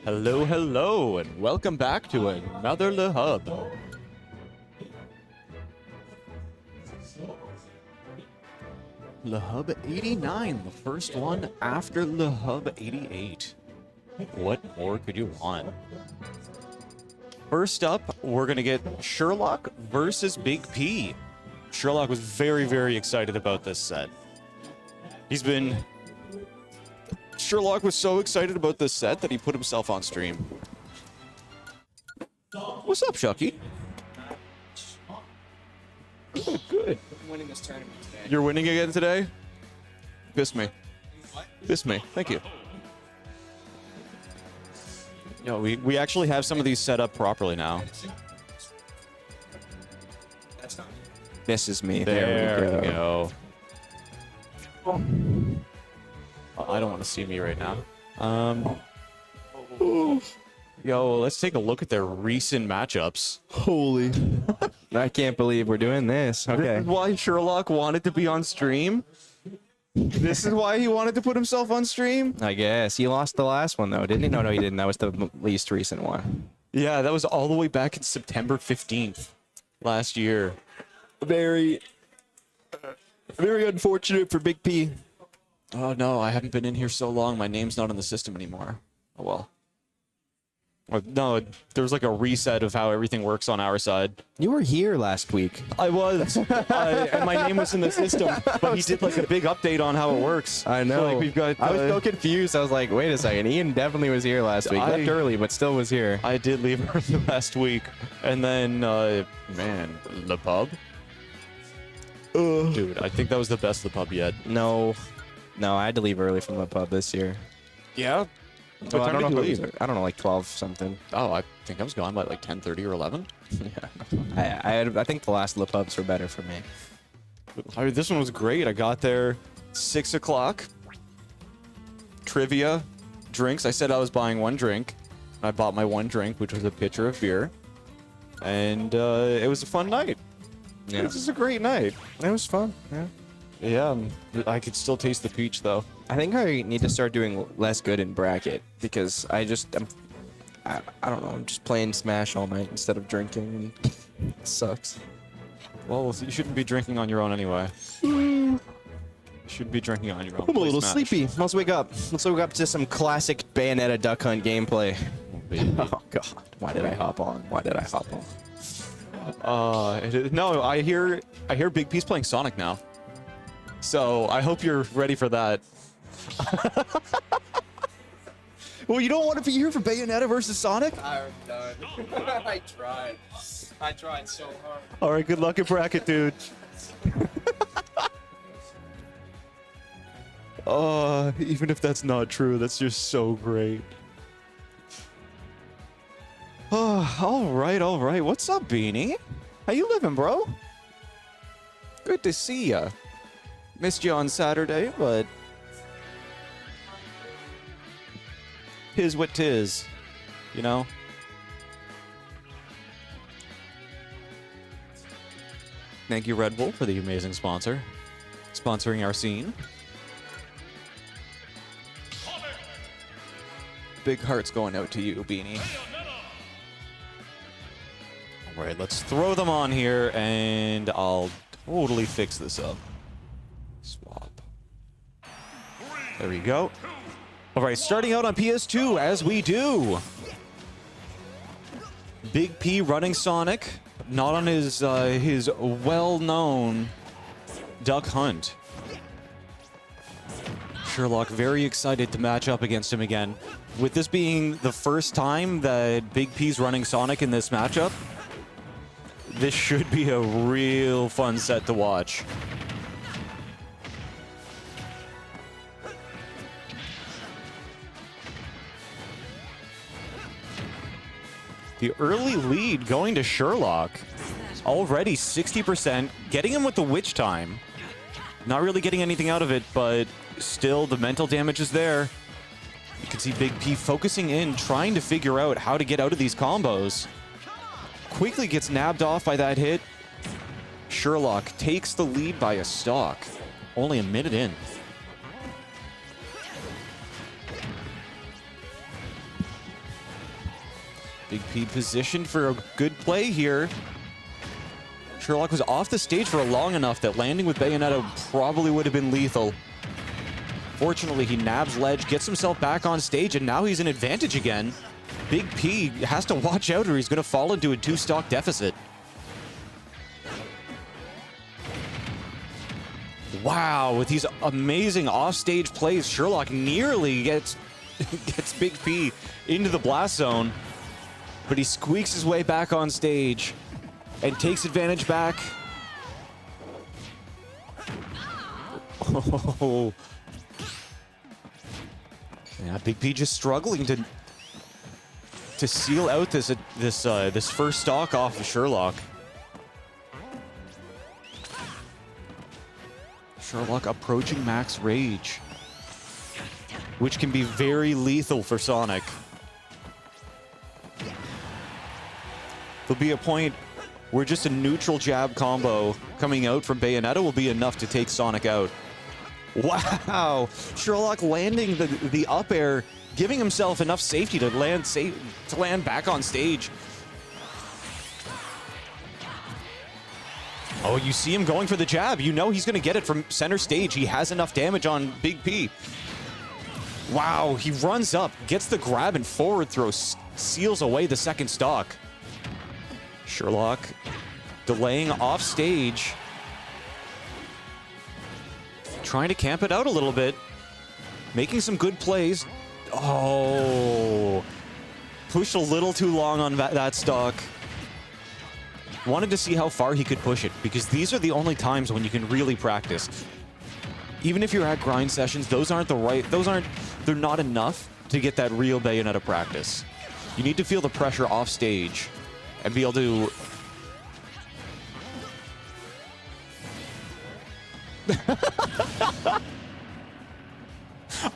Hello, hello, and welcome back to another Le Hub. Le Hub 89, the first one after Le Hub 88. What more could you want? First up, we're going to get Sherlock versus Big P. Sherlock was very, very excited about this set. Sherlock was so excited about this set that he put himself on stream. What's up, Shuck3y? Good. I'm winning this tournament today. You're winning again today? Piss me. What? Piss me. Thank you. Yo, we actually have some of these set up properly now. That's not me. This is me. There we go. Oh, I don't want to see me right now. Yo, let's take a look at their recent matchups. Holy. I can't believe we're doing this. This Okay. is why Sherlock wanted to be on stream. This is why he wanted to put himself on stream. I guess. He lost the last one, though, didn't he? No, he didn't. That was the least recent one. Yeah, that was all the way back in September 15th last year. Very unfortunate for Big P. Oh no, I haven't been in here so long. My name's not in the system anymore. Oh well. No, there was like a reset of how everything works on our side. You were here last week. I was, and my name was in the system, but he did like a big update on how it works. I know. So, like, we've got. I was so confused. I was like, wait a second. Ian definitely was here last week. Left early, but still was here. I did leave early last week, and then man, Le Pub. Dude, I think that was the best Le Pub yet. No, I had to leave early from the pub this year. Yeah. Well, I don't know. I don't know, like 12 something. Oh, I think I was gone by like 10:30 or 11. Yeah. I think the last Le Pubs were better for me. I mean, this one was great. I got there 6 o'clock. Trivia, drinks. I said I was buying one drink. I bought my one drink, which was a pitcher of beer. And it was a fun night. Yeah. This is a great night. It was fun. Yeah. Yeah, I could still taste the peach, though. I think I need to start doing less good in bracket because I don't know. I'm just playing Smash all night instead of drinking. And it sucks. Well, you shouldn't be drinking on your own anyway. You shouldn't be drinking on your own. I'm a little Smash. sleepy. Let's wake up. Let's wake up to some classic Bayonetta Duck Hunt gameplay. Oh god, why did I hop on? No, I hear Big P's playing Sonic now. So I hope you're ready for that. Well, you don't want to be here for Bayonetta versus Sonic? I'm done. I tried so hard. All right, good luck in bracket, dude. Even if that's not true, that's just so great. All right. What's up, Beanie? How you living, bro? Good to see ya. Missed you on Saturday, but tis what tis, you know? Thank you, Red Bull, for the amazing sponsor. Sponsoring our scene. Big hearts going out to you, Beanie. All right, let's throw them on here, and I'll totally fix this up. Swap. There we go. All right, starting out on PS2, as we do. Big P running Sonic, not on his well-known Duck Hunt. Sherlock very excited to match up against him again. With this being the first time that Big P's running Sonic in this matchup, this should be a real fun set to watch. The early lead going to Sherlock. Already 60%, getting him with the witch time. Not really getting anything out of it, but still the mental damage is there. You can see Big P focusing in, trying to figure out how to get out of these combos. Quickly gets nabbed off by that hit. Sherlock takes the lead by a stock. Only a minute in. Big P positioned for a good play here. Sherlock was off the stage for long enough that landing with Bayonetta probably would have been lethal. Fortunately, he nabs ledge, gets himself back on stage, and now he's in advantage again. Big P has to watch out or he's going to fall into a 2-stock deficit. Wow, with these amazing offstage plays, Sherlock nearly gets Big P into the blast zone, but he squeaks his way back on stage and takes advantage back. Oh. Yeah, Big P just struggling to seal out this first stock off of Sherlock. Sherlock approaching max rage, which can be very lethal for Sonic. There'll be a point where just a neutral jab combo coming out from Bayonetta will be enough to take Sonic out. Wow! Sherlock landing the up air, giving himself enough safety to land back on stage. Oh, you see him going for the jab. You know he's going to get it from center stage. He has enough damage on Big P. Wow, he runs up, gets the grab and forward throw, seals away the second stock. Sherlock delaying off stage. Trying to camp it out a little bit. Making some good plays. Oh, pushed a little too long on that stock. Wanted to see how far he could push it, because these are the only times when you can really practice. Even if you're at grind sessions, they're not enough to get that real Bayonetta practice. You need to feel the pressure off stage and be able to...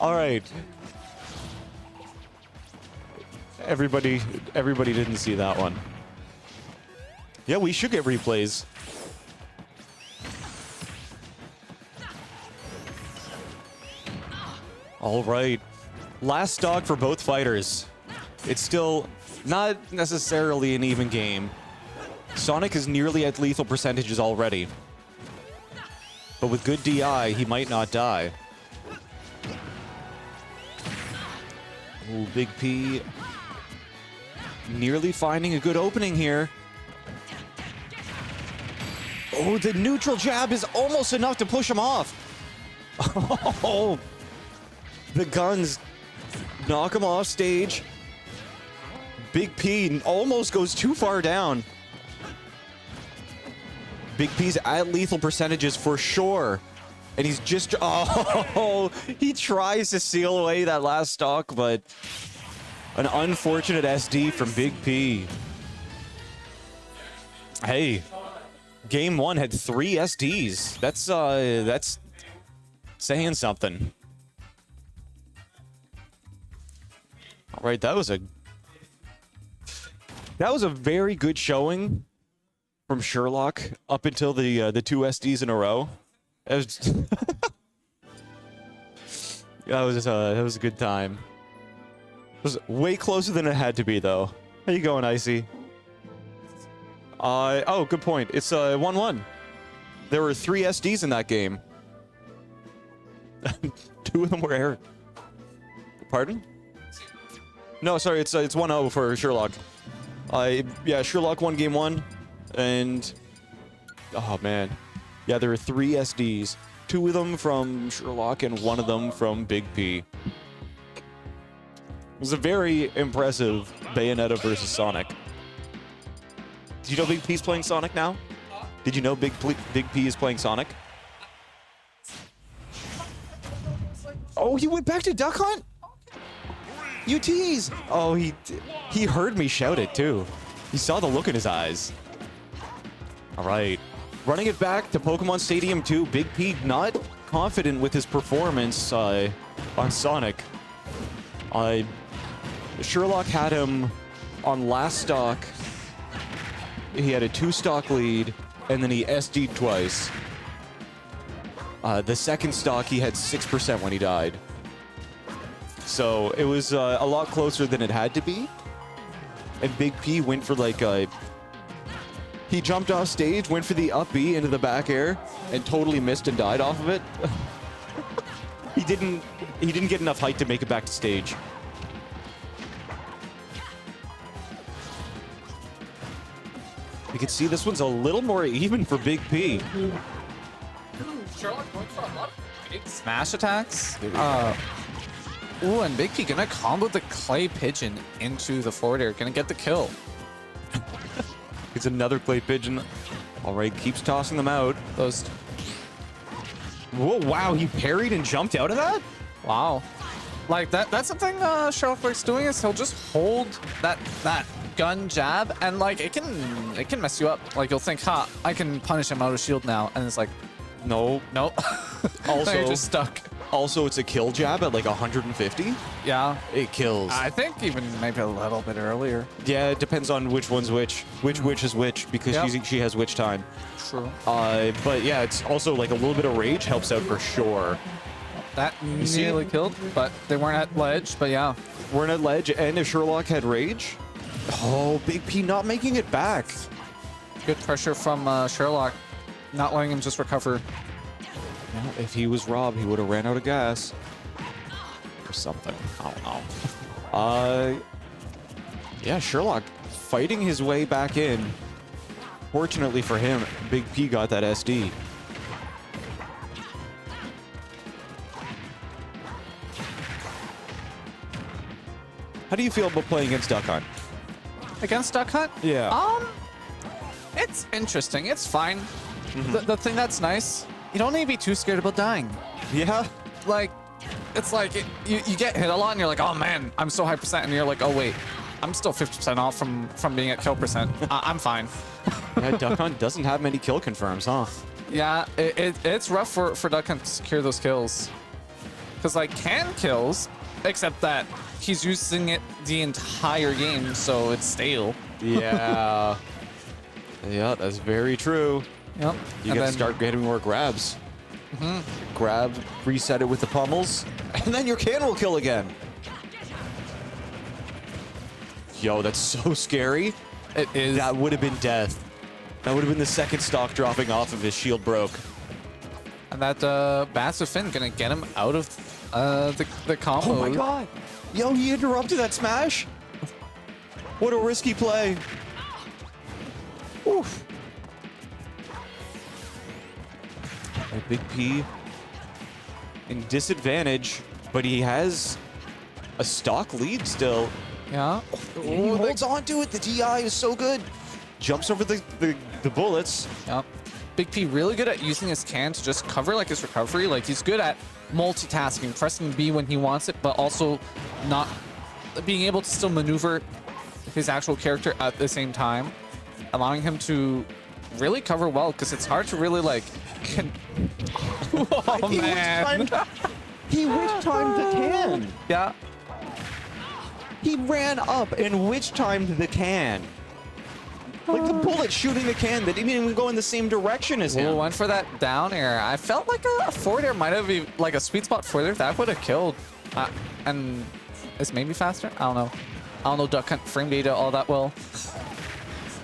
All right. Everybody didn't see that one. Yeah, we should get replays. All right. Last stock for both fighters. It's still not necessarily an even game. Sonic is nearly at lethal percentages already. But with good DI, he might not die. Ooh, Big P nearly finding a good opening here. Oh, the neutral jab is almost enough to push him off. Oh, the guns knock him off stage. Big P almost goes too far down. Big P's at lethal percentages for sure. And he's just... Oh, he tries to seal away that last stock, but an unfortunate SD from Big P. Hey, game one had 3 SDs. That's saying something. All right, that was a very good showing from Sherlock up until the 2 SDs in a row. It was that was a good time. It was way closer than it had to be, though. How you going, Icy? Oh, good point. It's 1-1. There were 3 SDs in that game. 2 of them were Eric. Pardon? No, sorry. It's 1-0 for Sherlock. Yeah, Sherlock won game 1, and oh man, yeah, there were 3 SDs. 2 of them from Sherlock and 1 of them from Big P. It was a very impressive Bayonetta versus Sonic. Did you know Big P's playing Sonic now? Did you know Big P is playing Sonic? Oh, he went back to Duck Hunt? You tease! Oh, he heard me shout it too. He saw the look in his eyes. All right. Running it back to Pokemon Stadium 2. Big P not confident with his performance on Sonic. Sherlock had him on last stock. He had a 2-stock lead, and then he SD'd twice. The second stock, he had 6% when he died. So it was a lot closer than it had to be. and Big P went for like a... He jumped off stage, went for the up B into the back air, and totally missed and died off of it. He didn't get enough height to make it back to stage. You can see this one's a little more even for Big P. Sherlock going for a lot of big Smash attacks. Ooh, and Big P gonna combo the clay pigeon into the forward air. Gonna get the kill. It's another clay pigeon. All right, keeps tossing them out. Those. Whoa, wow, he parried and jumped out of that? Wow. Like that's something Sherlock's doing is he'll just hold that gun jab and like it can mess you up. Like you'll think, ha, I can punish him out of shield now, and it's like, No. nope. Also, Now you're just stuck. Also, it's a kill jab at like 150. Yeah. It kills. I think even maybe a little bit earlier. Yeah, it depends on which one's which. Which witch is which, because Yep. she has witch time. True. But yeah, it's also like a little bit of rage helps out for sure. That see? nearly killed, but they weren't at ledge. But yeah. We're in a ledge, and if Sherlock had rage, oh, Big P not making it back. Good pressure from Sherlock, not letting him just recover. Well, if he was Rob, he would have ran out of gas. Or something. I don't know. Yeah, Sherlock fighting his way back in. Fortunately for him, Big P got that SD. How do you feel about playing against Duck Hunt? Against Duck Hunt? Yeah. It's interesting. It's fine. The thing that's nice, you don't need to be too scared about dying. Yeah? Like, it's like you get hit a lot and you're like, oh man, I'm so high percent, and you're like, oh wait, I'm still 50% off from being at kill percent. I'm fine. Yeah, Duck Hunt doesn't have many kill confirms, huh? Yeah, it's rough for Duck Hunt to secure those kills. Because like can kills, except that he's using it the entire game, so it's stale. Yeah. Yeah, that's very true. Yep. You And gotta then- start getting more grabs. Grab, reset it with the pummels, and then your can will kill again. Yo, that's so scary. It is. That would have been death. That would have been the second stock dropping off if his shield broke. And that Massive Fin gonna get him out of the combo. Oh my god. Yo, he interrupted that smash. What a risky play. Oof. A Big P in disadvantage, but he has a stock lead still. Yeah. He holds on to it. The DI is so good. Jumps over the bullets. Yep. Big P really good at using his can to just cover like his recovery. Like he's good at multitasking, pressing B when he wants it, but also not being able to still maneuver his actual character at the same time, allowing him to really cover well, because it's hard to really like. Oh man. He witch-timed the can. Yeah. He ran up and witch-timed the can. Like the bullet shooting the can that didn't even go in the same direction as him. Ooh, went for that down air. I felt like a forward air might have been like a sweet spot forward air. That would have killed. And it's maybe faster? I don't know. I don't know Duck Hunt frame data all that well.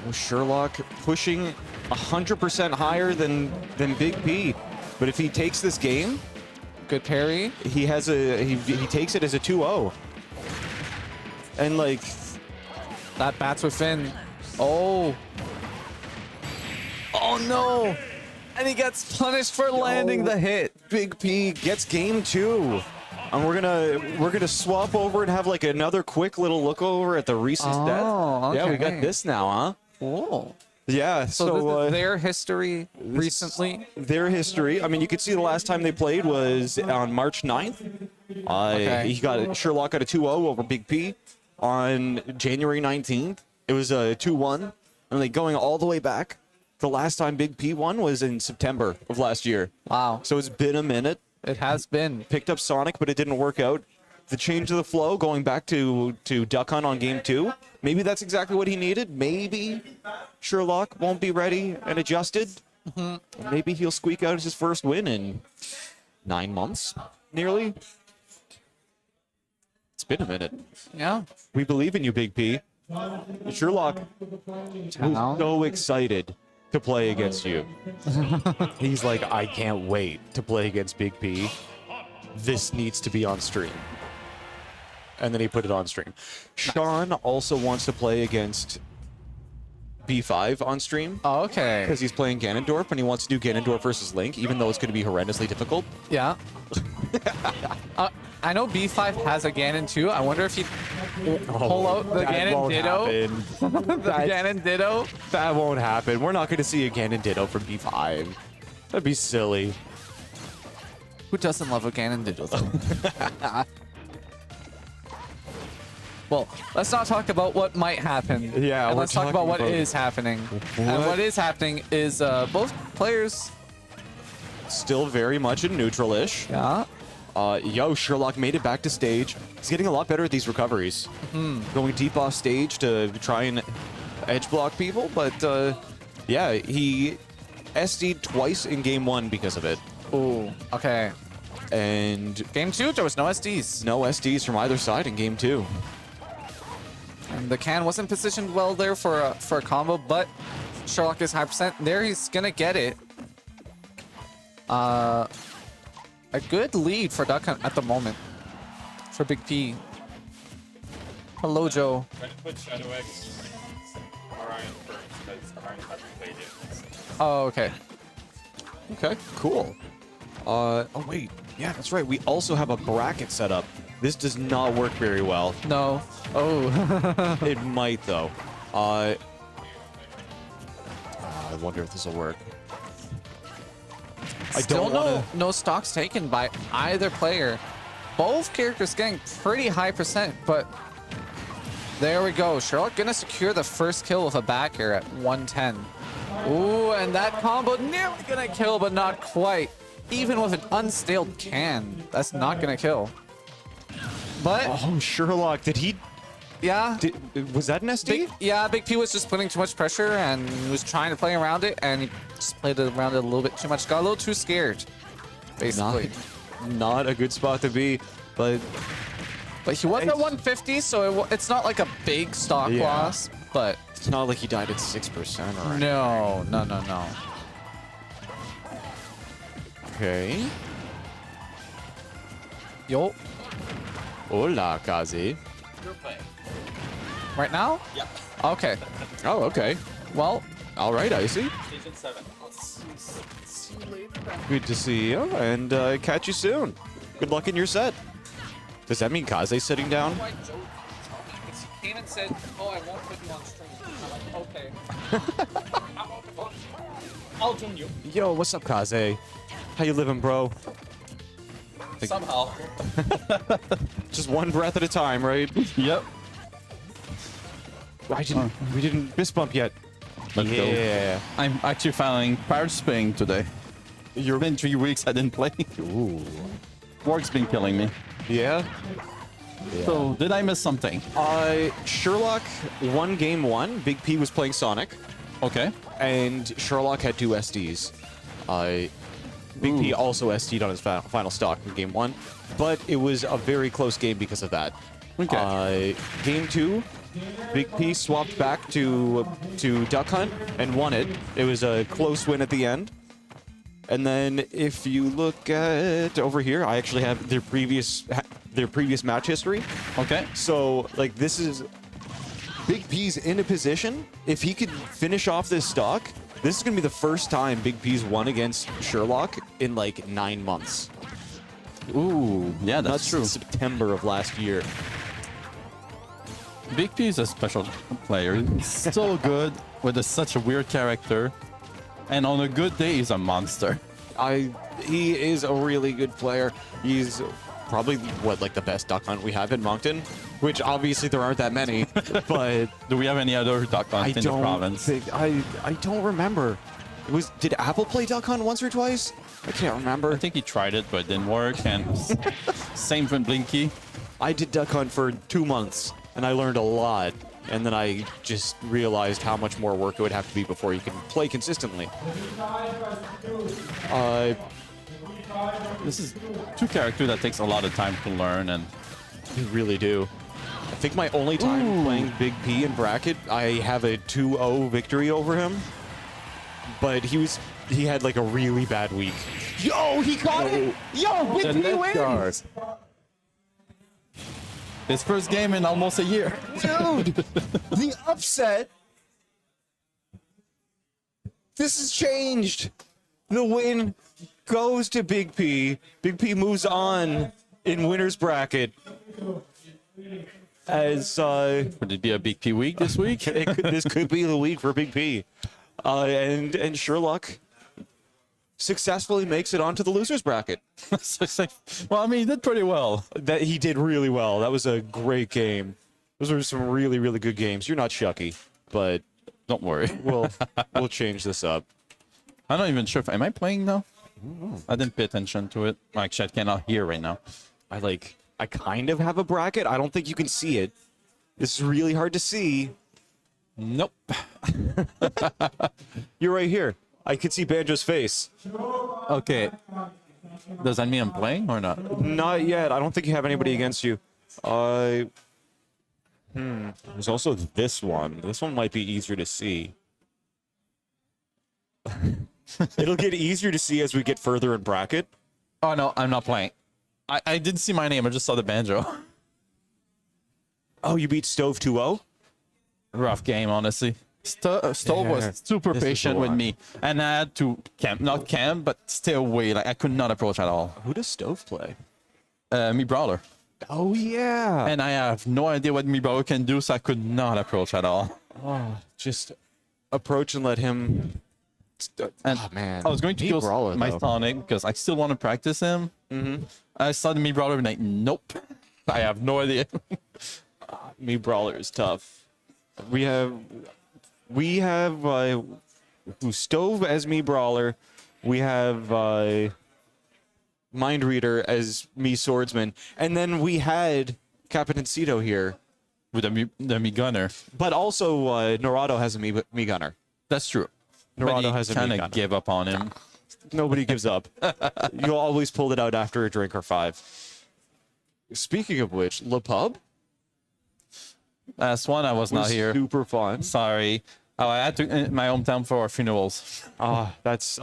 Well, Sherlock pushing 100% higher than Big P. But if he takes this game, Good parry. he has he takes it as a 2-0. And like That bats within. Oh. Oh no. And he gets punished for landing the hit. Big P gets game 2. And we're gonna swap over and have like another quick little look over at the recent death. Yeah, we got okay. this now, huh? Cool. Yeah, So this is their history recently. their history. I mean, you could see the last time they played was on March 9th. Okay. Sherlock got a 2-0 over Big P. On January 19th, it was a 2-1. And like going all the way back, the last time Big P won was in September of last year. Wow. So it's been a minute. It has been. Picked up Sonic, but it didn't work out. The change of the flow, going back to Duck Hunt on game 2. Maybe that's exactly what he needed. Maybe Sherlock won't be ready and adjusted. Maybe he'll squeak out his first win in 9 months, nearly. It's been a minute. Yeah. We believe in you, Big P. Sherlock was so excited to play against you. He's like, I can't wait to play against Big P. This needs to be on stream. And then he put it on stream. Sean also wants to play against B5 on stream. Oh, okay. Because he's playing Ganondorf, and he wants to do Ganondorf versus Link, even though it's going to be horrendously difficult. Yeah. I know B5 has a Ganon too. I wonder if he'd pull out the Ganon Ditto. The Ganon Ditto. That won't happen. We're not going to see a Ganon Ditto from B5. That'd be silly. Who doesn't love a Ganon Ditto though? Well, let's not talk about what might happen. Yeah, and we're let's talk about what talking about- is happening. And what is happening is both players. Still very much in neutral-ish. Yeah. Sherlock made it back to stage. He's getting a lot better at these recoveries. Going deep off stage to try and edge block people, but yeah, he SD'd twice in game 1 because of it. Ooh. Okay. And Game 2, there was no SDs. no SDs from either side in game 2. And the can wasn't positioned well there for a combo, but Sherlock is high percent. There, he's gonna get it. A good lead for Duck Hunt at the moment. For Big P. Hello, Joe. Trying to put Shadow X Orion first because Orion hasn't played it. Oh, okay. Okay, cool. Oh wait, yeah, that's right. We also have a bracket set up. This does not work very well. No. Oh. It might though. I wonder if this will work. I Still don't want to. no stocks taken by either player. Both characters getting pretty high percent, but there we go. Sherlock gonna secure the first kill with a back air at 110. Ooh, and that combo nearly gonna kill, but not quite. Even with an unstaled can, that's not gonna kill. But Oh, Sherlock, did he? yeah, Was that an SD? Big P was just putting too much pressure and was trying to play around it, and he just played around it a little bit too much. Got a little too scared, basically. Not a good spot to be, but But he was at 150, so it's not like a big stock Yeah. loss. But it's not like he died at 6% or anything. no. Okay. Yo, Hola, Kazi. You're playing. right now? Yeah. Okay. Oh, okay. Well, All right, Icy. Station 7. I'll see you later. Good to see you, and catch you soon. Good luck in your set. Does that mean Kaze's sitting down? why Joe because he came and said, "Oh, I won't put you on stream." I'm like, "Okay." I'll join you. Yo, what's up, Kaze? How you living, bro? Somehow. Just one breath at a time, right? Yep. We didn't fist bump yet. Let's go. Yeah. I'm actually finally participating today. It's been 3 weeks I didn't play. Ooh. Work's been killing me. Yeah. So, did I miss something? Sherlock won game 1. Big P was playing Sonic, Okay. and Sherlock had 2 SDs. Big P also SD'd on his final stock in game 1, but it was a very close game because of that. Okay. Game 2, Big P swapped back to Duck Hunt and won it. It was a close win at the end. And then if you look at over here, I actually have their previous match history. Okay. So like this is Big P's in a position. If he could finish off this stock, this is gonna be the first time Big P's won against Sherlock in like 9 months. Ooh, yeah, that's true. September of last year. Big P is a special player. He's so good with such a weird character. And on a good day, he's a monster. He is a really good player. He's probably like the best Duck Hunt we have in Moncton, which obviously there aren't that many. But Do we have any other Duck Hunt in the province? I don't remember. Did Apple play Duck Hunt once or twice? I can't remember. I think he tried it, but it didn't work. And same with Blinky. I did Duck Hunt for 2 months, and I learned a lot. And then I just realized how much more work it would have to be before you can play consistently. This is 2 characters that takes a lot of time to learn, and You really do. I think my only time playing Big P in bracket, I have a 2-0 victory over him. But he had like a really bad week. Yo, he caught it! Yo, Big P wins! His first game in almost a year. Dude, the upset. This has changed. The win goes to Big P. Big P moves on in winner's bracket. As Would it be a Big P week this week? this could be the week for Big P. And Sherlock successfully makes it onto the losers bracket. Well, I mean, he did pretty well. That he did really well. That was a great game. Those were some really, really good games. You're not Shuck3y, but Don't worry. we'll change this up. I'm not even sure if am I playing now. I didn't pay attention to it. Actually, I cannot hear right now. I kind of have a bracket. I don't think you can see it. This is really hard to see. Nope. You're right here. I can see Banjo's face. Okay. Does that mean I'm playing or not? Not yet. I don't think you have anybody against you. There's also this one. This one might be easier to see. It'll get easier to see as we get further in bracket. Oh no, I'm not playing. I didn't see my name. I just saw the banjo. Oh, you beat Stove 2-0? Rough game, honestly. Stove Yeah, was super this is patient the with one. me, and I had to camp, not camp, but stay away. Like I could not approach at all. Who does Stove play? Me brawler, Oh, yeah. and I have no idea what me brawler can do, so I could not approach at all. Just approach and let him... And oh, man. I was going to Me kill Brawler, my though. Sonic because I still want to practice him. I saw the me brawler and like, nope, I have no idea. Me Brawler is tough. We have Stove as Me Brawler. We have Mind Reader as Me Swordsman. And then we had Capitancito here. With the me gunner. But also Norado has a Me Gunner. That's true. Norado But has a kind me of gunner. give up on him. Nobody gives up. You'll always pull it out after a drink or 5. Speaking of which, Le Pub Last one, I was not was here. super fun. Sorry. Oh, I had to in my hometown for our funerals. I'm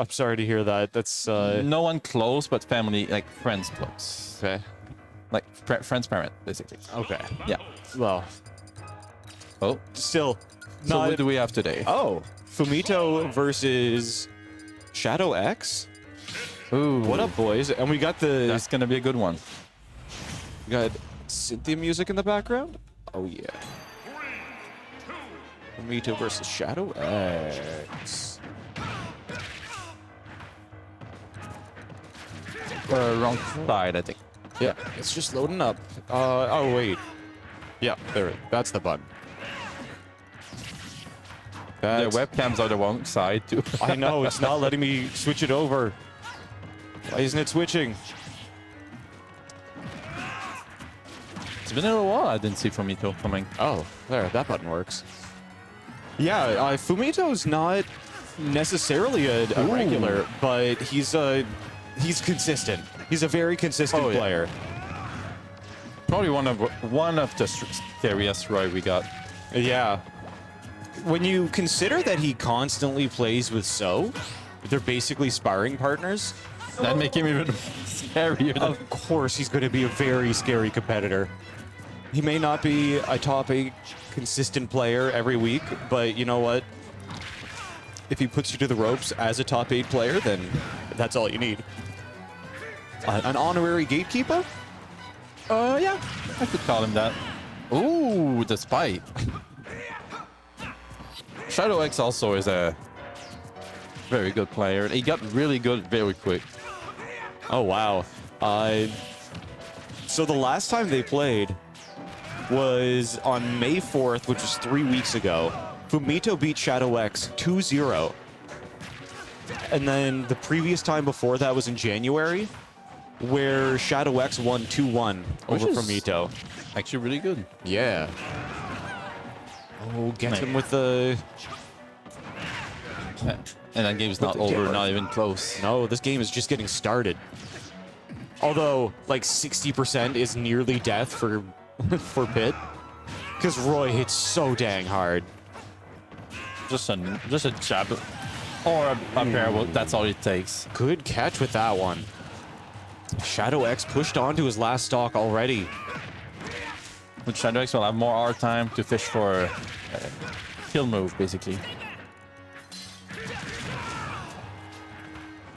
sorry to hear that. That's No one close, but family, like friends close. okay. Like friends' parent, basically. Okay. Yeah. Well, Oh, still so not. what do we have today? Oh, Fumito versus Shadow X. Ooh, What up, boys? And we got That's gonna be a good one. we got Cynthia music in the background. Oh yeah. Fumito versus Shadow X. Wrong side, I think. Yeah, it's just loading up. Oh wait. Yeah, that's the button. The That's, webcams are the wrong side too. I know, it's not letting me switch it over. Why isn't it switching? It's been a little while. I didn't see Fumito coming. Oh, there, that button works. Yeah, Fumito's not necessarily a regular, but he's consistent. He's a very consistent Oh, yeah. player. Probably one of the scariest Roy we got. Yeah. When you consider that he constantly plays with So, they're basically sparring partners. That make him even scarier. Than Of course, he's going to be a very scary competitor. He may not be a top 8 consistent player every week, but you know what? If he puts you to the ropes as a top 8 player, then that's all you need. An honorary gatekeeper? Yeah, I could call him that. Ooh, the spite. Shadow X also is a very good player. He got really good very quick. Oh, wow. So the last time they played was on May 4th, which was 3 weeks ago. Fumito beat Shadow X 2-0. And then the previous time before that was in January, where Shadow X won 2-1 over is- Fumito. Actually, really good. Yeah. Oh, get Nice. him with the... And that game's not over, not even close. No, this game is just getting started. Although, like, 60% is nearly death for for Pit. Because Roy hits so dang hard. Just a jab or a parable. That's all it takes. Good catch with that one. Shadow X pushed onto his last stock already. With Shadow X will have more hard time to fish for a kill move, basically.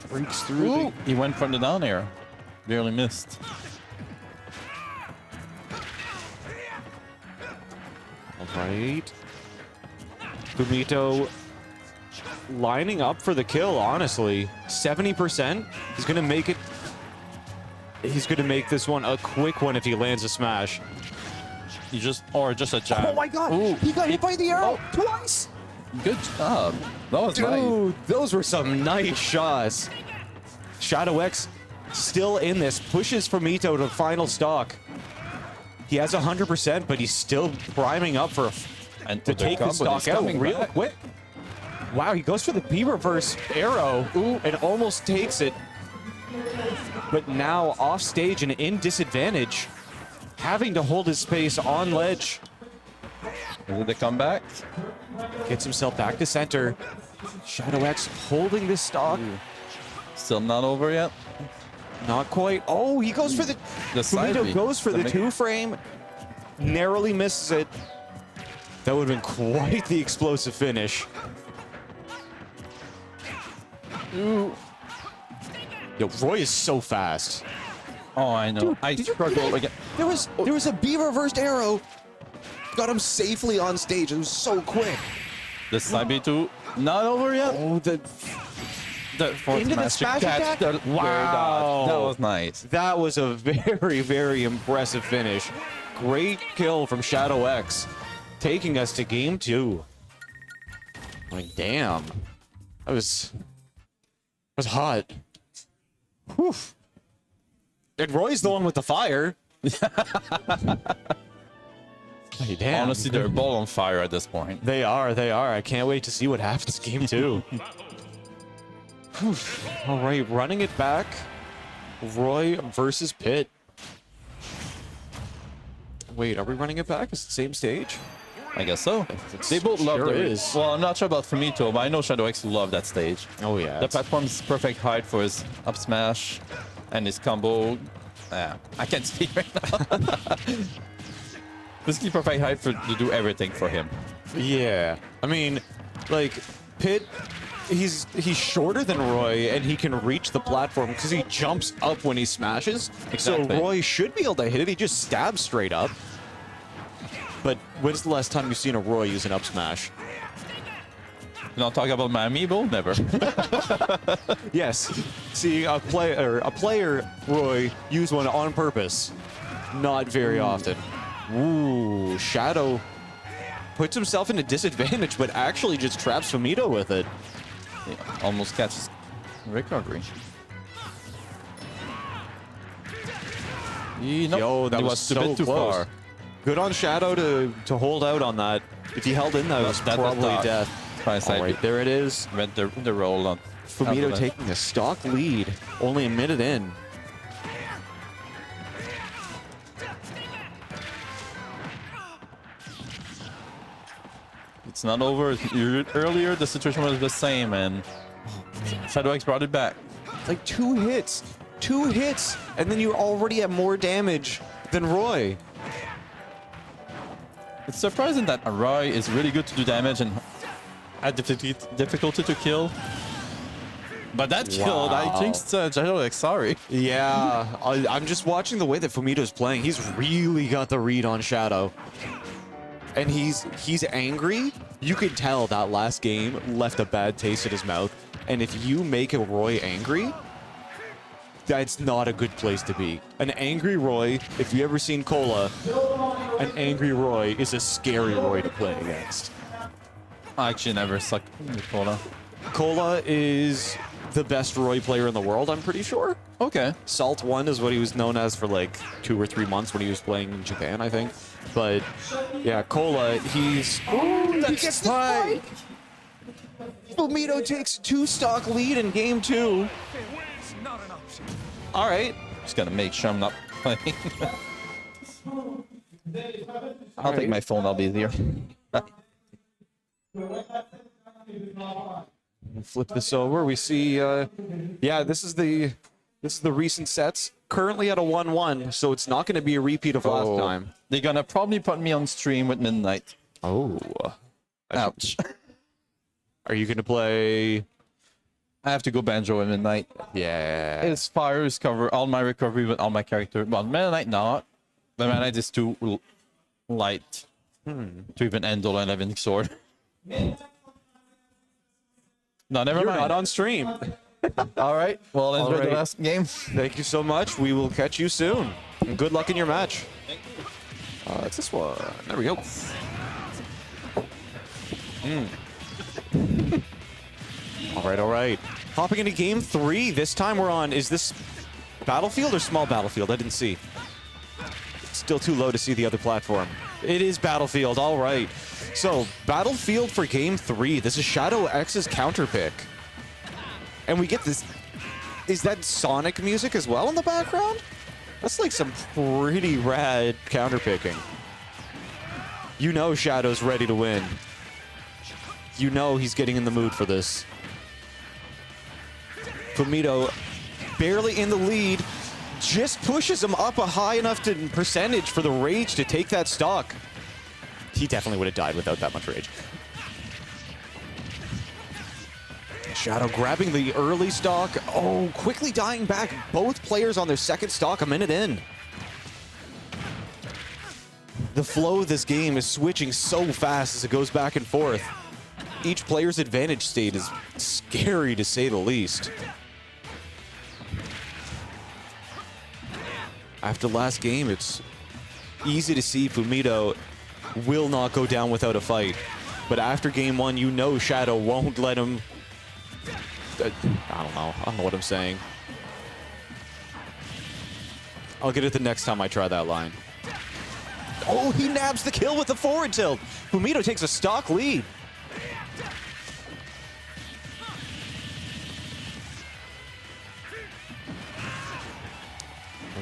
Breaks through. He went from the down air. Barely missed. All right. Fumito lining up for the kill, honestly. 70%. He's going to make it. He's going to make this one a quick one if he lands a smash. He just a jab. Oh my god! Ooh. He got hit by the arrow twice! Good job. That was nice. Dude, those were some nice shots. Shadow X still in this. Pushes Fumito to the final stock. He has 100%, but he's still priming up for And to the take the combo stock is out coming real back. quick. Wow, he goes for the B reverse arrow. Ooh, and almost takes it. But now off stage and in disadvantage. Having to hold his space on ledge. Is it the comeback? Gets himself back to center. Shadow X holding this stock. Still not over yet. Not quite. Oh, he goes for the... The side Fumito B. goes for the The two frame. Narrowly misses it. That would have been quite the explosive finish. Ooh. Yo, Roy is so fast. Oh, I know. Dude, I did you struggle see again. There was a B reversed arrow. Got him safely on stage. It was so quick. The side B2 not over yet. Oh, the fourth into the match to smash catch attack? the Wow. dodge. That was nice. that was a very, very impressive finish. Great kill from Shadow X, taking us to game 2. Like, damn. That was hot. Whew. And Roy's the one with the fire. Hey, damn. Honestly, they're both on fire at this point. They are. I can't wait to see what happens game 2. Whew. All right, running it back. Roy versus Pitt. Wait, are we running it back? Is it the same stage? I guess so. It's- They both love sure their... is. Well, I'm not sure about Fumito, but I know Shadow X love that stage. Oh, yeah. The it's- platform's perfect height for his up smash and his combo. I can't speak right now. Basically perfect height to do everything for him. Yeah. I mean, like, Pitt, he's shorter than Roy, and he can reach the platform because he jumps up when he smashes. Exactly. So Roy should be able to hit it. He just stabs straight up. But when's the last time you've seen a Roy use an up smash? You not talk about my amiibo? Never. Yes. See, a player, Roy, use one on purpose. Not very often. Ooh, Shadow puts himself in a disadvantage, but actually just traps Fumito with it. Yeah, almost catches recovery. Yo, that he was a so bit too close. far. Good on Shadow to hold out on that. If he held in, that was That was probably dark. death. Try All side right, there it is. Went the roll on. Fumito taking a stock lead, only a minute in. It's not over. Earlier, the situation was the same, and Shadow X brought it back. Like two hits, and then you already have more damage than Roy. It's surprising that Roy is really good to do damage and had difficulty to kill. But that killed, I Wow. jinxed Shadow X, sorry. Yeah, I'm just watching the way that Fumito's playing. He's really got the read on Shadow. And he's angry. You could tell that last game left a bad taste in his mouth. And if you make a Roy angry, that's not a good place to be. An angry Roy, if you ever seen Cola, an angry Roy is a scary Roy to play against. I actually never sucked with Cola. Cola is the best Roy player in the world, I'm pretty sure. Okay. Salt 1 is what he was known as for like 2 or 3 months when he was playing in Japan, I think. But yeah, Cola, he's... Ooh, he gets the spike! Fumito takes 2 stock lead in game 2. All right. Just gotta make sure I'm not playing. I'll take my phone. I'll be easier. Flip this over. We see, yeah, this is the recent sets. Currently at a 1-1, so it's not going to be a repeat of last time. They're gonna probably put me on stream with Midnight. Oh, Ouch. are you going to play? I have to go banjo at Midnight. Yeah. His fires cover all my recovery with all my character. Well, Midnight not. The Midnight is too light to even handle an 11 sword. No, never You're mind. not on stream. All right. Well, enjoy right. the last game. Thank you so much. We will catch you soon. And good luck in your match. Thank you. It's this one. There we go. All right, all right. Hopping into game 3. This time we're on, is this Battlefield or Small Battlefield? I didn't see. Still too low to see the other platform. It is Battlefield, all right. So, Battlefield for game 3. This is Shadow X's counter pick. And we get this. Is that Sonic music as well in the background? That's like some pretty rad counter picking. You know Shadow's ready to win. You know he's getting in the mood for this. Fumito barely in the lead. Just pushes him up a high enough percentage for the rage to take that stock. He definitely would have died without that much rage. Shadow grabbing the early stock. Oh, quickly dying back. Both players on their second stock a minute in. The flow of this game is switching so fast as it goes back and forth. Each player's advantage state is scary to say the least. After last game, it's easy to see Fumito will not go down without a fight. But after game 1, you know Shadow won't let him... I don't know what I'm saying. I'll get it the next time I try that line. Oh, he nabs the kill with the forward tilt. Fumito takes a stock lead.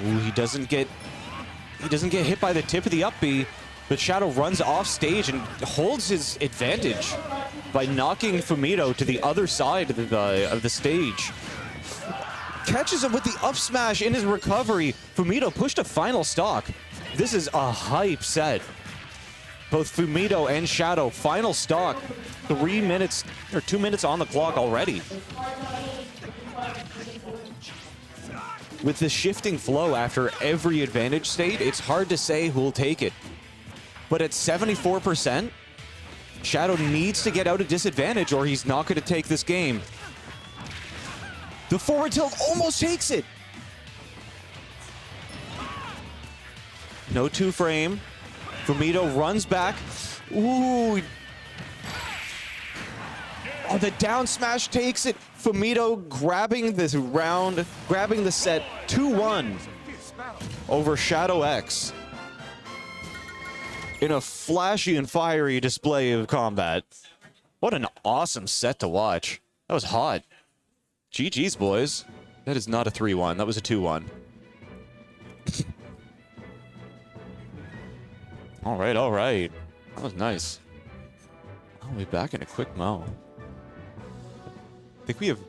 Ooh, he doesn't get hit by the tip of the up B, but Shadow runs off stage and holds his advantage by knocking Fumito to the other side of the stage. Catches him with the up smash in his recovery. Fumito pushed a final stock. This is a hype set. Both Fumito and Shadow, final stock. 3 minutes, or 2 minutes on the clock already. With the shifting flow after every advantage state, it's hard to say who'll take it. But at 74%, Shadow needs to get out of disadvantage or he's not going to take this game. The forward tilt almost takes it. No 2-frame. Fumito runs back. Ooh. Oh, the down smash takes it. Fumito grabbing this round, grabbing the set 2-1 over Shadow X in a flashy and fiery display of combat. What an awesome set to watch. That was hot. GG's, boys. That is not a 3-1. That was a 2-1. All right, all right. That was nice. I'll be back in a quick mo. I think we have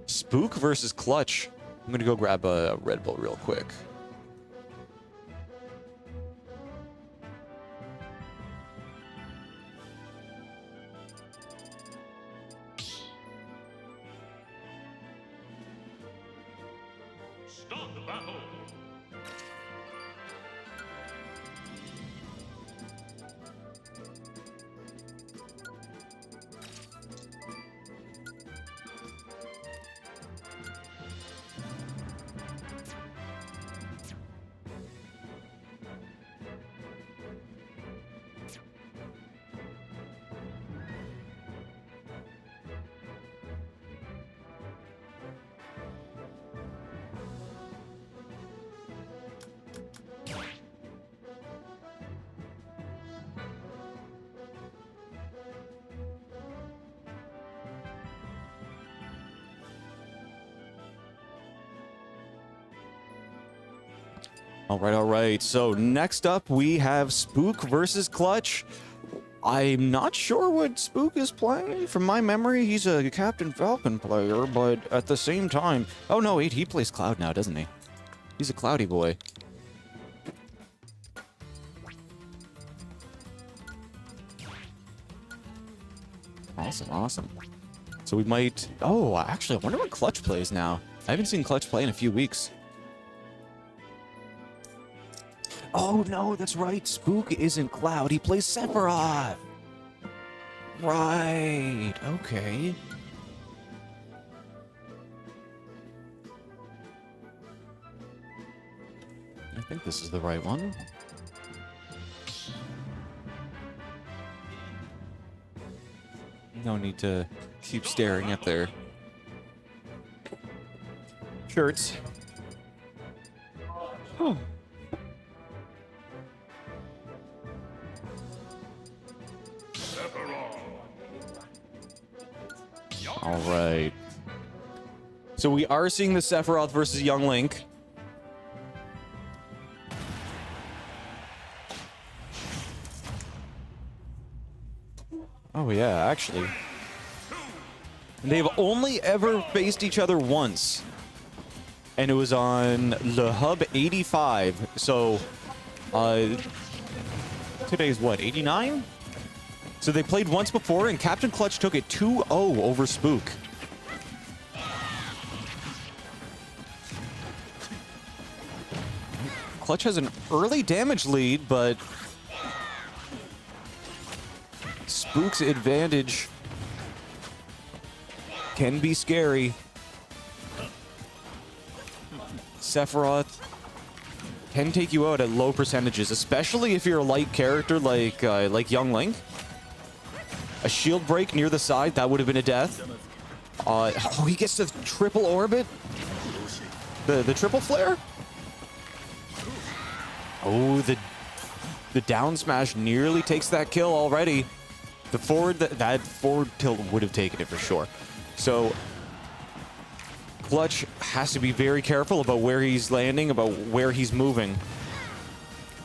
Spook versus Clutch. I'm gonna go grab a Red Bull real quick. Start the battle. All right. So next up, we have Spook versus Clutch. I'm not sure what Spook is playing. From my memory, he's a Captain Falcon player, but at the same time... Oh, no, wait, he plays Cloud now, doesn't he? He's a Cloudy boy. Awesome, awesome. So we might... Oh, actually, I wonder what Clutch plays now. I haven't seen Clutch play in a few weeks. Oh, no, that's right. Spook isn't Cloud. He plays Sephiroth. Right. Okay. I think this is the right one. No need to keep staring at their shirts. Oh. All right. So we are seeing the Sephiroth versus Young Link. Oh yeah, actually. They've only ever faced each other once. And it was on Le Hub 85. So, today's what, 89? So they played once before, and Captain Clutch took it 2-0 over Spook. Clutch has an early damage lead, but Spook's advantage can be scary. Sephiroth can take you out at low percentages, especially if you're a light character like Young Link. A shield break near the side, that would have been a death. Oh, he gets the triple orbit? The triple flare? Oh, the down smash nearly takes that kill already. The forward, that forward tilt would have taken it for sure. So, Clutch has to be very careful about where he's landing, about where he's moving.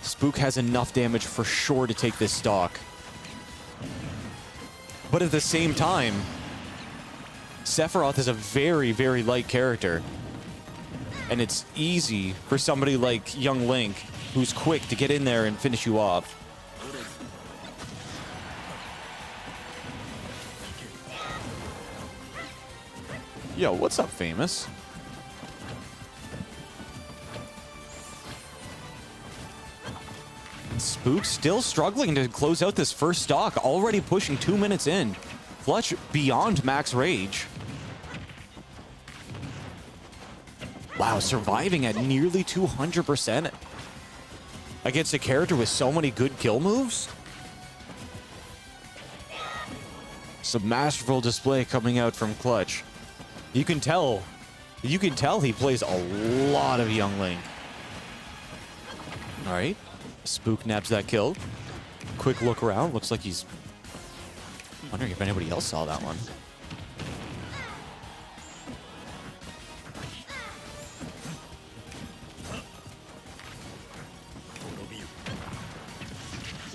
Spook has enough damage for sure to take this stock. But at the same time, Sephiroth is a very, very light character. And it's easy for somebody like Young Link, who's quick, to get in there and finish you off. Yo, what's up, Famous? Spook still struggling to close out this first stock, already pushing 2 minutes in. Clutch beyond max rage. Wow, surviving at nearly 200% against a character with so many good kill moves. Some masterful display coming out from Clutch. You can tell he plays a lot of Young Link. All right. Spook nabs that kill. Quick look around. Looks like he's wondering if anybody else saw that one.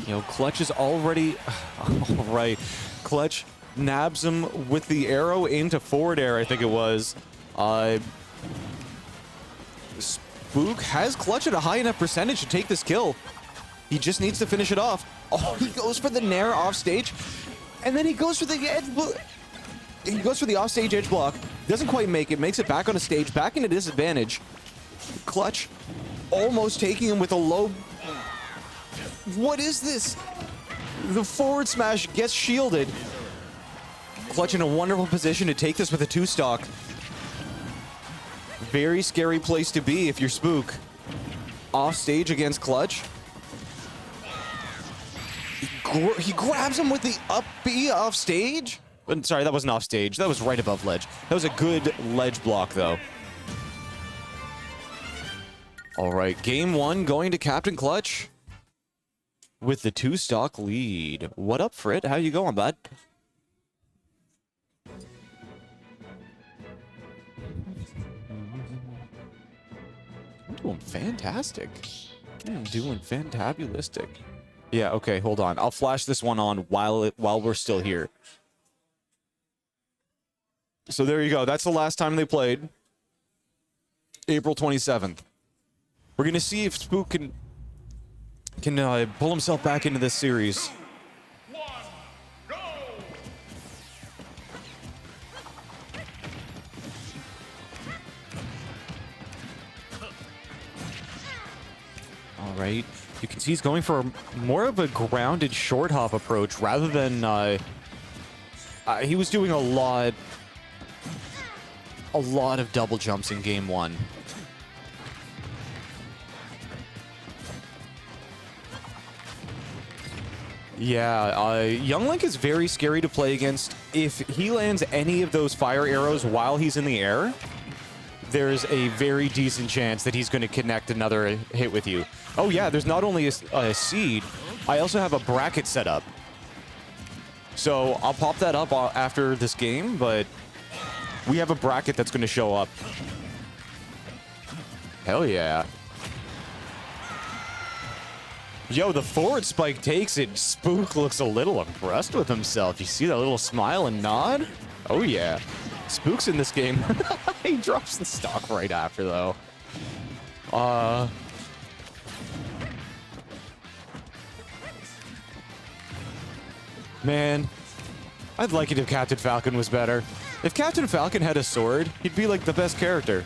You know, Clutch is already... All right. Clutch nabs him with the arrow into forward air, I think it was. Spook has Clutch at a high enough percentage to take this kill. He just needs to finish it off. Oh, he goes for the nair off stage, and then he goes for the edge. He goes for the offstage edge block. Doesn't quite make it. Makes it back on a stage, back into disadvantage. Clutch almost taking him with a low. What is this? The forward smash gets shielded. Clutch in a wonderful position to take this with a 2-stock. Very scary place to be if you're Spook. Off stage against Clutch. He grabs him with the up B off stage. Sorry, that wasn't off stage. That was right above ledge. That was a good ledge block, though. All right, game 1 going to Captain Clutch with the 2-stock lead. What up, Frit? How you going, bud? doing fantastic. I'm doing fantabulistic. Yeah, okay, hold on. I'll flash this one on while we're still here. So there you go. That's the last time they played. April 27th. We're gonna see if Spook can pull himself back into this series. All right. You can see he's going for more of a grounded short hop approach rather than he was doing a lot of double jumps in game one. Yeah, Young Link is very scary to play against. If he lands any of those fire arrows while he's in the air, there's a very decent chance that he's going to connect another hit with you. Oh yeah, there's not only a seed, I also have a bracket set up. So I'll pop that up after this game, but we have a bracket that's going to show up. Hell yeah. Yo, the forward spike takes it. Spook looks a little impressed with himself. You see that little smile and nod? Oh yeah. Spook's in this game. He drops the stock right after, though. Man, I'd like it if Captain Falcon was better. If Captain Falcon had a sword, he'd be like the best character.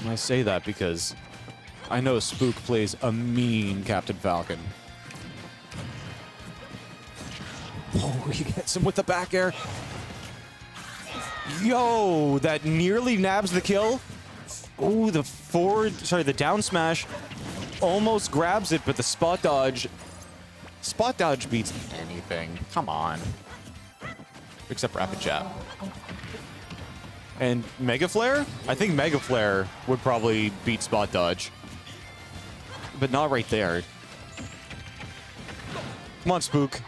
And I say that because I know Spook plays a mean Captain Falcon. Oh, he gets him with the back air. Yo, that nearly nabs the kill. Oh, the down smash almost grabs it, but the spot dodge beats anything. Come on. Except Rapid Jab. And Mega Flare? I think Mega Flare would probably beat spot dodge. But not right there. Come on, Spook.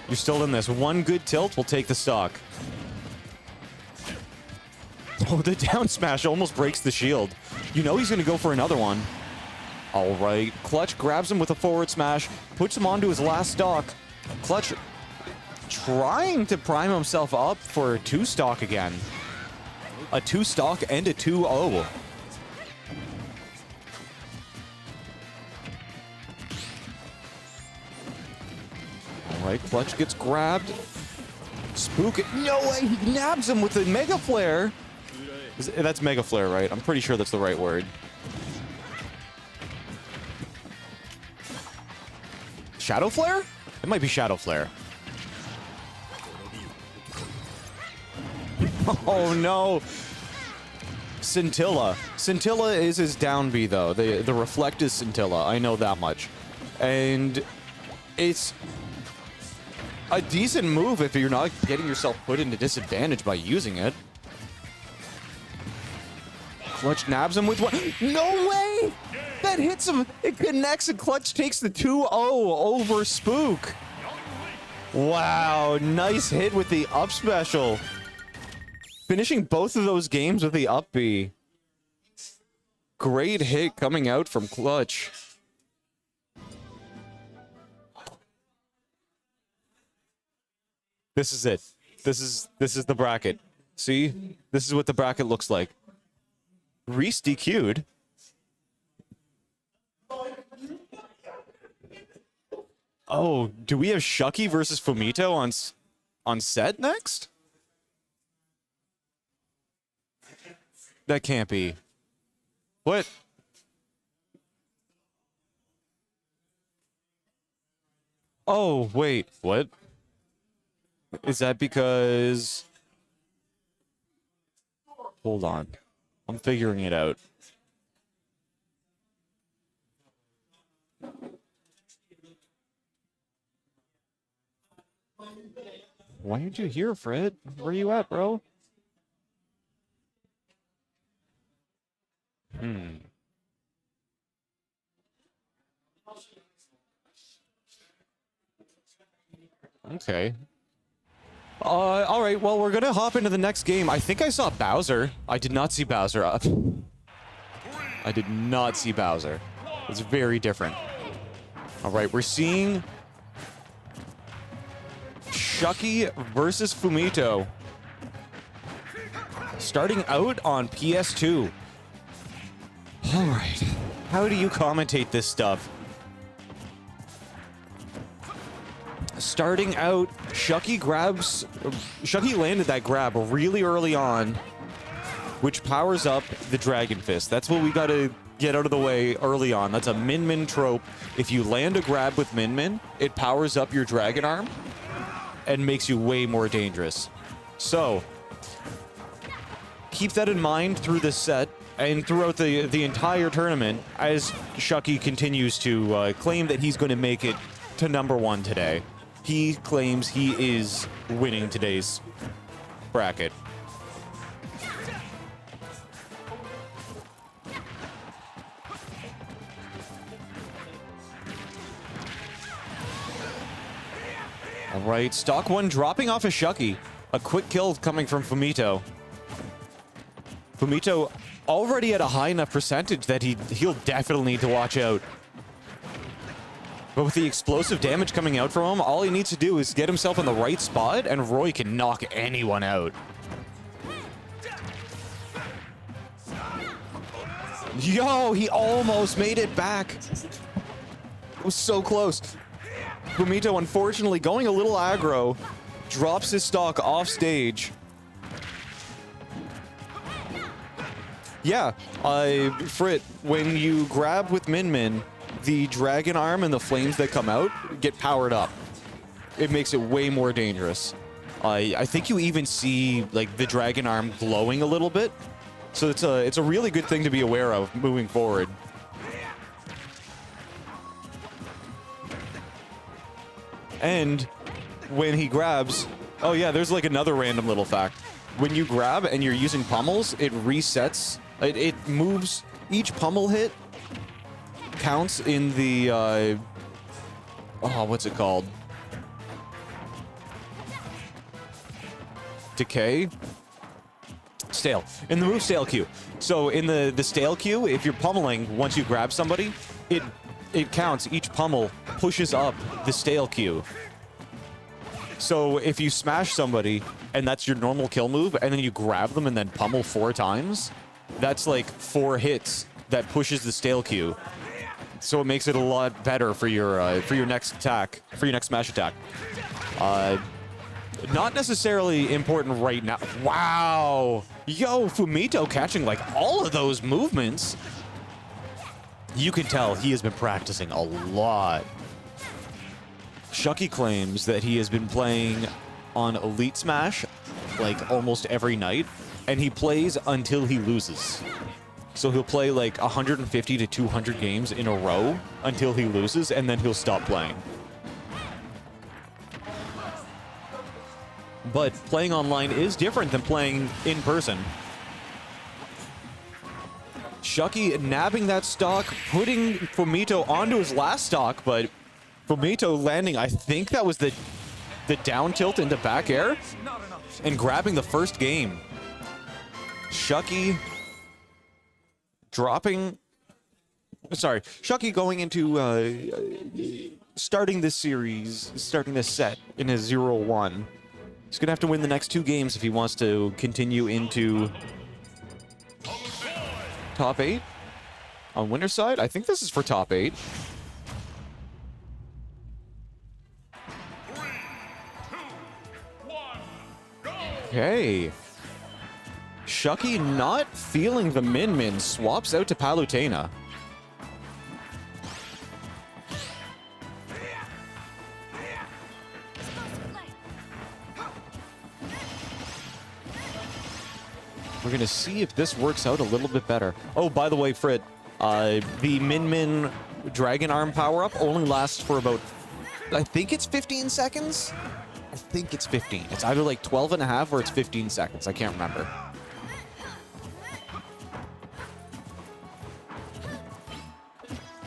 You're still in this. One good tilt will take the stock. Oh, the down smash almost breaks the shield. You know he's going to go for another one. All right. Clutch grabs him with a forward smash, puts him onto his last stock. Clutch trying to prime himself up for a 2-stock again. A 2-stock and a 2-0. All right, Clutch gets grabbed. Spook, no way, he nabs him with the Mega Flare. That's Mega Flare, right? I'm pretty sure that's the right word. Shadow Flare? It might be Shadow Flare. Oh no! Scintilla. Scintilla is his down B though. The reflect is Scintilla. I know that much. And it's a decent move if you're not getting yourself put into disadvantage by using it. Clutch nabs him with one. No way! That hits him. It connects and Clutch takes the 2-0 over Spook. Wow, nice hit with the up special. Finishing both of those games with the up B. Great hit coming out from Clutch. This is it. This is the bracket. See? This is what the bracket looks like. Reese DQ'd. Oh, do we have Shuck3y versus Fumito on set next? That can't be. What? Oh, wait. What? Is that because... Hold on. I'm figuring it out. Why aren't you here, Fred? Where are you at, bro? Okay. All right, well, we're gonna hop into the next game. I think I saw Bowser. I did not see Bowser up. I did not see Bowser. It's very different. All right, we're seeing Shuck3y versus Fumito. Starting out on PS2. All right, how do you commentate this stuff? Starting out, Shuck3y landed that grab really early on, which powers up the Dragon Fist. That's what we gotta get out of the way early on. That's a Min trope. If you land a grab with Min, it powers up your Dragon Arm and makes you way more dangerous. So, keep that in mind through this set and throughout the entire tournament as Shuck3y continues to claim that he's going to make it to #1 today. He claims he is winning today's bracket. All right, stock 1 dropping off of Shuck3y. A quick kill coming from Fumito. Fumito already at a high enough percentage that he'll definitely need to watch out. But with the explosive damage coming out from him, all he needs to do is get himself in the right spot, and Roy can knock anyone out. Yo, he almost made it back. It was so close. Fumito, unfortunately, going a little aggro, drops his stock off stage. Yeah, Frit, when you grab with Min, the Dragon Arm and the flames that come out get powered up. It makes it way more dangerous. I think you even see like the Dragon Arm glowing a little bit. So it's a really good thing to be aware of moving forward. And when he grabs, oh yeah, there's like another random little fact. When you grab and you're using pummels, it resets. It moves each pummel hit counts in the what's it called? Decay? Stale. In the move stale queue. So in the stale queue, if you're pummeling once you grab somebody, it counts. Each pummel pushes up the stale queue. So if you smash somebody and that's your normal kill move, and then you grab them and then pummel 4 times, that's like 4 hits that pushes the stale queue. So it makes it a lot better for your next attack, for your next smash attack. Not necessarily important right now. Wow! Yo, Fumito catching like all of those movements. You can tell he has been practicing a lot. Shuck3y claims that he has been playing on Elite Smash like almost every night, and he plays until he loses. So he'll play like 150 to 200 games in a row until he loses, and then he'll stop playing. But playing online is different than playing in person. Shuck3y nabbing that stock, putting Fumito onto his last stock, but Fumito landing, I think that was the down tilt into back air, and grabbing the first game. Shuck3y dropping... Sorry, Shuck3y going into starting this series, starting this set in a 0-1. He's going to have to win the next 2 games if he wants to continue into top 8. On winner's side, I think this is for top 8. 3, 2, 1, go! Okay. Shuck3y not feeling the Min, swaps out to Palutena. We're going to see if this works out a little bit better. Oh, by the way, Frit, the Min Dragon Arm power-up only lasts for about, I think it's 15 seconds? I think it's 15. It's either like 12 and a half or it's 15 seconds. I can't remember.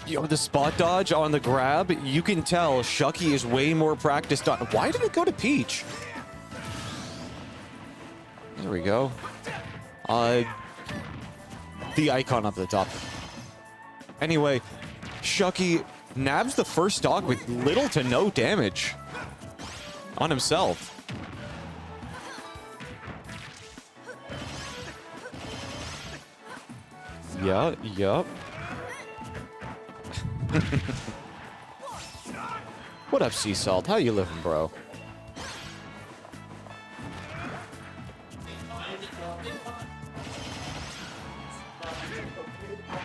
Yo, the spot dodge on the grab, you can tell Shuck3y is way more practiced on. Why did it go to Peach? we go. The icon up at the top. Anyway, Shuck3y nabs the first stock with little to no damage on himself. Yup. What up, Sea Salt? How you living, bro?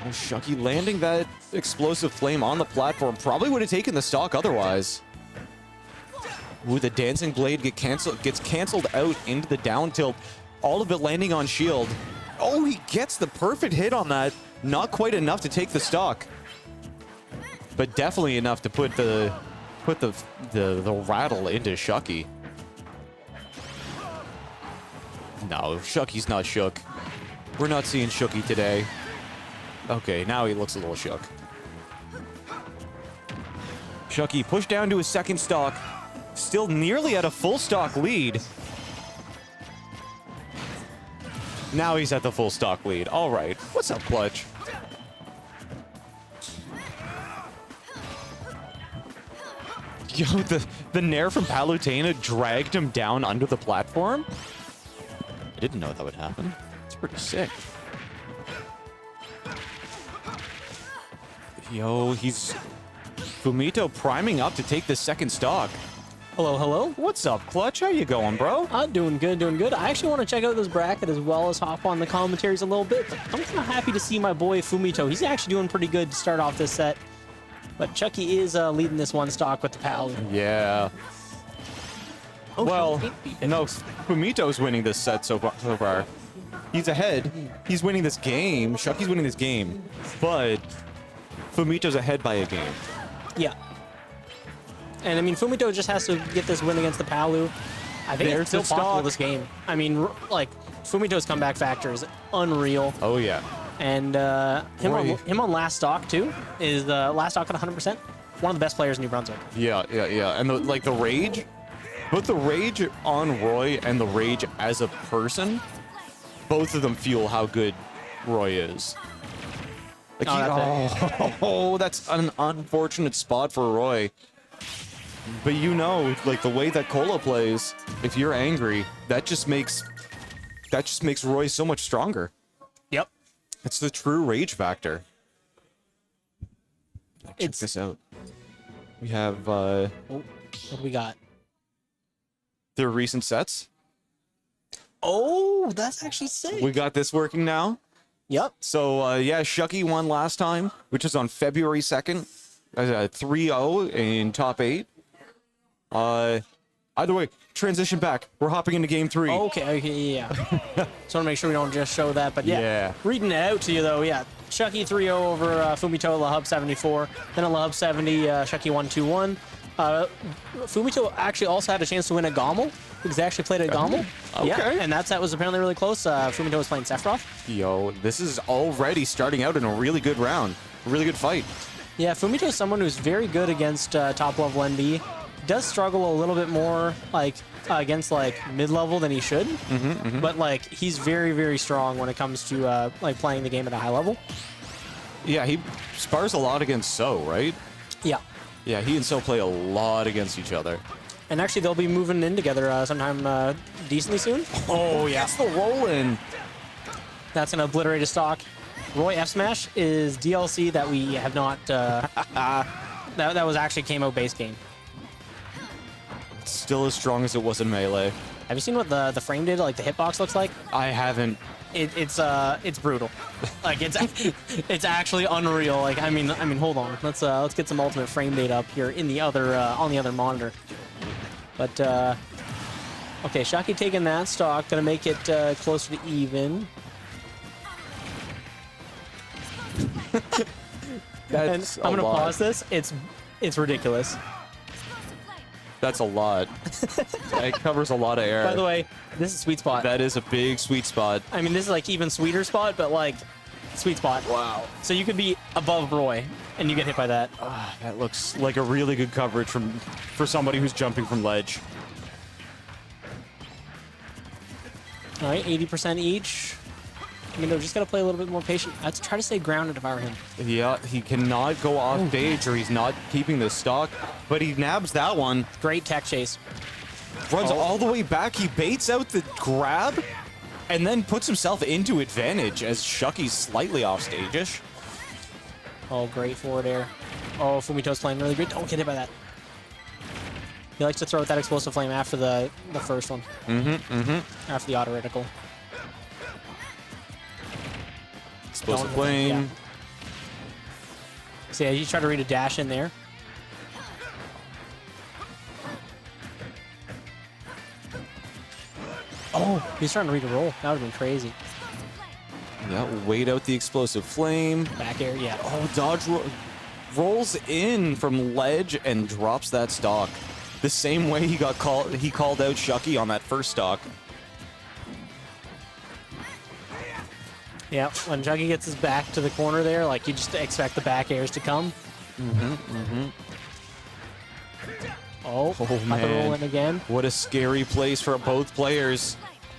Oh, Shuck3y landing that explosive flame on the platform probably would have taken the stock otherwise. Ooh, the dancing blade gets canceled out into the down tilt. All of it landing on shield. Oh, he gets the perfect hit on that. Not quite enough to take the stock, but definitely enough to put the rattle into Shuck3y. No, Shuck3y's not shook. We're not seeing Shuck3y today. Okay, now he looks a little shook. Shuck3y pushed down to his second stock. Still nearly at a full stock lead. Now he's at the full stock lead. All right. What's up, Clutch? Yo, the Nair from Palutena dragged him down under the platform? I didn't know that would happen. It's pretty sick. Yo, he's Fumito priming up to take the second stock. Hello. What's up, Clutch? How you going, bro? I'm doing good. I actually want to check out this bracket as well as hop on the commentaries a little bit. But I'm kind of happy to see my boy Fumito. He's actually doing pretty good to start off this set. But Shuck3y is leading this one stock with the pal. Yeah. Oh, Well, Shuck3y. no, Fumito's winning this set so far. He's ahead. He's winning this game. Shuck3y's winning this game. But Fumito's ahead by a game. Yeah. And I mean, Fumito just has to get this win against the Palu. I think There's it's still the possible stock. this game. I mean, like, Fumito's comeback factor is unreal. Oh, yeah. And him on last stock, too, is last stock at 100%. One of the best players in New Brunswick. Yeah. And the rage, both the rage on Roy and the rage as a person, both of them fuel how good Roy is. Like that's an unfortunate spot for Roy. But you know, like the way that Cola plays, if you're angry, that just makes Roy so much stronger. Yep. It's the true rage factor. Check It's- this out. We have Oh, what do we got? their recent sets. Oh, that's actually sick. We got this working now. Yep. So, yeah, Shuck3y won last time, which was on February 2nd. 3-0 in top 8. Either way, transition back. We're hopping into game 3. Okay, yeah. Just want to make sure we don't just show that, but yeah. Reading it out to you, though, yeah. Shuck3y 3-0 over Fumito at La Hub 74. Then at La Hub 70, Shuck3y 1-2-1. Fumito actually also had a chance to win a Gommel, because they actually played a Gommel. Okay. Yeah, and that set was apparently really close. Fumito was playing Sephiroth. Yo, this is already starting out in a really good round. A really good fight. Yeah, Fumito is someone who's very good against top-level NB. Does struggle a little bit more, like, against, like, mid-level than he should. But, like, he's very, very strong when it comes to, like, playing the game at a high level. Yeah, he spars a lot against So, right? Yeah. Yeah, he and So play a lot against each other. And actually, they'll be moving in together sometime decently soon. Oh, yeah. That's the roll-in. That's an obliterated stock. Roy F Smash is DLC that we have not... that was actually came out base game. Still as strong as it was in Melee. Have you seen what the frame data, like the hitbox looks like? I haven't. It's brutal. Like it's actually unreal. Like I mean hold on. Let's get some ultimate frame data up here in the other on the other monitor. But okay, Shuck3y taking that stock, gonna make it closer to even. That's And I'm gonna pause this. It's ridiculous. That's a lot. It covers a lot of air. By the way, this is sweet spot. That is a big sweet spot. I mean, this is like even sweeter spot, but like sweet spot. Wow. So you could be above Roy, and you get hit by that. That looks like a really good coverage for somebody who's jumping from ledge. All right, 80% each. I mean, they're just got to play a little bit more patient. Let's try to stay grounded if I were him. Yeah, he cannot go off stage or he's not keeping the stock, but he nabs that one. Great tech chase. Runs all the way back. He baits out the grab and then puts himself into advantage as Shuck3y's slightly off stage-ish. Oh, great forward air. Oh, Fumito's playing really good. Don't get hit by that. He likes to throw out that explosive flame after the first one. After the auto reticle. Explosive flame. Yeah. So yeah, you try to read a dash in there. Oh, he's trying to read a roll. That would have been crazy. Yeah, wait out the explosive flame. Back air, yeah. Oh, dodge rolls in from ledge and drops that stock. The same way he called out Shuck3y on that first stock. Yeah, when Shuck3y gets his back to the corner there, like you just expect the back airs to come. Oh, man. roll in again. What a scary place for both players.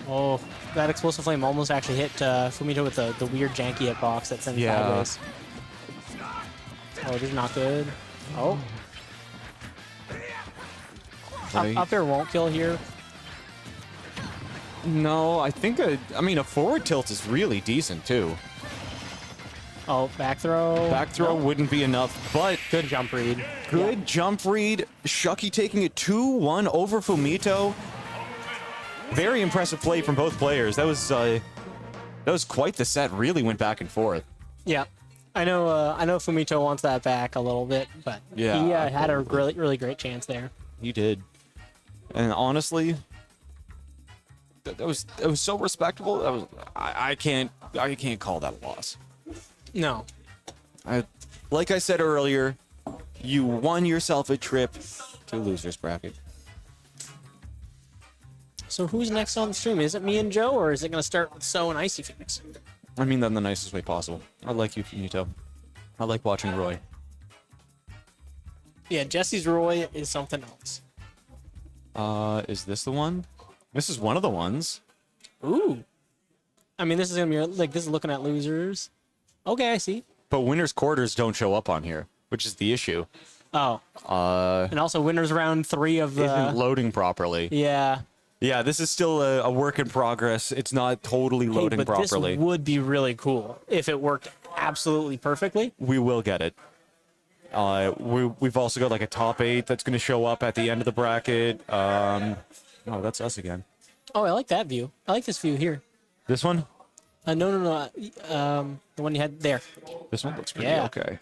Oh, that explosive flame almost actually hit Fumito with the weird janky hitbox that sends Yeah. sideways. Oh, this is not good. Oh. Right. Up air won't kill here. No, I think a forward tilt is really decent too. Oh, back throw. Back throw No. wouldn't be enough, but Good jump read. good jump read. Shuck3y taking it 2-1 over Fumito. Very impressive play from both players. That was quite the set. Really went back and forth. Yeah. I know Fumito wants that back a little bit, but Yeah. he had a really great chance there. He did. And honestly, that was so respectable. That was I can't call that a loss. No. Like I said earlier, you won yourself a trip to losers bracket. So who's next on the stream? Is it me and Joe, or is it going to start with So and Icy Phoenix? I mean that in the nicest way possible. I like you, Fumito. I like watching Roy. Yeah, Jesse's Roy is something else. Is this the one? This is one of the ones. Ooh. I mean, this is going to be like, this is looking at losers. Okay, I see. But winners quarters don't show up on here, which is the issue. Oh. And also winners round 3 of the... Isn't loading properly. Yeah. Yeah, this is still a work in progress. It's not totally Hey, loading but properly. this would be really cool if it worked absolutely perfectly. We will get it. We've also got like a top 8 that's going to show up at the end of the bracket. Oh, that's us again. Oh, I like that view. I like this view here. This one? No. The one you had there. This one looks pretty Yeah. okay.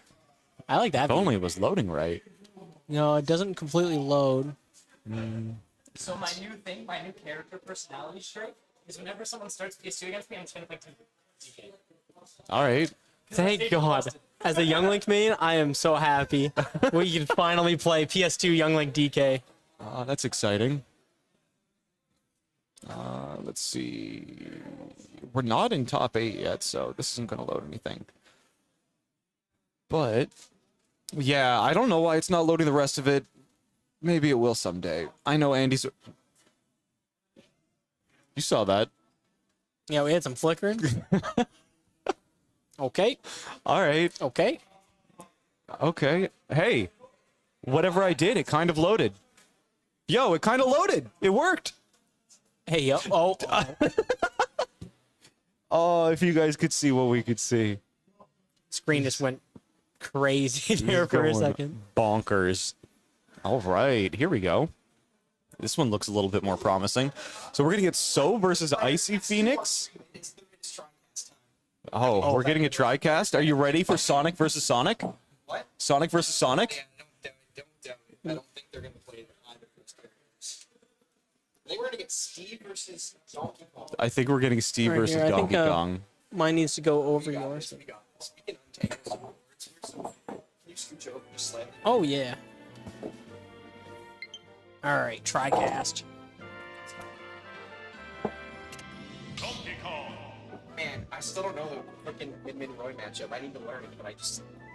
I like that If view. only it was loading right. No, it doesn't completely load. So my new thing, my new character personality trait is whenever someone starts PS2 against me, I'm just gonna play DK. All right. Thank God. As a Young Link main, I am so happy we can finally play PS2 Young Link DK. That's exciting. Let's see. We're not in top 8 yet, so this isn't going to load anything. But, yeah, I don't know why it's not loading the rest of it. Maybe it will someday. I know Andy's... You saw that. Yeah, we had some flickering. Okay. All right. Okay. Okay. Hey, whatever I did, it kind of loaded. Yo, it kind of loaded. It worked. Hey, yo. Oh. Oh, if you guys could see what we could see. Screen just went crazy there for a Going second. Bonkers. All right, here we go. This one looks a little bit more promising. So we're going to get So versus Icy Phoenix. Oh, we're getting a TriCast. Are you ready for Sonic versus Sonic? What? Sonic versus Sonic? Don't doubt it. I don't think they're gonna play either of those characters. I think we're gonna get Steve versus Donkey Kong. I think we're getting Steve Right versus here, I think, Donkey Kong. Mine needs to go over yours. We got this. We can untangle some words here. So can you scooch over just slightly? Oh, yeah. All right, TriCast. Man, I still don't know the freaking mid Roy matchup. I need to learn it, but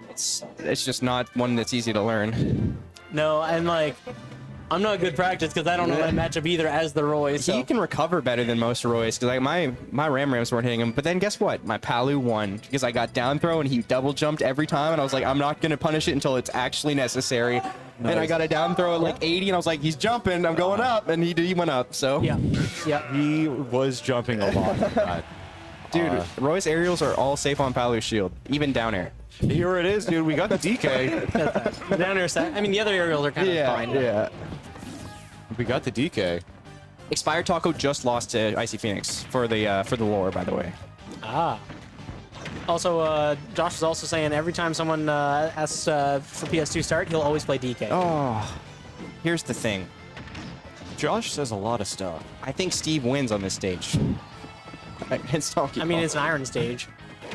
It's just not one that's easy to learn. No, and like, I'm not good practice because I don't know that matchup either as the Roy. So. He can recover better than most Roy's because like my Rams weren't hitting him. But then guess what? My Palu won because I got down throw and he double jumped every time, and I was like, I'm not gonna punish it until it's actually necessary. And I got a down throw at like 80, and I was like, he's jumping, I'm going up, and he went up. So Yeah. He was jumping a lot. on that. dude, Roy's aerials are all safe on Palu's shield, even down air. Here it is, dude. We got the DK. The down air set. I mean, the other aerials are kind of fine. yeah. We got the DK. Expiredtaco just lost to Icy Phoenix for the lore, by the way. Ah. Also, Josh was also saying every time someone asks for PS2 start, he'll always play DK. Oh, here's the thing. Josh says a lot of stuff. I think Steve wins on this stage. It's Donkey I mean, Kong. it's an iron stage.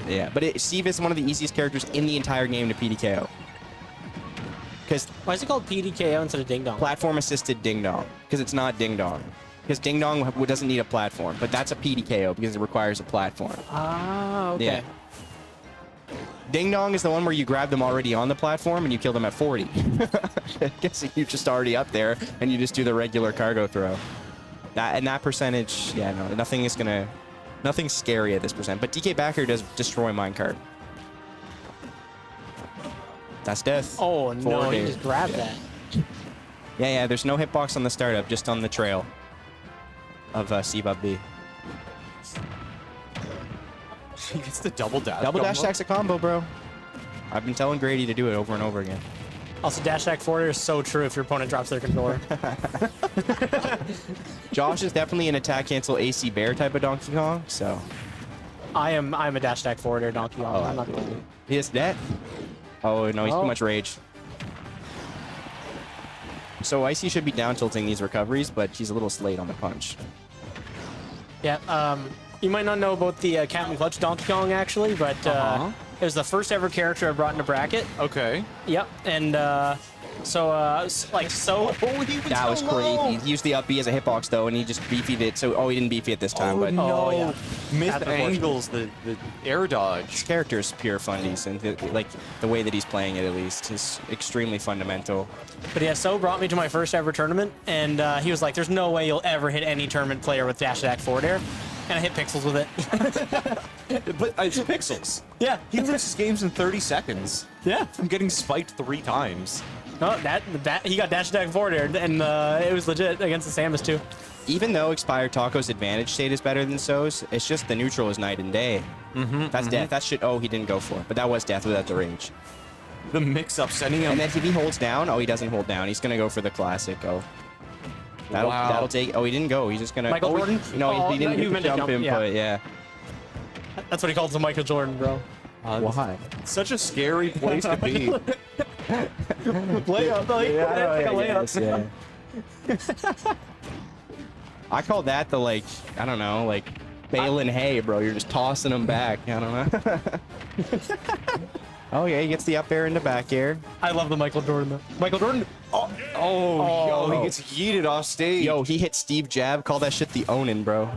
Yeah, but Steve is one of the easiest characters in the entire game to PDKO. Because Why is it called PDKO instead of Ding Dong? platform assisted ding dong. Because it's not ding dong. Because ding dong doesn't need a platform, but that's a PDKO because it requires a platform. Ah, okay. Yeah. Ding dong is the one where you grab them already on the platform and you kill them at 40. I guess you're just already up there and you just do the regular cargo throw. That percentage, yeah, no, nothing's scary at this percent. But DK backer does destroy minecart. That's death. Oh, no, Forward he air. just grabbed that. Yeah, there's no hitbox on the startup, just on the trail of C-Bub B. He gets the double dash. Double dash attack's a combo, bro. I've been telling Grady to do it over and over again. Also, dash attack forward is so true if your opponent drops their controller. Josh is definitely an attack cancel AC bear type of Donkey Kong, so. I'm a dash attack forward or Donkey Kong. I'm not gonna lie. He is dead. Oh, no, he's Oh. too much rage. So Icy should be down tilting these recoveries, but he's a little late on the punch. Yeah, you might not know about the Captain Clutch Donkey Kong, actually, but it was the first ever character I brought into bracket. Okay. Yep, and so That was crazy. He used the up B as a hitbox, though, and he just beefied it. So, he didn't beefy it this time, but Oh, yeah. Missed That's unfortunate. angles, the air dodge. his character is pure fundies, and the way that he's playing it, at least, is extremely fundamental. But yeah, So brought me to my first ever tournament, and he was like, "There's no way you'll ever hit any tournament player with dash attack forward air," and I hit Pixels with it. But it's Pixels. Yeah, He loses games in 30 seconds. yeah. From getting spiked 3 times. No, that he got dash attack forward air, and it was legit against the Samus too. Even though Expired Taco's advantage state is better than So's, it's just the neutral is night and day. That's death. That shit. Oh, he didn't go for it, but that was death without the rage. The mix-up sending him. And then if he holds down, he doesn't hold down. He's gonna go for the classic. That'll take. He didn't go. He's just gonna. Michael Jordan? No, Oh, he didn't no, he hit the meant to jump jump, input. yeah. Yeah. That's what he calls the Michael Jordan, bro. Why? Such a scary place to be. Layup, like, Yeah. I call that the I don't know, baling hay, bro. You're just tossing them back. I don't know. Oh yeah, he gets the up air and the back air. I love the Michael Jordan though. Michael Jordan. Yo, he gets yeeted off stage. Yo, he hit Steve Jab. Call that shit the Onin, bro.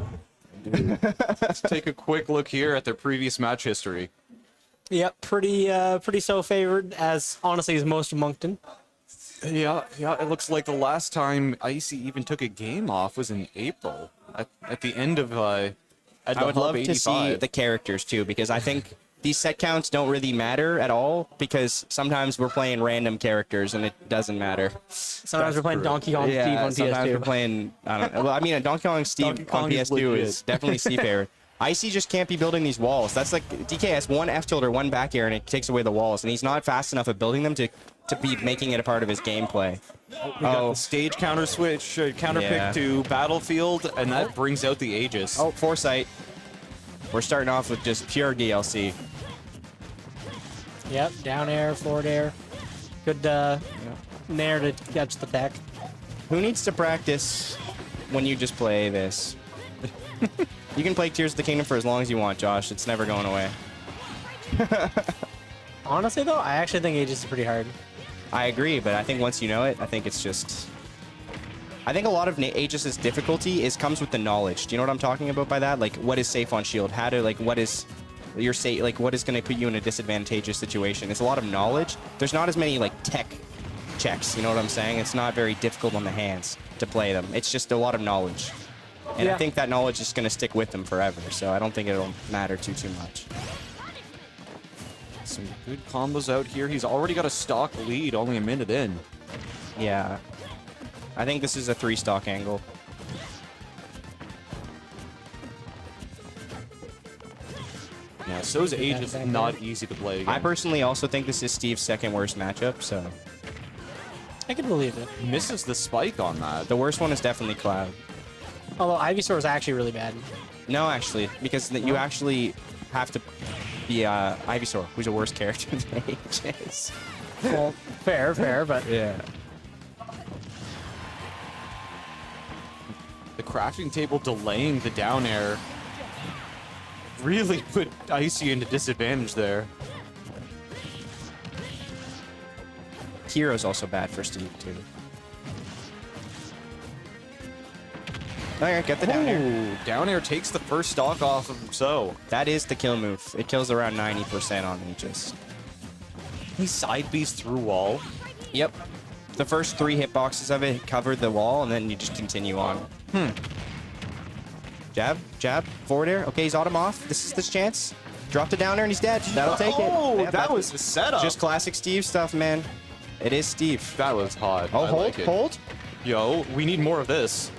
Let's take a quick look here at their previous match history. Yep, pretty So favored as honestly as most of Moncton. Yeah, it looks like the last time Icy even took a game off was in April. At the end of I would love to see the characters too, because I think these set counts don't really matter at all, because sometimes we're playing random characters and it doesn't matter. Sometimes we're playing Donkey Kong Steve on sometimes we're PS2. playing, I don't know. Well, I mean, a Donkey Kong Steve Donkey Kong on is PS2 legit. is definitely seafarer. Icy just can't be building these walls. That's like DK has one F tilt or one back air and it takes away the walls, and he's not fast enough at building them to be making it a part of his gameplay. We got the stage counter switch, counter Yeah. pick to Battlefield, and that brings out the Aegis. Oh, Foresight. We're starting off with just pure DLC. Yep, down air, forward air. Good nair to catch the tech. Who needs to practice when you just play this? You can play Tears of the Kingdom for as long as you want, Josh. It's never going away. Honestly though, I actually think Aegis is pretty hard. I agree, but I think once you know it, I think it's just... I think a lot of Aegis's difficulty comes with the knowledge. Do you know what I'm talking about by that? Like, what is safe on shield? How to, what is... Your what is going to put you in a disadvantageous situation? It's a lot of knowledge. There's not as many, tech checks. You know what I'm saying? It's not very difficult on the hands to play them. It's just a lot of knowledge. And I Yeah. think that knowledge is going to stick with them forever. So I don't think it'll matter too much. Some good combos out here. He's already got a stock lead, only a minute in. Yeah. I think this is a 3-stock angle. Yeah, so's Age is not easy to play I against. personally also think this is Steve's second worst matchup. So I can believe it. Misses the spike on that. the worst one is definitely Cloud. Although Ivysaur is actually really bad. No, actually, because you actually have to be Ivysaur, who's a worse character than Age is. Well, fair, but Yeah. The crafting table delaying the down air really put Icy into disadvantage there. Hero's also bad for Steve, too. Alright, get the down air. Ooh, down air takes the first stock off of So. That is the kill move. It kills around 90% on Aegis. He side beast through wall. Yep. The first 3 hitboxes of it covered the wall, and then you just continue on. Jab, forward air. Okay, he's autumn off. This is this chance. Dropped it down there, and he's dead. That'll take it. Oh, Yeah, that was the setup. just classic Steve stuff, man. It is Steve. That was hot. Oh, I hold, like it. hold. Yo, we need more of this.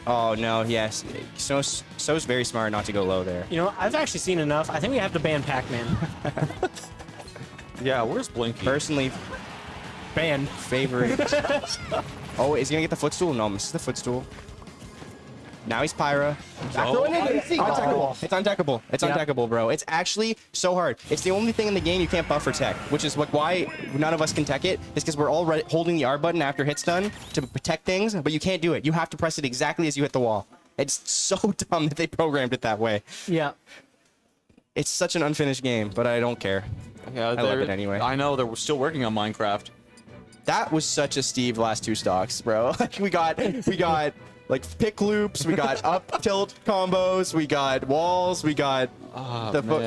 Oh, no, yes. So's very smart not to go low there. you know, I've actually seen enough. I think we have to ban Pac-Man. Yeah, where's Blinky? Personally, Ban. favorite. Oh, is he gonna get the footstool? No, misses the footstool. Now he's Pyra. Undeckable. It's undeckable. It's Yeah. undeckable, bro. It's actually so hard. It's the only thing in the game you can't buffer tech, which is why none of us can tech it. Is because we're all holding the R button after hit's done to protect things, but you can't do it. You have to press it exactly as you hit the wall. It's so dumb that they programmed it that way. Yeah. It's such an unfinished game, but I don't care. Yeah, I love it anyway. I know they're still working on Minecraft. That was such a Steve last 2 stocks, bro. Like we got like pick loops, we got up tilt combos, we got walls, we got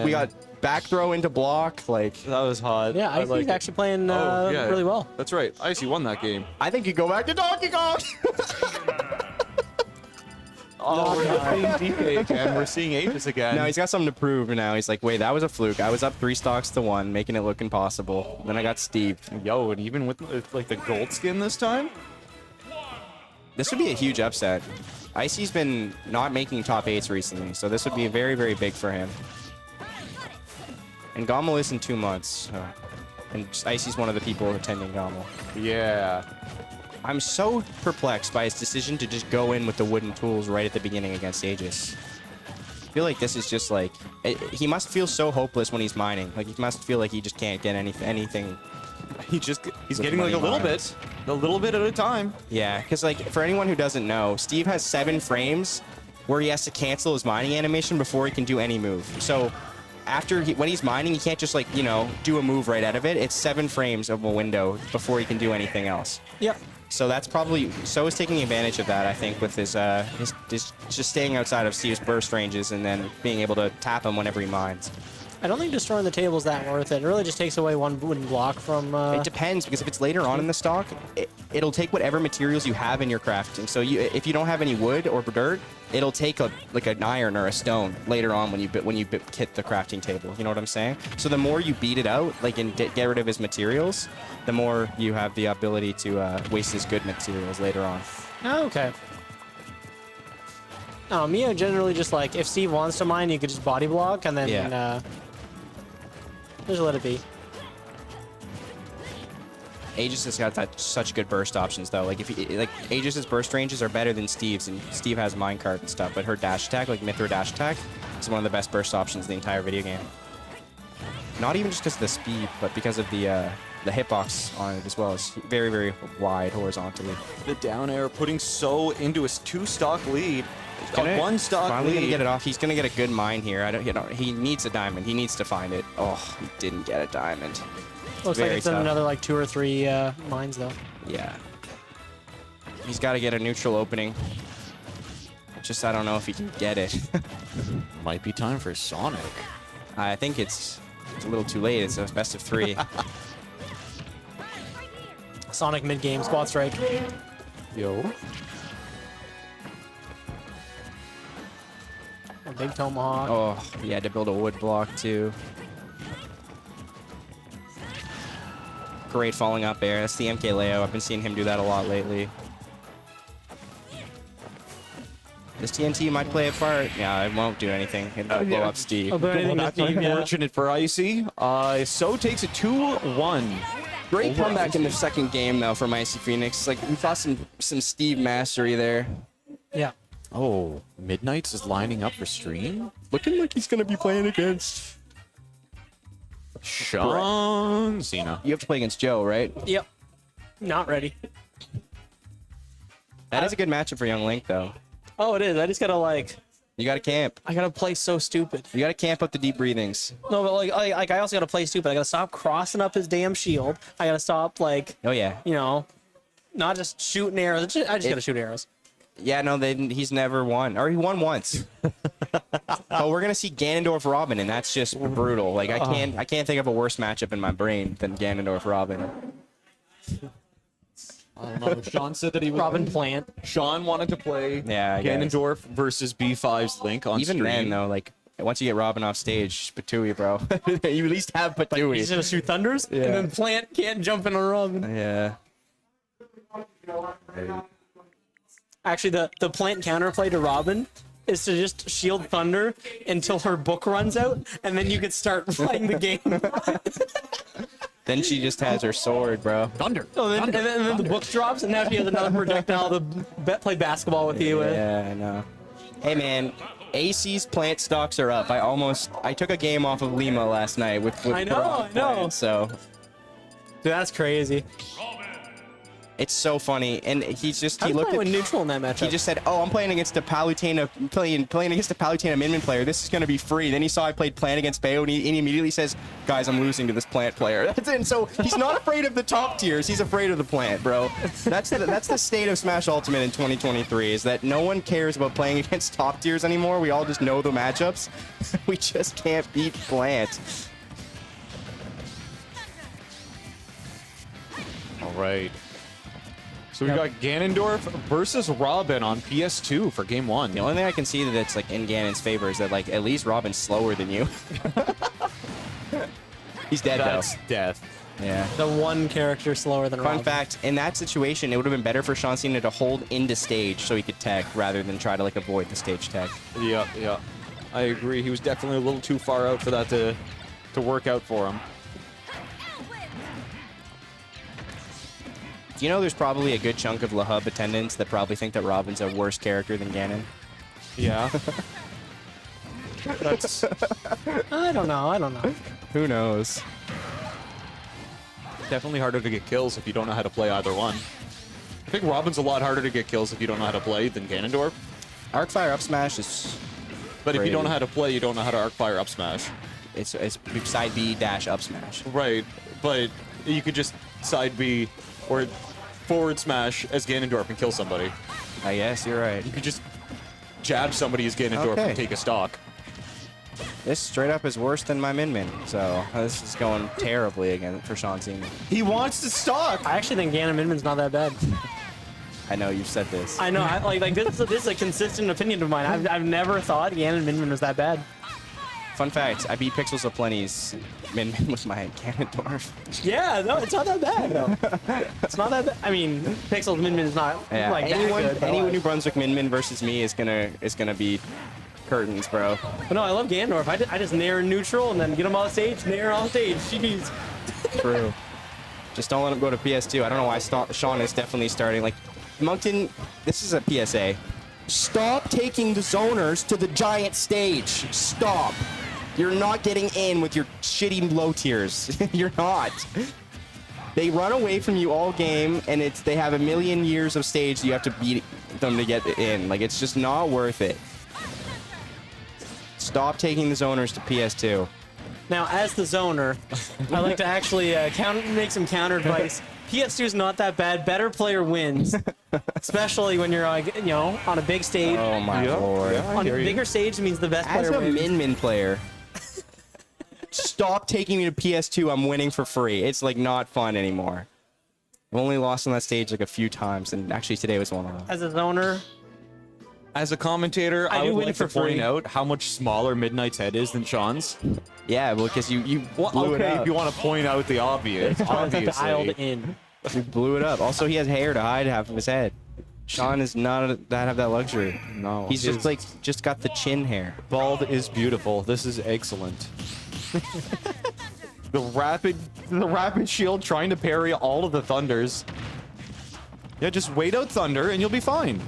we got back throw into block. Like That was hot. Yeah, I Icy's like it. actually playing Oh, yeah. really well. That's right. Icy won that game. I think you go back to Donkey Kong. Oh, we're seeing DK again. We're seeing Aegis again. No, he's got something to prove now. He's like, wait, that was a fluke. I was up 3 stocks to 1, making it look impossible. Then I got Steve. Yo, and even with like the gold skin this time? This would be a huge upset. Icy's been not making top 8s recently, so this would be very, very big for him. And Gommel is in 2 months. So. And Icy's one of the people attending Gommel. Yeah. I'm so perplexed by his decision to just go in with the wooden tools right at the beginning against Aegis. I feel like this is just like... he must feel so hopeless when he's mining. Like, he must feel like he just can't get anything. He's With getting like a money little bit at a time. Yeah, because like, for anyone who doesn't know, Steve has 7 frames where he has to cancel his mining animation before he can do any move. So... when he's mining, he can't just like, you know, do a move right out of it. It's 7 frames of a window before he can do anything else. Yep. So that's probably is taking advantage of that, I think, with his just staying outside of Steve's burst ranges and then being able to tap him whenever he mines. I don't think destroying the table is that worth it. It really just takes away one wooden block from... It depends, because if it's later on in the stock, it'll take whatever materials you have in your crafting. So if you don't have any wood or dirt, it'll take like an iron or a stone later on when you hit the crafting table. You know what I'm saying? So the more you beat it out, like and get rid of his materials, the more you have the ability to waste his good materials later on. Oh, okay. No, Mio generally just like, if Steve wants to mine, you could just body block and then just let it be. Aegis has got such good burst options though. Like Aegis's burst ranges are better than Steve's, and Steve has minecart and stuff, but her dash attack, like Mithra dash attack, is one of the best burst options in the entire video game. Not even just because of the speed, but because of the hitbox on it as well. It's very, very wide horizontally. The down air putting So into his 2-stock lead. He's got 1 stock Finally lead. gonna get it off. He's gonna get a good mine here. He needs a diamond. He needs to find it. Oh, he didn't get a diamond. Looks like very it's in tough. another like 2 or 3 mines though. Yeah. He's got to get a neutral opening. Just I don't know if he can get it. Might be time for Sonic. I think it's a little too late. It's a best of 3. Sonic mid game, squad strike. Yo. A big tomahawk. Oh, he had to build a wood block too. Great falling up air. That's the MK Leo. I've been seeing him do that a lot lately. This TNT might play a part. Yeah, it won't do anything. It'll blow up Steve. I'll do anything to That's Steve, yeah. unfortunate for Icy. So takes a 2-1. Great Over comeback in the Icy. second game though from Icy Phoenix. Like we saw some Steve mastery there. Yeah. Oh, Middnights is lining up for stream? Looking like he's gonna be playing against. Sean Cena. You have to play against Joe, right? Yep. Not ready. That is a good matchup for Young Link though. Oh, it is. I just gotta like. You gotta camp. I gotta play so stupid. You gotta camp up the deep breathings. No, but like I also gotta play stupid. I gotta stop crossing up his damn shield. I gotta stop like, Oh yeah. you know, not just shooting arrows. I just gotta shoot arrows. Yeah, no, he's never won. Or he won once. But we're gonna see Ganondorf Robin, and that's just brutal. Like I can't think of a worse matchup in my brain than Ganondorf Robin. I don't know. Sean said that he was. Robin Plant. Sean wanted to play Yeah, I guess. Ganondorf versus B5's Link on Even stream. then though, like once you get Robin off stage, Patooey, bro. You at least have He's Patooey. gonna shoot thunders, Yeah. and then Plant can't jump in a Robin. Yeah. Actually, the Plant counterplay to Robin is to just shield thunder until her book runs out, and then you can start playing the game. Then she just has her sword, bro. Thunder. Oh, and then the book drops, and now she has another projectile to play basketball with you with. Yeah, I know. Hey man, AC's plant stocks are up. I took a game off of Lima last night with I know. Plant, so Dude, that's crazy. it's so funny. And he I looked at with neutral in that matchup. he just said, "Oh, I'm playing against a Palutena playing against a Palutena Min player. This is gonna be free." Then he saw I played Plant against Bayo, and he immediately says, "Guys, I'm losing to this Plant player." That's it. And so he's not afraid of the top tiers. He's afraid of the Plant, bro. That's the state of Smash Ultimate in 2023. Is that no one cares about playing against top tiers anymore. We all just know the matchups. We just can't beat Plant. All right. So we got Ganondorf versus Robin on PS2 for game 1. The only thing I can see that's like in Ganon's favor is that like at least Robin's slower than you. He's dead That's though. death. Yeah. the one character slower than Fun Robin. fact, in that situation, it would have been better for Sean Cena to hold into stage so he could tech rather than try to like avoid the stage tech. Yeah. I agree. He was definitely a little too far out for that to work out for him. Do you know there's probably a good chunk of La Hub attendants that probably think that Robin's a worse character than Ganon? Yeah. That's I don't know. Who knows? definitely harder to get kills if you don't know how to play either one. I think Robin's a lot harder to get kills if you don't know how to play than Ganondorf. Arcfire up smash is But if you don't know Crazy. how to play, you don't know how to arcfire up smash. it's side B dash up smash. Right, but you could just side B or forward smash as Ganondorf and kill somebody. I guess you're right. You could just jab somebody as Ganondorf Okay. and take a stock. This straight up is worse than my Min Min, so this is going terribly again for Sean Cena. He wants to stock! I actually think Ganon Minmin's not that bad. I know you've said this. I know. This is a consistent opinion of mine. I've never thought Ganon Minmin was that bad. Fun fact, I beat PixelsOPlenty's Min Min with my Ganondorf. Yeah, no, it's not that bad though. It's not that bad. I mean, Pixels Minmin is not Yeah, like anyone that good. but, anyone like- New Brunswick Min Min versus me is gonna be curtains, bro. But no, I love Ganondorf. I just nair neutral and then get him off stage, nair off stage. Jeez. True. Just don't let him go to PS2. I don't know why Sean is definitely starting. Like, Moncton, this is a PSA. Stop taking the zoners to the giant stage. Stop. You're not getting in with your shitty low tiers. You're not. They run away from you all game, and they have a million years of stage you have to beat them to get in. Like, it's just not worth it. Stop taking the zoners to PS2. Now, as the zoner, I like to actually make some counter advice. PS2 is not that bad. Better player wins, especially when you're on a big stage. Oh my lord. On a bigger stage means the best As player a wins. Min player, stop taking me to PS2. I'm winning for free. It's like not fun anymore. I've only lost on that stage like a few times, and actually today was one of them. As a zoner, As a commentator, I I do would win like for to point free. out how much smaller Midnight's head is than Sean's. Yeah, well, because you Well, blew it okay, up. if you want to point out the obvious, dialed obviously. in. You blew it up. Also, he has hair to hide half of his head. Sean is not that have that luxury. No, He's just like just got the chin hair. bald is beautiful. This is excellent. the rapid shield trying to parry all of the thunders. Yeah, just wait out thunder and you'll be fine.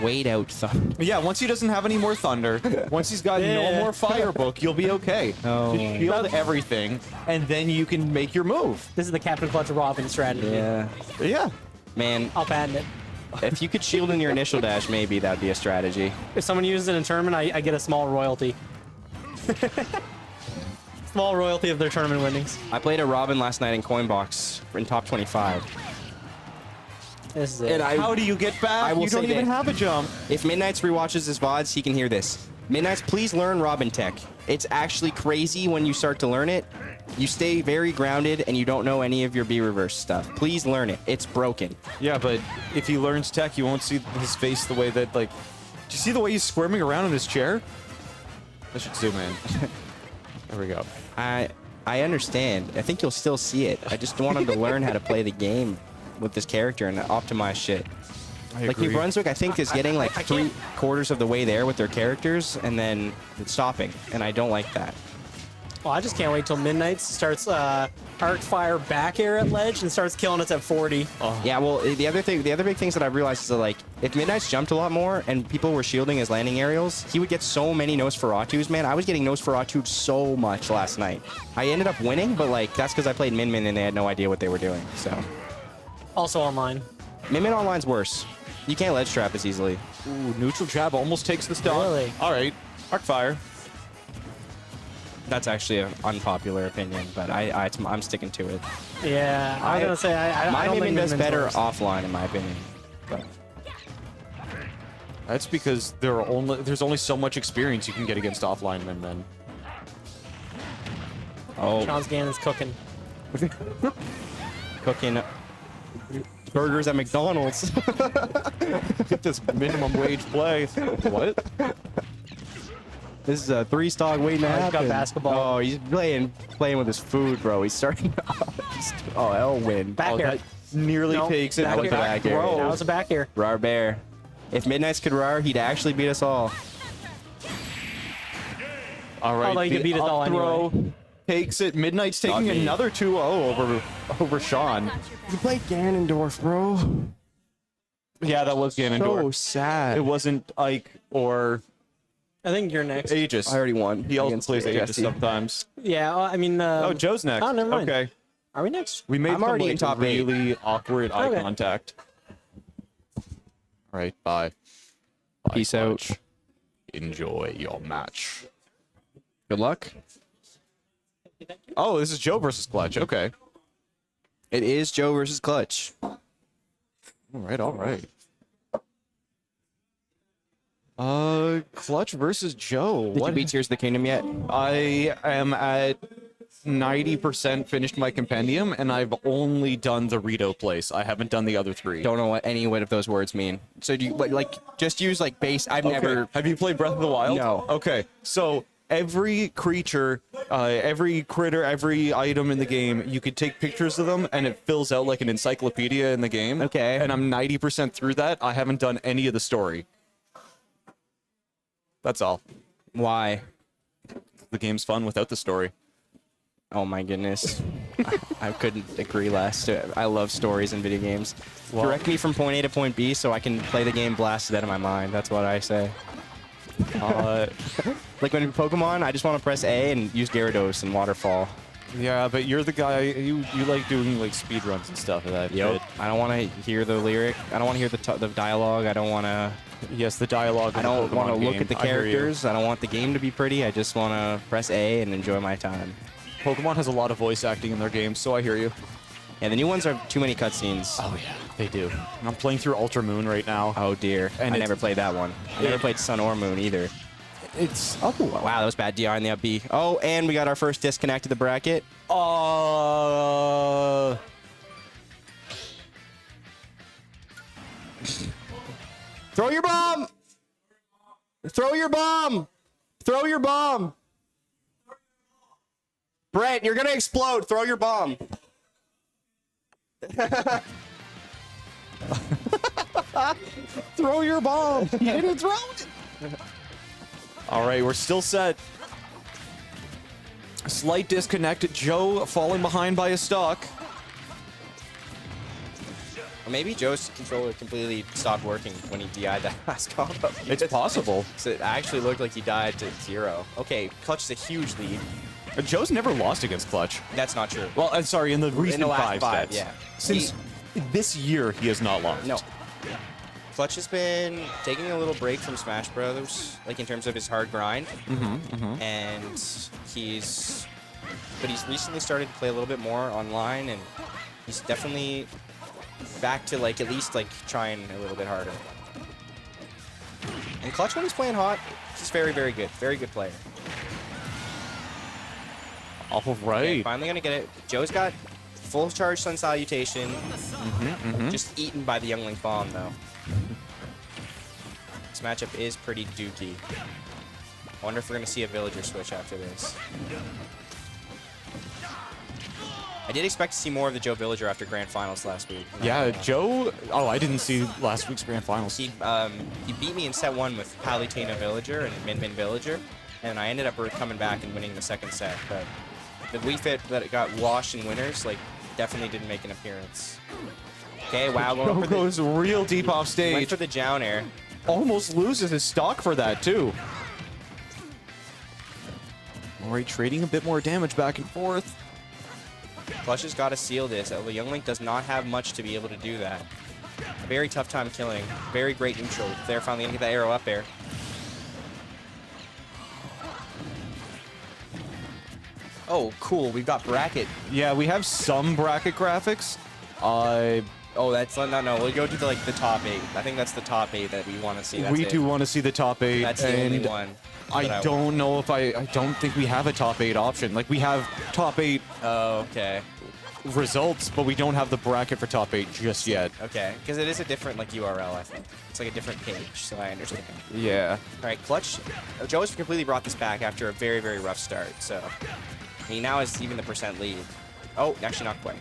Wait out, thumb. Yeah, once he doesn't have any more thunder, once he's got no more firebook, you'll be okay. Oh. Just shield everything, and then you can make your move. This is the Captain Clutch Robin strategy. Yeah, Yeah. man. I'll patent it. If you could shield in your initial dash, maybe that'd be a strategy. If someone uses it in a tournament, I get a small royalty. Small royalty of their tournament winnings. I played a Robin last night in Coinbox in top 25. This is it. And How do you get back? I will You don't say even that- have a jump. If Midnights rewatches his VODs, he can hear this. Midnights, please learn Robin Tech. It's actually crazy when you start to learn it. You stay very grounded and you don't know any of your B reverse stuff. Please learn it. It's broken. Yeah, but if he learns tech, you won't see his face the way that, like... Do you see the way he's squirming around in his chair? I should zoom in. There we go. I understand. I think you'll still see it. I just want him to learn how to play the game with this character and optimize shit. Like New Brunswick, I think, is getting like 3/4 of the way there with their characters and then stopping, and I don't like that. Well, I just can't wait till Midnights starts arc fire back air at ledge and starts killing us at 40. Yeah, well, the other big things that I've realized is that, like, if Midnights jumped a lot more and people were shielding his landing aerials, he would get so many Nosferatus, man. I was getting Nosferatu so much last night. I ended up winning, but, like, that's because I played Min Min and they had no idea what they were doing, so. Also online. Min Min online's worse. You can't ledge trap as easily. Ooh, neutral jab almost takes the stock. Really? All right. Arc fire. That's actually an unpopular opinion, but I'm sticking to it. Yeah, I was gonna say I My don't Min think Min does Min Min's better worse. offline, in my opinion. But That's because there's only so much experience you can get against offline Min Min. oh, Sean's Gannon's cooking. cooking burgers at McDonald's. Get this minimum wage play. What? This is a 3-stock waiting to Oh, he's got happen. basketball. Oh, he's playing with his food, bro. He's starting. Oh, L win. Back air. That nearly No, takes it. back But air. back air. That was a back air. Rar Bear. If Midnights could rar, he'd actually beat us all. All right. Although he the could beat us all up throw takes it. Midnight's taking Doggy. another 2-0 over Sean. You played Ganondorf, bro. Yeah, that was Ganondorf. So sad. It wasn't Ike or I think you're next. Aegis. I already won. He also against plays Aegis Jesse. sometimes. Yeah, well, I mean. Oh, Joe's next. Oh, never mind. Okay. Are we next? We made I'm already some, in like, top 8. really awkward eye Okay. contact. All right, bye. Bye, Peace out. Clutch. Enjoy your match. Good luck. Oh, this is Joe versus Clutch. Okay. It is Joe versus Clutch. All right, all right. Clutch versus Joe. Did you beat Tears of the Kingdom yet? I am at 90% finished my compendium, and I've only done the Rito place. I haven't done the other 3. Don't know what any of those words mean. So do you like just use like base? I've Okay. never. Have you played Breath of the Wild? No. Okay, so every creature, every critter, every item in the game, you could take pictures of them, and it fills out like an encyclopedia in the game. Okay. And I'm 90% through that. I haven't done any of the story. That's all. Why? The game's fun without the story. Oh my goodness. I couldn't agree less. I love stories in video games. Direct me from point A to point B so I can play the game blasted out of my mind. That's what I say. Like when in Pokemon, I just want to press A and use Gyarados and Waterfall. Yeah, but you're the guy, you like doing like speed runs and stuff of that. Yep. I don't want to hear the lyric. I don't want to hear the dialogue. I don't want to. Yes, the dialogue. I don't want to look game. at the I hear you. characters. I don't want the game to be pretty. I just want to press A and enjoy my time. Pokemon has a lot of voice acting in their games, so I hear you. Yeah, the new ones are too many cutscenes. Oh yeah, they do. And I'm playing through Ultra Moon right now. Oh dear. And I it's- never played that one. I never played Sun or Moon either. It's oh wow, that was bad DI in the up B. Oh, and we got our first disconnect to the bracket. Throw your bomb! Throw your bomb! Throw your bomb! Brent, you're gonna explode. Throw your bomb. Throw your bomb. You didn't throw it. All right, we're still set. Slight disconnect. Joe falling behind by a stock. Or maybe Joe's controller completely stopped working when he DI'd that last combo. It's possible. So it actually looked like he died to 0. Okay, Clutch is a huge lead. Joe's never lost against Clutch. That's not true. Well, I'm sorry, in the recent last five, sets. yeah. Since this year, he has not lost. No. Clutch has been taking a little break from Smash Bros. Like in terms of his hard grind. And he's recently started to play a little bit more online, and he's definitely back to like at least like trying a little bit harder. And Clutch, when he's playing hot, he's very, very good. Very good player. All Okay, right. finally gonna get it. Joe's got full charge Sun Salutation. Just eaten by the Young Link Bomb though. This matchup is pretty dookie. I wonder if we're gonna see a villager switch after this. I did expect to see more of the Joe Villager after Grand Finals last week. Yeah, Joe. Oh, I didn't see last week's grand finals. He beat me in set 1 with Palutena Villager and Min Min Villager, and I ended up coming back and winning the second set. But the Wii Fit that got washed in winners, like, definitely didn't make an appearance. Okay, wow, Joe going for goes real deep off went stage. for the Jown Air. Almost loses his stock for that too. All right, trading a bit more damage back and forth. Clutch has got to seal this. The Young Link does not have much to be able to do that. A very tough time killing. Very great neutral. They're finally gonna get that arrow up there. Oh, cool. We've got bracket. Yeah, we have some bracket graphics. Oh, that's no. We'll go to the top 8. I think that's the top 8 that we want to see. That's We it. do want to see the top 8. That's the only one. I don't know if I don't think we have a top 8 option. Like, we have top 8 Oh, okay. results, but we don't have the bracket for top 8 just yet. Okay, because it is a different URL, I think. It's like a different page, so I understand. Yeah. All right, Clutch. Joe has completely brought this back after a very, very rough start, so he now has even the percent lead. Oh, actually not quite.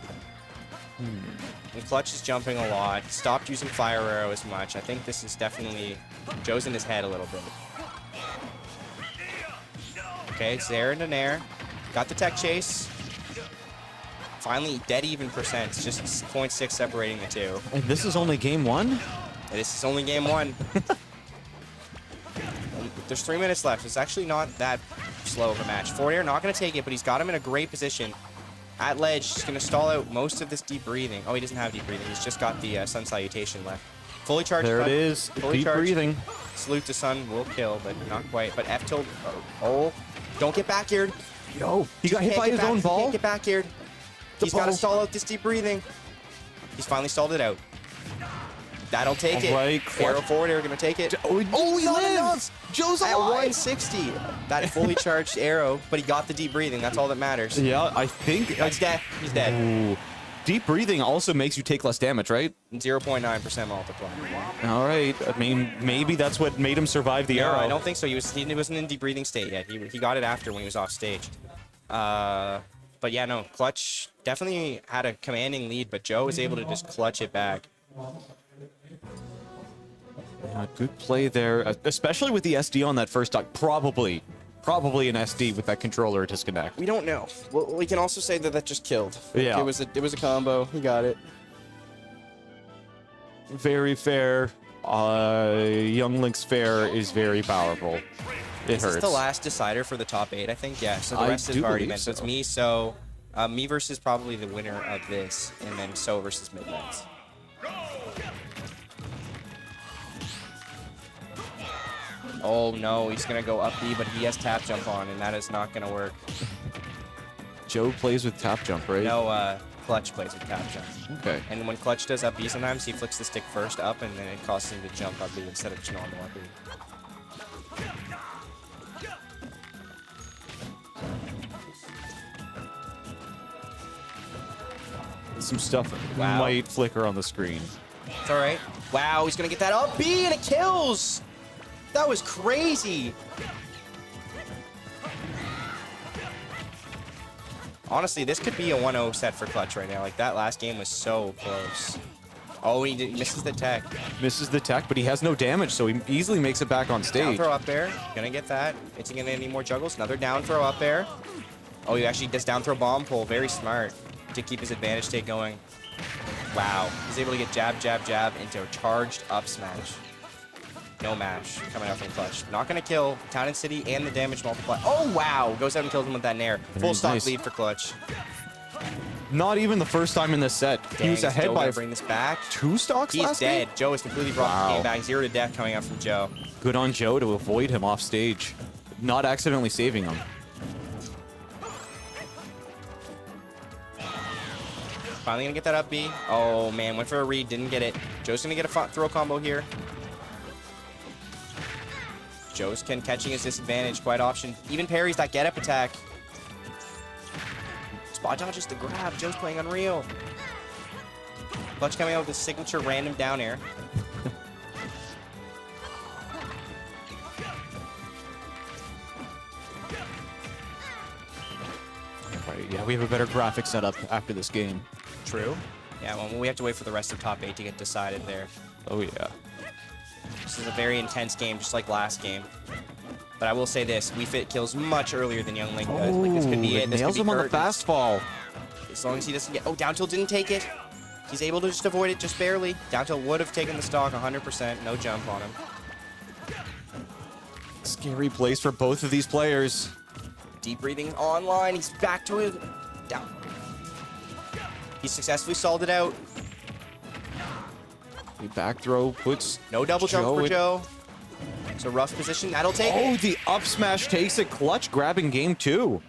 And Clutch is jumping a lot. Stopped using Fire Arrow as much. I think this is definitely Joe's in his head a little bit. Okay, it's there and an air. Got the tech chase. Finally, dead even percent. It's just 0.6 separating the two. And this is only game 1? This is only game 1. There's 3 minutes left. It's actually not that slow of a match. Forward air, not going to take it, but he's got him in a great position. At ledge, he's going to stall out most of this deep breathing. Oh, he doesn't have deep breathing. He's just got the Sun Salutation left. Fully charged. There it Sun. is. Fully Deep charged. breathing. Salute to Sun will kill, but not quite. But F tilt. Oh, don't get back here. Yo, he got hit by his own He ball. can't get back here. He's got to ball. stall out this deep breathing. He's finally stalled it out. That'll take it. Alright, Arrow Clutch. forward, arrow gonna take it. Oh, he not lives. enough. Joe's At alive. 160. That fully charged arrow, but he got the deep breathing. That's all that matters. Yeah, I think That's death. He's dead. Ooh. Deep breathing also makes you take less damage, right? 0.9% multiplier. All right. I mean, maybe that's what made him survive the No, arrow. I don't think so. He wasn't in deep breathing state yet. He got it after when he was off stage. But yeah, no. Clutch definitely had a commanding lead, but Joe was able to just clutch it back. Yeah, good play there, especially with the SD on that first stock. Probably an SD with that controller disconnect. We don't know. Well, we can also say that just killed. Yeah. It was a combo. He got it. Very fair. Young Link's fair is very powerful. It Is hurts. this the last decider for the top 8, I think? Yeah, so the I rest is do already believe been. So it's so. me, so me versus probably the winner of this, and then So versus Middnights. Oh no, he's gonna go up B, but he has tap jump on, and that is not gonna work. Joe plays with tap jump, right? No, Clutch plays with tap jump. Okay. And when Clutch does up B sometimes, he flicks the stick first up, and then it causes him to jump up B instead of just normal up B. some stuff Wow. might flicker on the screen. It's all right. Wow, he's going to get that up B, and it kills. That was crazy. Honestly, this could be a 1-0 set for Clutch right now. Like, that last game was so close. Oh, he misses the tech. Misses the tech, but he has no damage, so he easily makes it back on Down stage. throw up there. Gonna get that. Is he gonna need more juggles? Another down throw up there. Oh, he actually does down throw bomb pull. Very smart to keep his advantage state going. Wow. He's able to get jab, jab, jab into a charged up smash. No mash coming out from Clutch. Not gonna kill Town and City and the damage multiply. Oh, wow. Goes out and kills him with that nair. Full stock nice. lead for Clutch. Not even the first time in this set. Dang, He was is ahead Joe by gonna bring this back. 2 stocks He's last dead. game? Joe is completely brought the Wow. game back. 0 to death coming out from Joe. Good on Joe to avoid him off stage. Not accidentally saving him. Finally gonna get that up B. Oh man, went for a read, didn't get it. Joe's gonna get a throw combo here. Joe's catching his disadvantage quite often. Even parries that get up attack. Spot dodges the grab. Joe's playing unreal. Clutch coming out with his signature random down air. Right, yeah, we have a better graphic setup after this game. True. Yeah, well, we have to wait for the rest of top 8 to get decided there. Oh, yeah. This is a very intense game, just like last game. But I will say this, Wii Fit kills much earlier than Young Link does. Like, this could be it. This nails could be him on the curtains. fast fall. As long as he doesn't get... Oh, down tilt didn't take it. He's able to just avoid it just barely. Down tilt would have taken the stock 100%. No jump on him. Scary place for both of these players. Deep breathing online. He's back to it. Down. He successfully stalled it out. The back throw puts No double jump Joe for in- Joe. It's a rough position. That'll take Oh, it. the up smash takes it. Clutch grabbing game 2.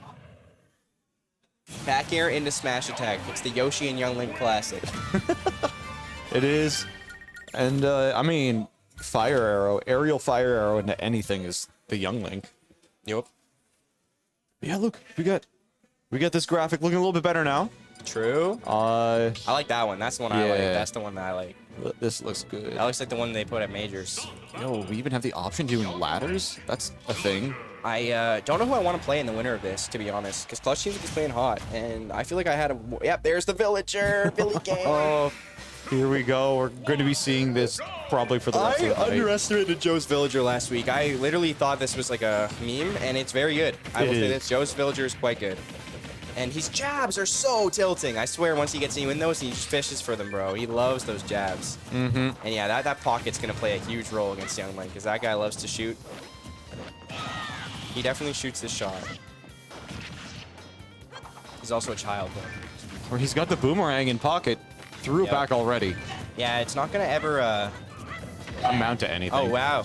Back air into smash attack. It's the Yoshi and Young Link classic. It is. And, I mean, fire arrow, aerial fire arrow into anything is the Young Link. Yep. Yeah, look, we got this graphic looking a little bit better now. True. Uh, I like that one. That's the one I like. Yeah. That's the one that I like. this looks good. That looks like the one they put at majors. Yo, we even have the option doing ladders? That's a thing. I don't know who I want to play in the winner of this, to be honest, because Clutch seems to be playing hot, and I feel like I had a... Yep, there's the villager, Billy Game. Oh, here we go. We're going to be seeing this probably for the rest of the night. underestimated Joe's villager last week. I literally thought this was like a meme, and it's very good. I will say this, Joe's villager is quite good. And his jabs are so tilting. I swear, once he gets you in those, he just fishes for them, bro. He loves those jabs. Mm-hmm. And yeah, that pocket's going to play a huge role against Young Link, because that guy loves to shoot. He definitely shoots his shot. He's also a child, though. Or he's got the boomerang in pocket. Threw it Yep. back already. Yeah, it's not going to ever... Amount to anything. Oh, wow.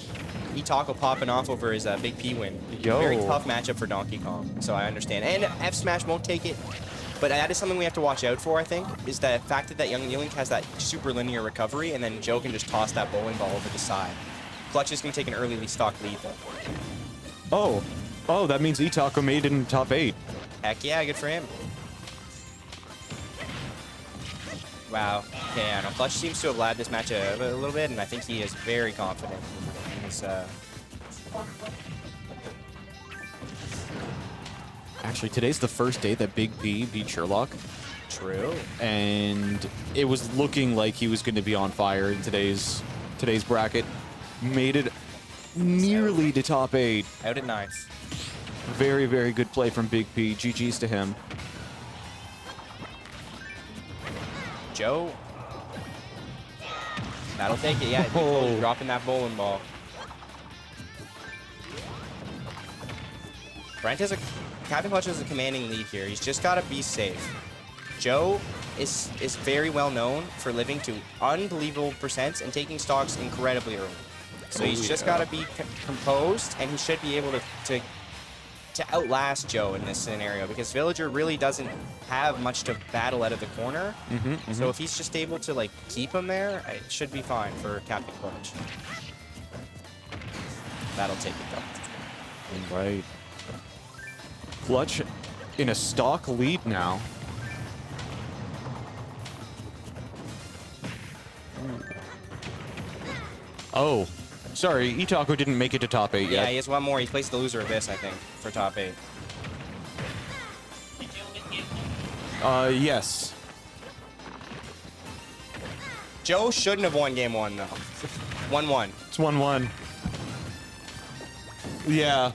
Taco popping off over his Big P win. Yo. Very tough matchup for Donkey Kong, so I understand. And F Smash won't take it. But that is something we have to watch out for, I think, is the fact that Young Link has that super linear recovery, and then Joe can just toss that bowling ball over the side. Clutch is going to take an early stock lead, though. Oh, that means Taco made it in top 8. Heck yeah, good for him. Wow. Okay, I know. Clutch seems to have lagged this match a little bit, and I think he is very confident in his... Actually, today's the first day that Big P beat Sherlock. True. And it was looking like he was going to be on fire in today's bracket. Made it nearly to top 8. Out at 9th. Very, very good play from Big P. GG's to him. Joe. That'll take it, yeah. Oh. Dropping that bowling ball. Brent has Captain Clutch has a commanding lead here. He's just got to be safe. Joe is very well known for living to unbelievable percents and taking stocks incredibly early. So he's just got to be composed, and he should be able to outlast Joe in this scenario, because Villager really doesn't have much to battle out of the corner. So if he's just able to like keep him there, it should be fine for Captain Clutch. That'll take it though. Right. Clutch in a stock lead now. Oh, sorry, Itaco didn't make it to top 8 Yeah, yet. he has one more. He plays the loser of this, I think, for top 8. Yes. Joe shouldn't have won game 1, though. 1-1. It's 1-1. Yeah.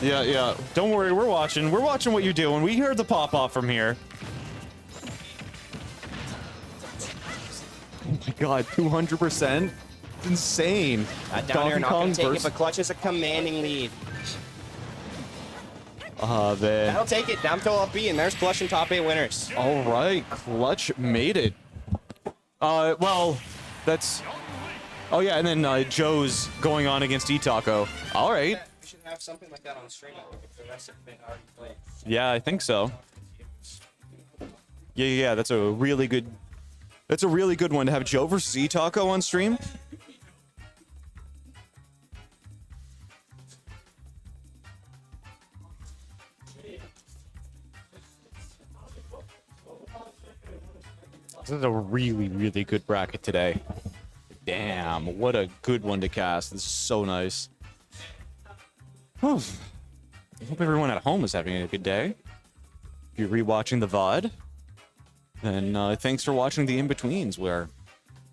Yeah. Don't worry, we're watching. We're watching what you're doing. We heard the pop-off from here. Oh my god, 200%? It's insane. Down here, not going to take it, versus... but Clutch has a commanding lead. Man. That'll take it. Down till up B, and there's Clutch and top 8 winners. All right, Clutch made it. Well, that's... Oh yeah, and then Joe's going on against Itaco. All right. We should have something like that on stream if the rest have been already played. Yeah, I think so. Yeah, that's a really good... That's a really good one to have Joe versus Itaco on stream. This is a really, really good bracket today. Damn, what a good one to cast. This is so nice. Whew. I hope everyone at home is having a good day. If you're rewatching the VOD, then thanks for watching the in-betweens where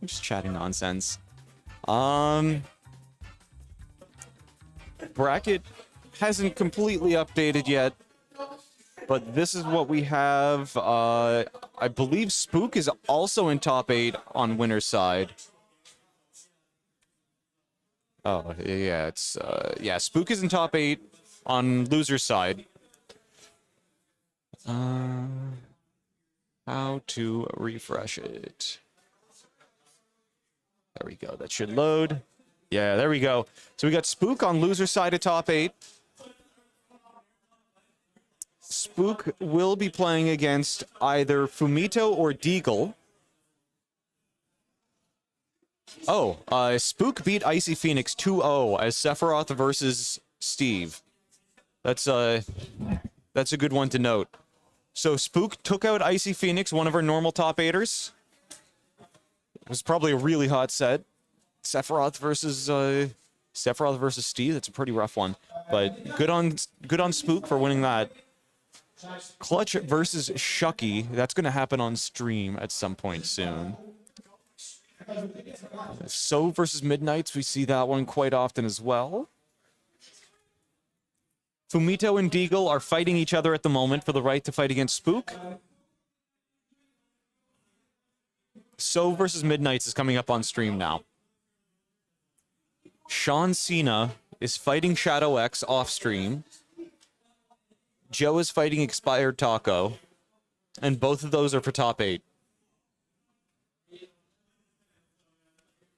I'm just chatting nonsense. Bracket hasn't completely updated yet, but this is what we have. I believe Spook is also in top 8 on winner's side. Oh, yeah, it's, yeah, Spook is in top 8 on loser's side. How to refresh it. There we go. That should load. Yeah, there we go. So we got Spook on loser's side of top 8. Spook will be playing against either Fumito or Deagle. Oh, Spook beat Icy Phoenix 2-0 as Sephiroth versus Steve. That's a good one to note. So Spook took out Icy Phoenix, one of our normal top 8ers. It was probably a really hot set. Sephiroth versus Steve. That's a pretty rough one, but good on Spook for winning that. Clutch versus Shuck3y. That's going to happen on stream at some point soon. So versus Middnights, we see that one quite often as well. Fumito and Deagle are fighting each other at the moment for the right to fight against Spook. So versus Middnights is coming up on stream now. Sean Cena is fighting Shadow X off stream. Joe is fighting Expiredtaco. And both of those are for top 8.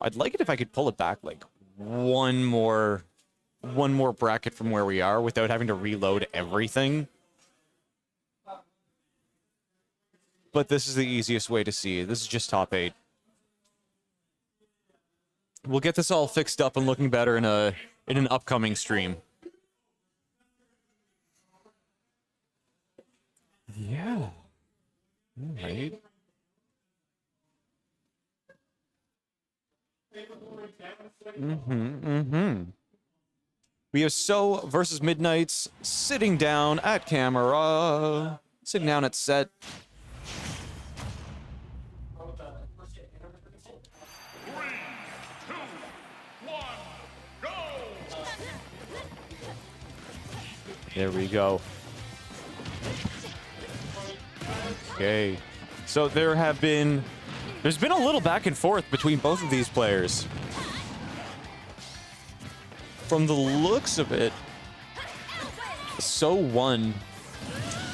I'd like it if I could pull it back like one more bracket from where we are without having to reload everything. But this is the easiest way to see it. This is just top 8. We'll get this all fixed up and looking better in an upcoming stream. Yeah. All right. We have So versus Middnights sitting down at camera. Sitting down at set. There we go. Okay. So there's been a little back and forth between both of these players. From the looks of it, So won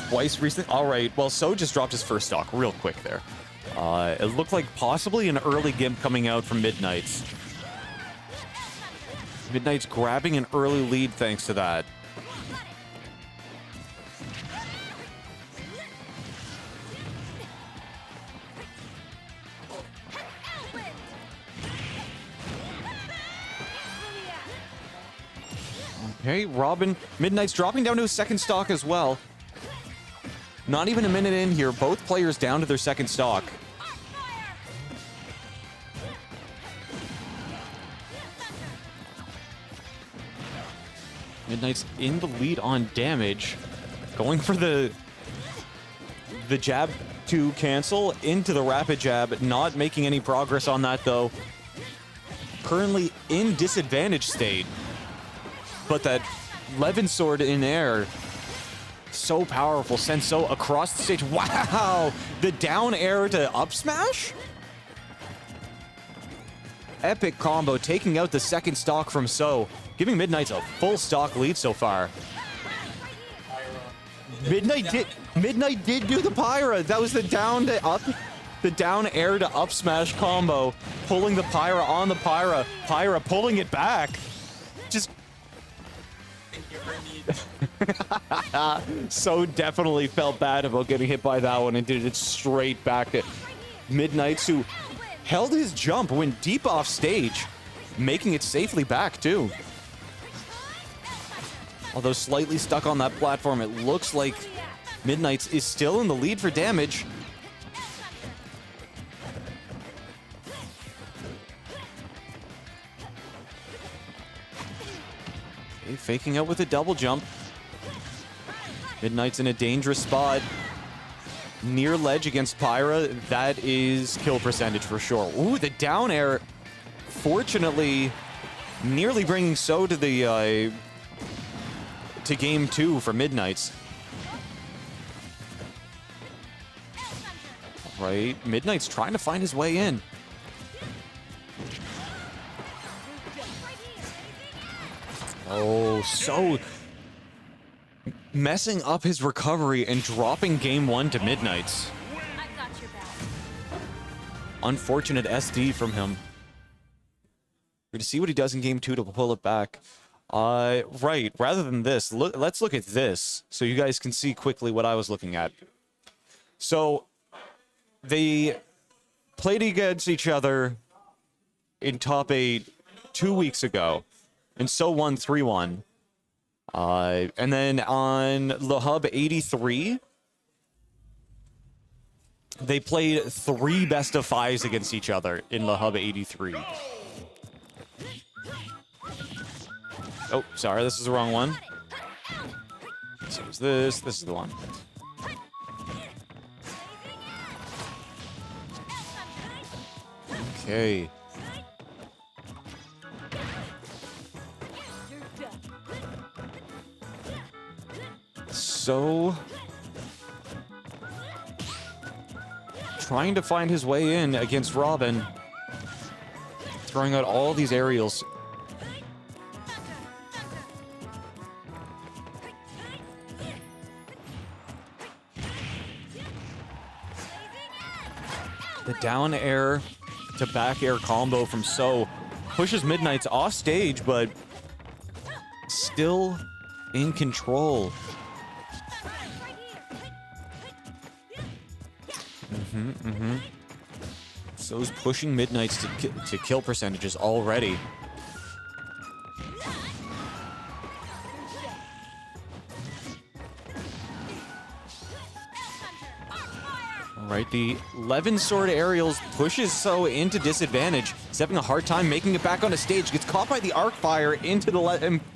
twice recently. All right, well, So just dropped his first stock real quick there. It looked like possibly an early gimp coming out from Middnights. Middnights grabbing an early lead thanks to that. Okay, Robin. Middnights dropping down to his second stock as well. Not even a minute in here. Both players down to their second stock. Midnight's in the lead on damage. Going for the jab to cancel into the rapid jab. Not making any progress on that, though. Currently in disadvantage state. But that Levin sword in air, so powerful. Sends So across the stage. Wow! The down air to up smash? Epic combo, taking out the second stock from So, giving Midnights a full stock lead so far. Midnight did do the Pyra. That was the down to up, the down air to up smash combo, pulling the Pyra on the Pyra. Pyra pulling it back. Just So definitely felt bad about getting hit by that one and did it straight back to Midnights, who held his jump, went deep off stage, making it safely back too. Although slightly stuck on that platform, it looks like Midnights is still in the lead for damage. Okay, faking out with a double jump. Midnight's in a dangerous spot. Near ledge against Pyra, that is kill percentage for sure. Ooh, the down air, fortunately, nearly bringing So to the to game 2 for Midnights. Right, Midnight's trying to find his way in. Oh, So messing up his recovery and dropping game 1 to Midnights. Unfortunate SD from him. We're to see what he does in game 2 to pull it back. Right, rather than this, let's look at this so you guys can see quickly what I was looking at. So they played against each other in top 8 2 weeks ago, and So won 3-1. And then on the Hub 83, they played 3 best of 5s against each other in the Hub 83. Oh, sorry, this is the wrong one. So is this is the one. Okay. So trying to find his way in against Robin, throwing out all these aerials. The down air to back air combo from So pushes Midnights off stage, but still in control. So's pushing Midnights to kill percentages already. Alright, the Levin sword aerials pushes So into disadvantage. He's having a hard time making it back onto stage. Gets caught by the arc fire into the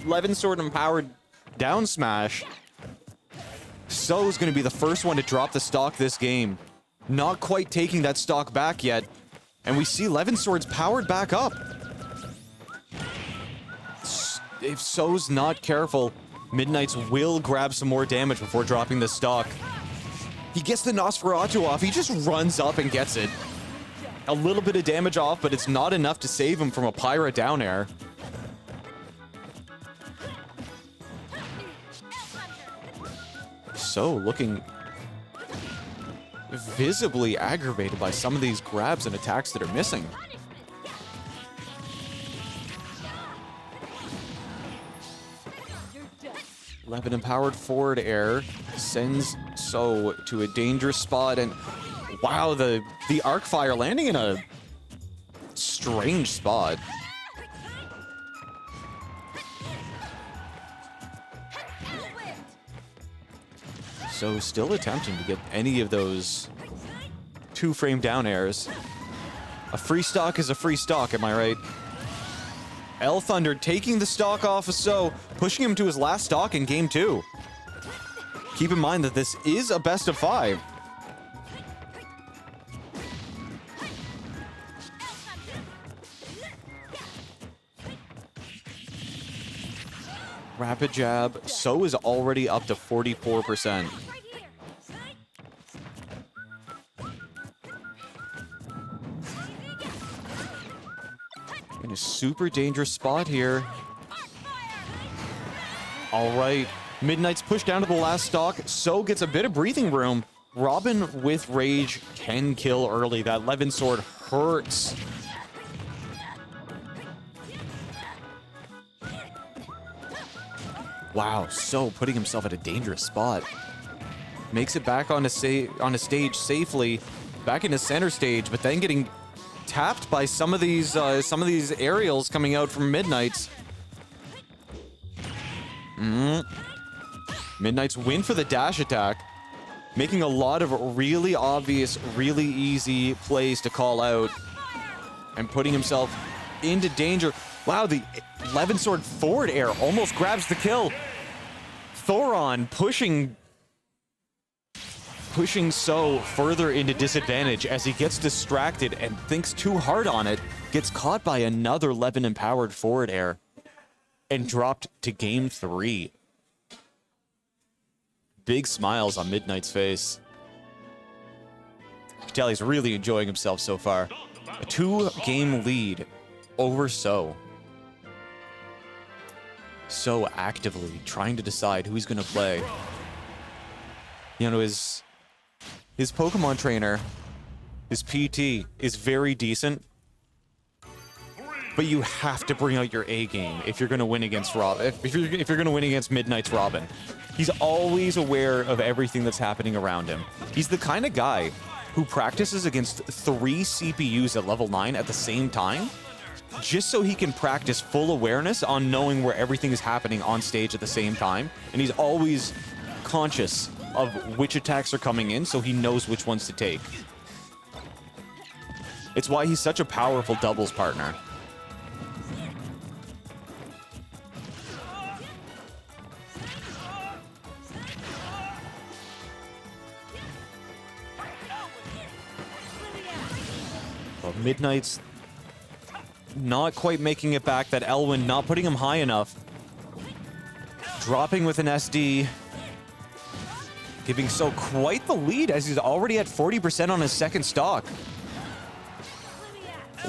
Levin sword empowered down smash. So's going to be the first one to drop the stock this game. Not quite taking that stock back yet. And we see Levin swords powered back up. If So's not careful, Midnights will grab some more damage before dropping the stock. He gets the Nosferatu off. He just runs up and gets it. A little bit of damage off, but it's not enough to save him from a Pyra down air. So looking visibly aggravated by some of these grabs and attacks that are missing. Levin empowered forward air sends So to a dangerous spot, and wow, the arc fire landing in a strange spot. So still attempting to get any of those 2-frame down airs. A free stock is a free stock, am I right? L Thunder taking the stock off of So, pushing him to his last stock in game 2. Keep in mind that this is a best of 5. Rapid jab. So is already up to 44%. In a super dangerous spot here. All right. Middnights push down to the last stock. So gets a bit of breathing room. Robin with Rage can kill early. That Levin sword hurts. Wow, So putting himself at a dangerous spot. Makes it back on a stage safely. Back into center stage, but then getting tapped by some of these aerials coming out from Middnights. Middnights win for the dash attack, making a lot of really obvious, really easy plays to call out, and putting himself into danger. Wow, the Levin sword forward air almost grabs the kill. Thoron pushing So further into disadvantage as he gets distracted and thinks too hard on it, gets caught by another Levin empowered forward air, and dropped to game 3. Big smiles on Middnight's face. You can tell he's really enjoying himself so far. A 2-game lead over So. So actively trying to decide who he's going to play. You know, his Pokemon trainer, his PT, is very decent. But you have to bring out your A game if you're going to win against Robin. If you're going to win against Middnight's Robin. He's always aware of everything that's happening around him. He's the kind of guy who practices against 3 CPUs at level 9 at the same time, just so he can practice full awareness on knowing where everything is happening on stage at the same time. And he's always conscious of which attacks are coming in, so he knows which ones to take. It's why he's such a powerful doubles partner. Well, Middnights not quite making it back. That Elwyn not putting him high enough. Dropping with an SD. Giving So quite the lead as he's already at 40% on his second stock.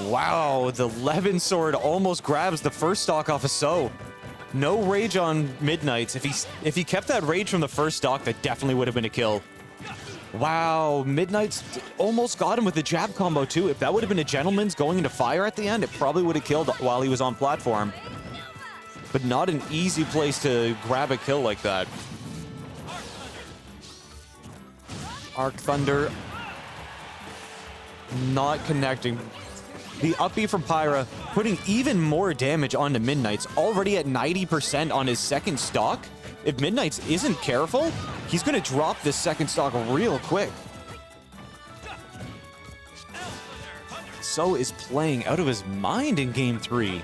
Wow, the Levin sword almost grabs the first stock off of So. No rage on Middnights. If he kept that rage from the first stock, that definitely would have been a kill. Wow, Middnights almost got him with the jab combo too. If that would have been a gentleman's going into fire at the end, it probably would have killed while he was on platform. But not an easy place to grab a kill like that. Arc Thunder not connecting. The up B from Pyra putting even more damage onto Middnights, already at 90% on his second stock. If Middnights isn't careful, he's going to drop this second stock real quick. So is playing out of his mind in game 3.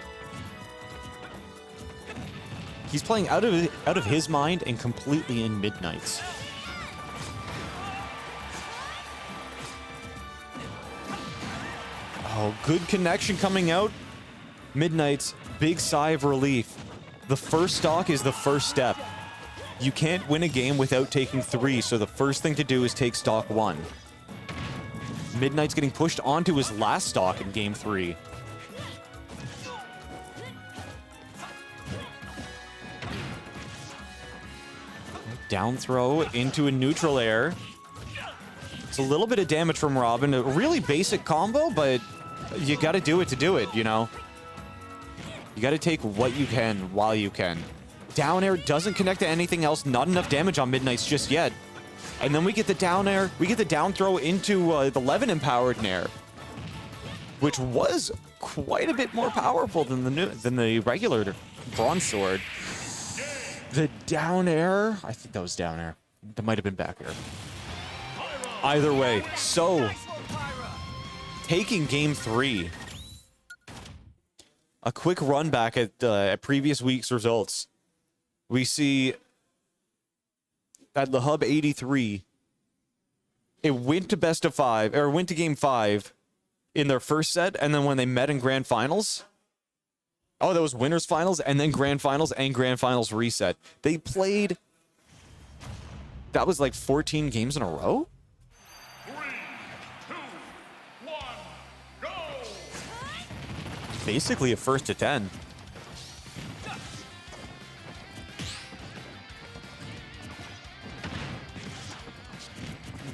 He's playing out of his mind and completely in Middnights. Oh, good connection coming out. Middnights, big sigh of relief. The first stock is the first step. You can't win a game without taking 3, so the first thing to do is take stock 1. Middnight's getting pushed onto his last stock in game 3. Down throw into a neutral air. It's a little bit of damage from Robin. A really basic combo, but you gotta do it to do it, you know? You gotta take what you can while you can. Down air doesn't connect to anything else. Not enough damage on Middnights just yet. And then we get the down air. We get the down throw into the Levin empowered nair, which was quite a bit more powerful than the regular bronze sword. The down air. I think that was down air. That might have been back air. Either way, So taking game 3. a quick run back at previous week's results. We see at the Hub 83, it went to best of 5, or went to game 5 in their first set, and then when they met in grand finals, oh, that was winners finals, and then grand finals and grand finals reset. They played, that was like 14 games in a row? 3, 2, 1, go! Basically a first to 10.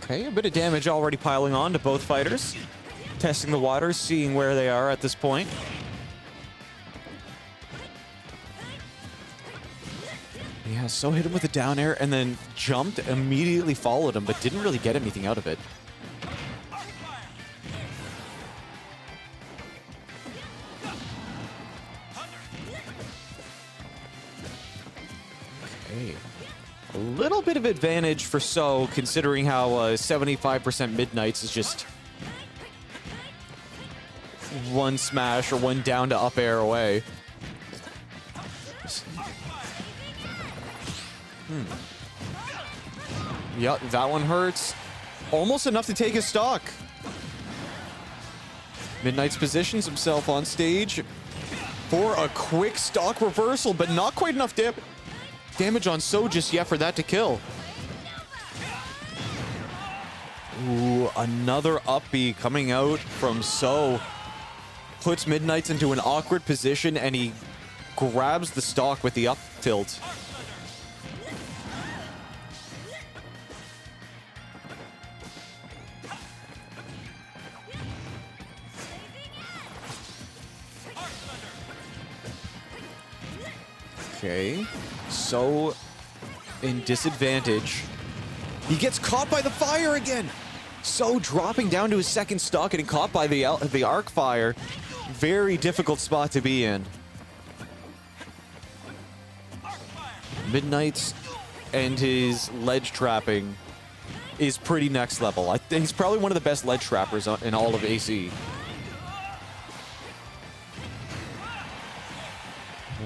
Okay, a bit of damage already piling on to both fighters. Testing the waters, seeing where they are at this point. Yeah, so hit him with a down air and then jumped, immediately followed him, but didn't really get anything out of it. Okay. A little bit of advantage for So, considering how 75% Middnights is just one smash or one down to up air away. Yep, that one hurts. Almost enough to take his stock. Middnights positions himself on stage for a quick stock reversal, but not quite enough damage on So just yet for that to kill. Ooh, another up B coming out from So. Puts Middnights into an awkward position, and he grabs the stock with the up tilt. Okay, So in disadvantage. He gets caught by the fire again. So dropping down to his second stock, getting caught by the arc fire. Very difficult spot to be in. Middnights and his ledge trapping is pretty next level. I think he's probably one of the best ledge trappers in all of AC.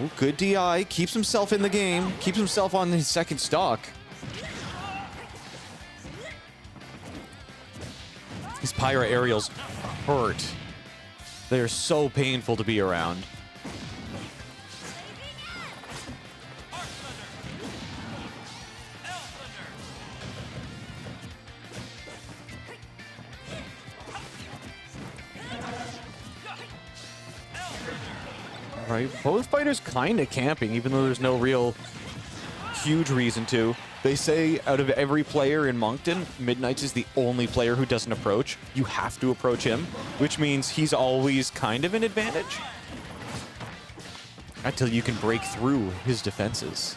Ooh, good DI, keeps himself in the game, keeps himself on his second stock. These Pyra aerials hurt. They're so painful to be around. Right, both fighters kind of camping, even though there's no real huge reason to. They say out of every player in Moncton, Middnights is the only player who doesn't approach. You have to approach him, which means he's always kind of an advantage until you can break through his defenses.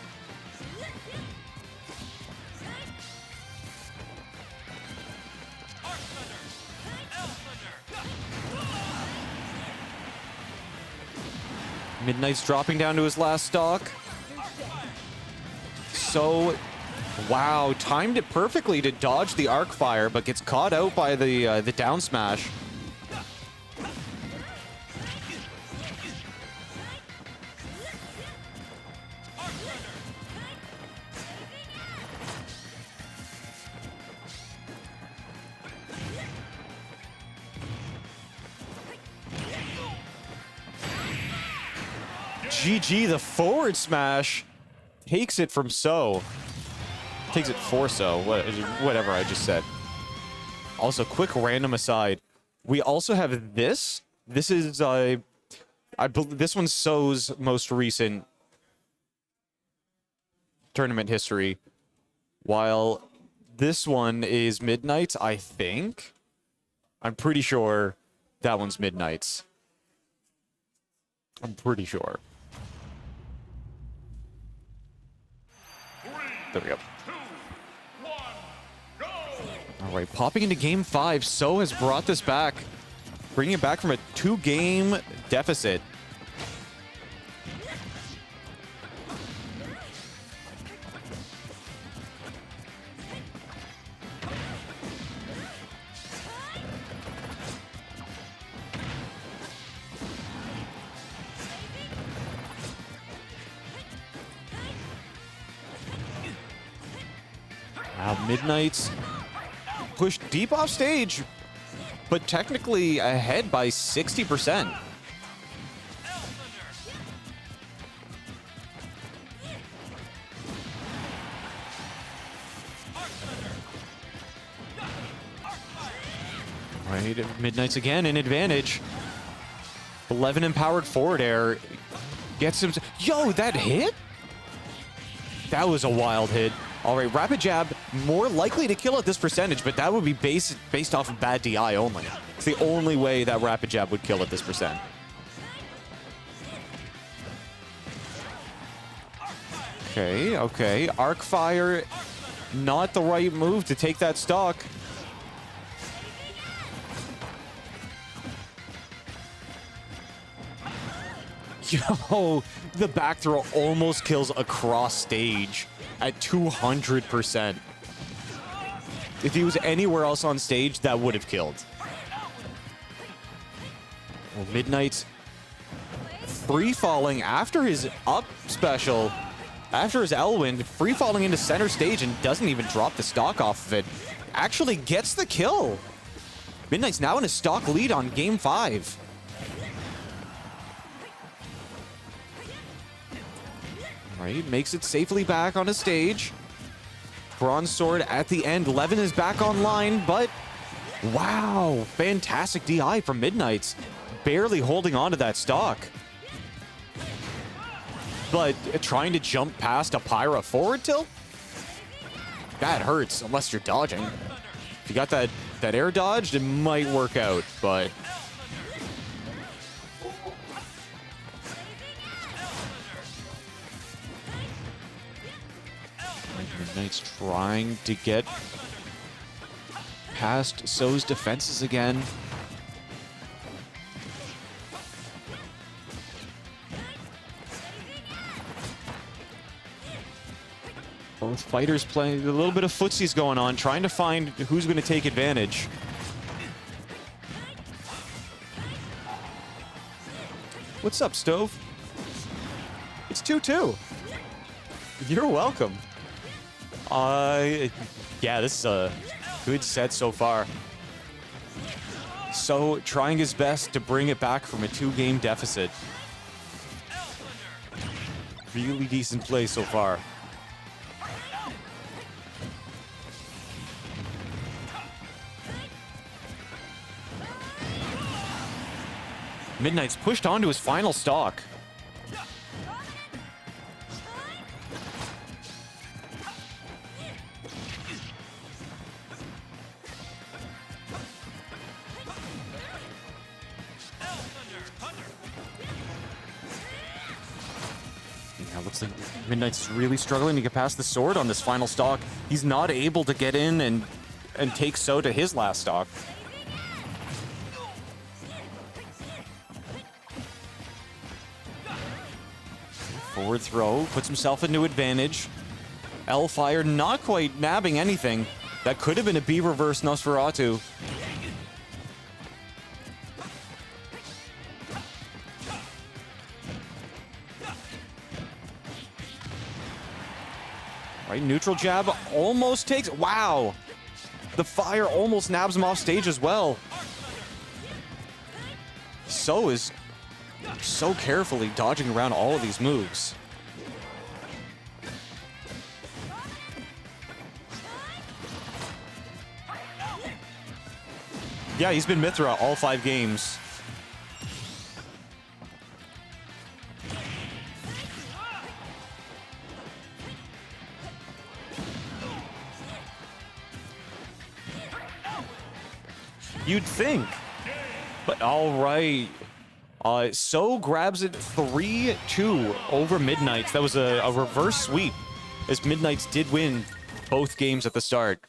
Middnights dropping down to his last stock. So, wow, timed it perfectly to dodge the arc fire, but gets caught out by the down smash. GG, the forward smash takes it from So. Takes it for So, whatever I just said. Also, quick random aside. We also have this. This is, this one's So's most recent tournament history. While this one is Middnights, I think. I'm pretty sure that one's Middnights. I'm pretty sure. There we go. 2, 1, go! All right, popping into game 5. So has brought this back, bringing it back from a 2-game deficit. Midnights pushed deep off stage, but technically ahead by 60%. Right, Midnights again in advantage. 11 empowered forward air. Gets him. Yo, that hit? That was a wild hit. All right, rapid jab, more likely to kill at this percentage, but that would be based off of bad DI only. It's the only way that rapid jab would kill at this percent. Okay, okay. Arc fire, not the right move to take that stock. Yo, the back throw almost kills across stage at 200%. If he was anywhere else on stage, that would have killed. Well, Midnights free falling after his up special, after his L-Wind, free falling into center stage and doesn't even drop the stock off of it. Actually gets the kill. Midnight's now in a stock lead on game 5. Right, makes it safely back on a stage. Bronze sword at the end. Levin is back online, but wow, fantastic DI from Midnights. Barely holding on to that stock. But trying to jump past a Pyra forward tilt? That hurts unless you're dodging. If you got that air dodged, it might work out, but Midnights trying to get past So's defenses again. Both fighters playing a little bit of footsies going on, trying to find who's going to take advantage. What's up, Stove? It's 2-2. You're welcome. Yeah, this is a good set so far. So trying his best to bring it back from a 2-game deficit. Really decent play so far. Midnight's pushed onto his final stock. Yeah, looks like Midnight's is really struggling to get past the sword on this final stock. He's not able to get in and take So to his last stock. Forward throw, puts himself into advantage. L-Fire not quite nabbing anything. That could have been a B reverse Nosferatu. Right, neutral jab almost takes, wow. The fire almost nabs him off stage as well. So is so carefully dodging around all of these moves. Yeah, he's been Mithra all 5 games. You'd think. But all right. So grabs it 3-2 over Midnights. That was a reverse sweep, as Midnights did win both games at the start.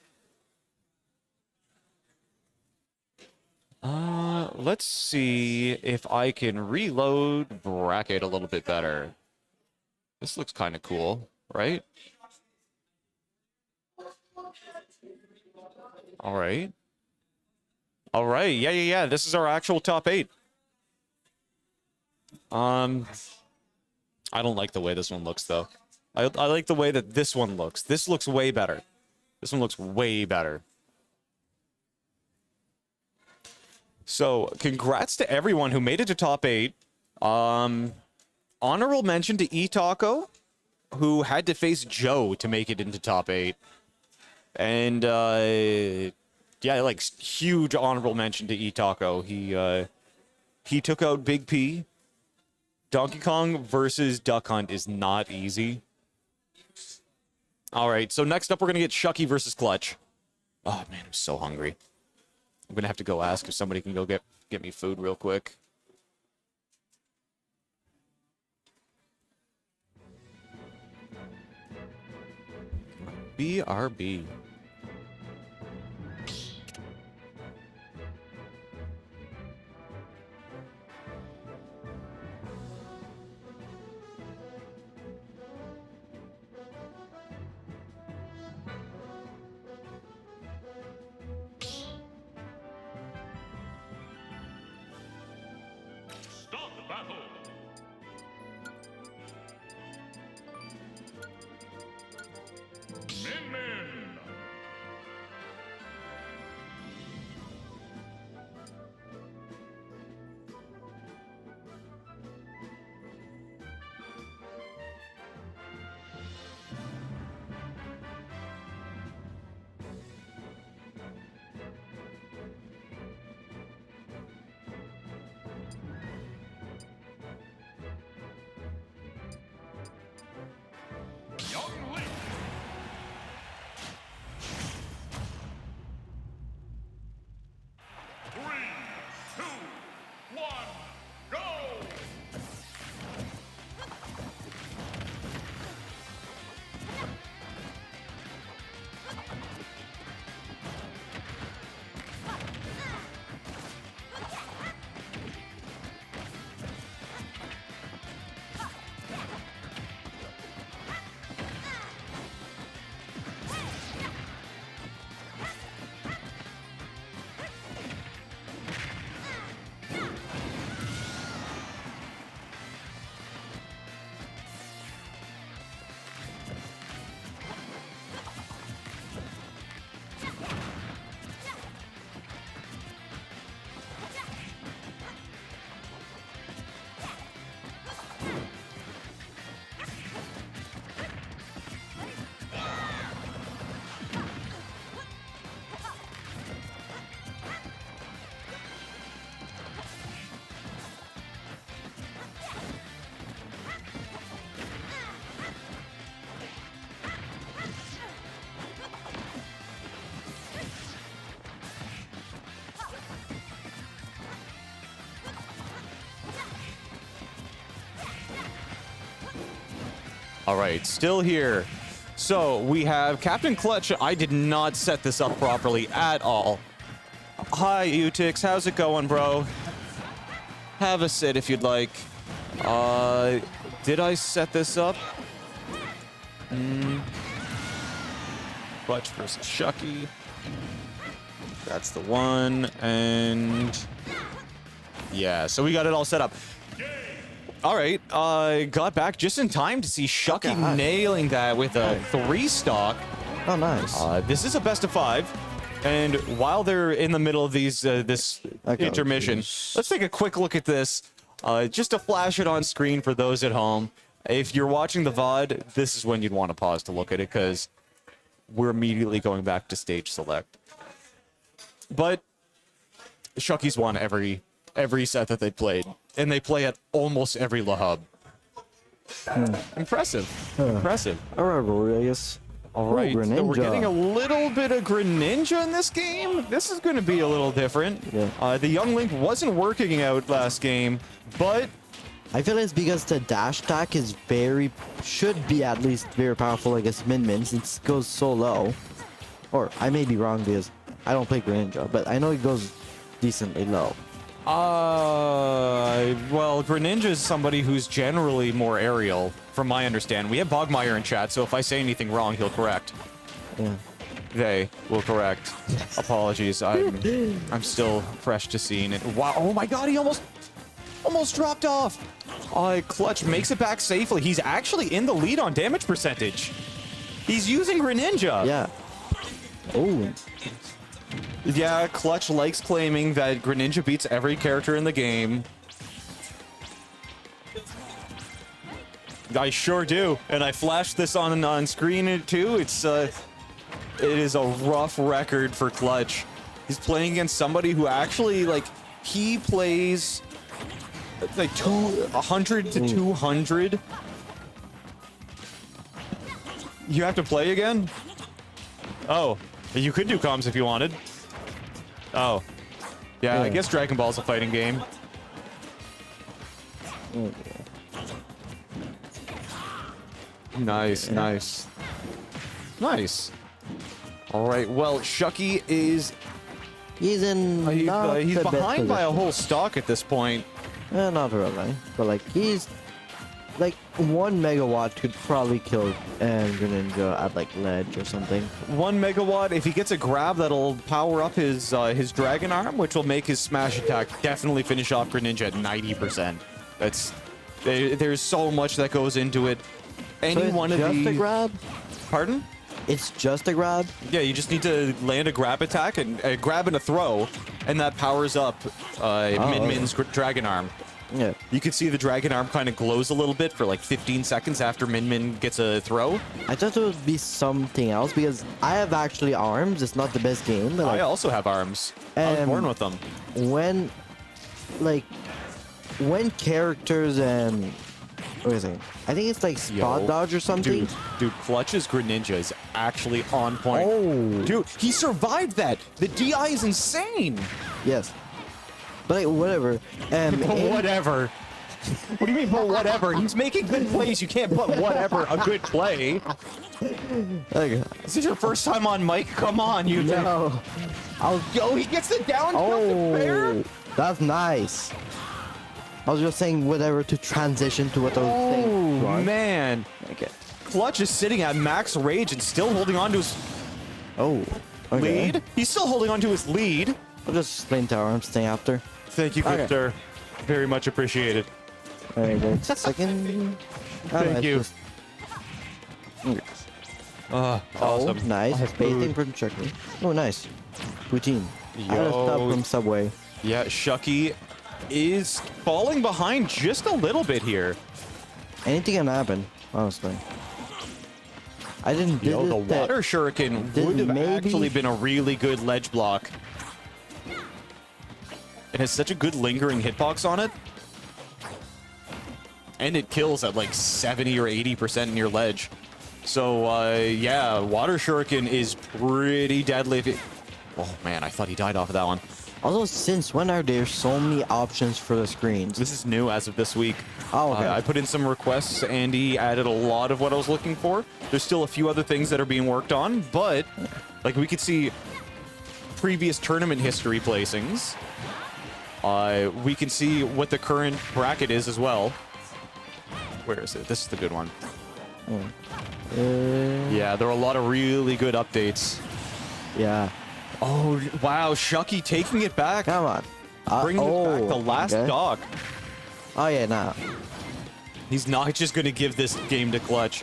Let's see if I can reload bracket a little bit better. This looks kind of cool, right? All right. All right. Yeah. This is our actual top 8. I don't like the way this one looks, though. I like the way that this one looks. This looks way better. This one looks way better. So, congrats to everyone who made it to top 8. Honorable mention to Taco, who had to face Joe to make it into top 8. And, yeah, like, huge honorable mention to Taco. He took out Big P. Donkey Kong versus Duck Hunt is not easy. All right, so next up, we're going to get Shuck3y versus Clutch. Oh, man, I'm so hungry. I'm going to have to go ask if somebody can go get me food real quick. BRB. Stop the battle! Min Min! Young Link! Three, two, one, go! All right, still here. So we have Captain Clutch. I did not set this up properly at all. Hi, Utix. How's it going, bro? Have a sit if you'd like. Did I set this up? Clutch versus Shuck3y. That's the one. And yeah, so we got it all set up. All right, got back just in time to see Shuck3y nailing that with a 3-stock. Oh, nice. This is a best of 5, and while they're in the middle of these this intermission, let's take a quick look at this, just to flash it on screen for those at home. If you're watching the VOD, this is when you'd want to pause to look at it, because we're immediately going back to stage select. But Shuck3y's won every set that they played, and they play at almost every La Hub. Impressive. Impressive. All right, Rory, I guess. All right, so we're Greninja. getting a little bit of Greninja in this game. This is going to be a little different. Yeah. The Young Link wasn't working out last game, but I feel it's because the dash attack is should be at least very powerful against Min Min since it goes so low. Or I may be wrong because I don't play Greninja, but I know it goes decently low. well, Greninja is somebody who's generally more aerial, from my understanding. We have Bogmire in chat, so if I say anything wrong, he'll correct. Yeah. They will correct. Apologies, I'm still fresh to seeing it. Wow! Oh my God, he almost dropped off. Clutch makes it back safely. He's actually in the lead on damage percentage. He's using Greninja. Yeah. Oh, Yeah, Clutch likes claiming that Greninja beats every character in the game. I sure do, and I flashed this on screen too. It is a rough record for Clutch. He's playing against somebody who actually, like, he plays like 100 to 200. You have to play again? Oh, you could do comms if you wanted. Oh. Yeah, I guess Dragon Ball's a fighting game. Nice, nice. Nice. All right, well, Shuck3y is... he's in. not he's the best behind by a position. whole stock at this point. Not really, but like he's like 1 megawatt could probably kill Greninja at like ledge or something. 1 megawatt. If he gets a grab, that'll power up his Dragon Arm, which will make his smash attack definitely finish off Greninja at 90%. There's so much that goes into it. Any So it's one of just a the grab? Pardon? It's just a grab? Yeah, you just need to land a grab attack and grab and a throw, and that powers up Min Min's Dragon Arm. Yeah. You can see the Dragon Arm kind of glows a little bit for like 15 seconds after Min Min gets a throw. I thought it would be something else because I have actually arms. It's not the best game, but I like, also have arms. I was born with them. when characters and what is it? I think it's like spot Yo, dodge or something. Dude, Clutch's Greninja is actually on point. Oh. Dude, he survived that. The DI is insane. Yes. But like, whatever. Whatever. What do you mean, but whatever? He's making good plays. You can't put whatever a good play. Okay. This is your first time on mic? Come on, you two. No. Yo, he gets the down tilt to fair. Oh, that's nice. I was just saying whatever to transition to what I was saying. Oh, man. Okay. Clutch is sitting at max rage and still holding on to his Oh. Okay. lead. He's still holding on to his lead. I'll just explain to our arms thing after. Thank you, Okay. Cryptor. Very much appreciated. Alright, wait a second. Thank you. Okay. Awesome. Oh, nice. Spacing from Shuck3y. Oh, nice. Poutine. I had a stop Yo. from Subway. Yeah, Shuck3y is falling behind just a little bit here. Anything can happen, honestly. I didn't Yo, the did that- water shuriken did would have maybe- actually been a really good ledge block. It has such a good lingering hitbox on it. And it kills at like 70 or 80% near ledge. So, yeah, water shuriken is pretty deadly. If it... Oh, man, I thought he died off of that one. Also, since when are there so many options for the screens? This is new as of this week. Oh, okay. I put in some requests. Andy added a lot of what I was looking for. There's still a few other things that are being worked on, but like we could see previous tournament history placings. We can see what the current bracket is as well. Where is it? This is the good one. Yeah, there are a lot of really good updates. Yeah. Oh, wow. Shuck3y taking it back. Come on. Bringing it back the last okay. dog. Oh, yeah, nah. He's not just going to give this game to Clutch.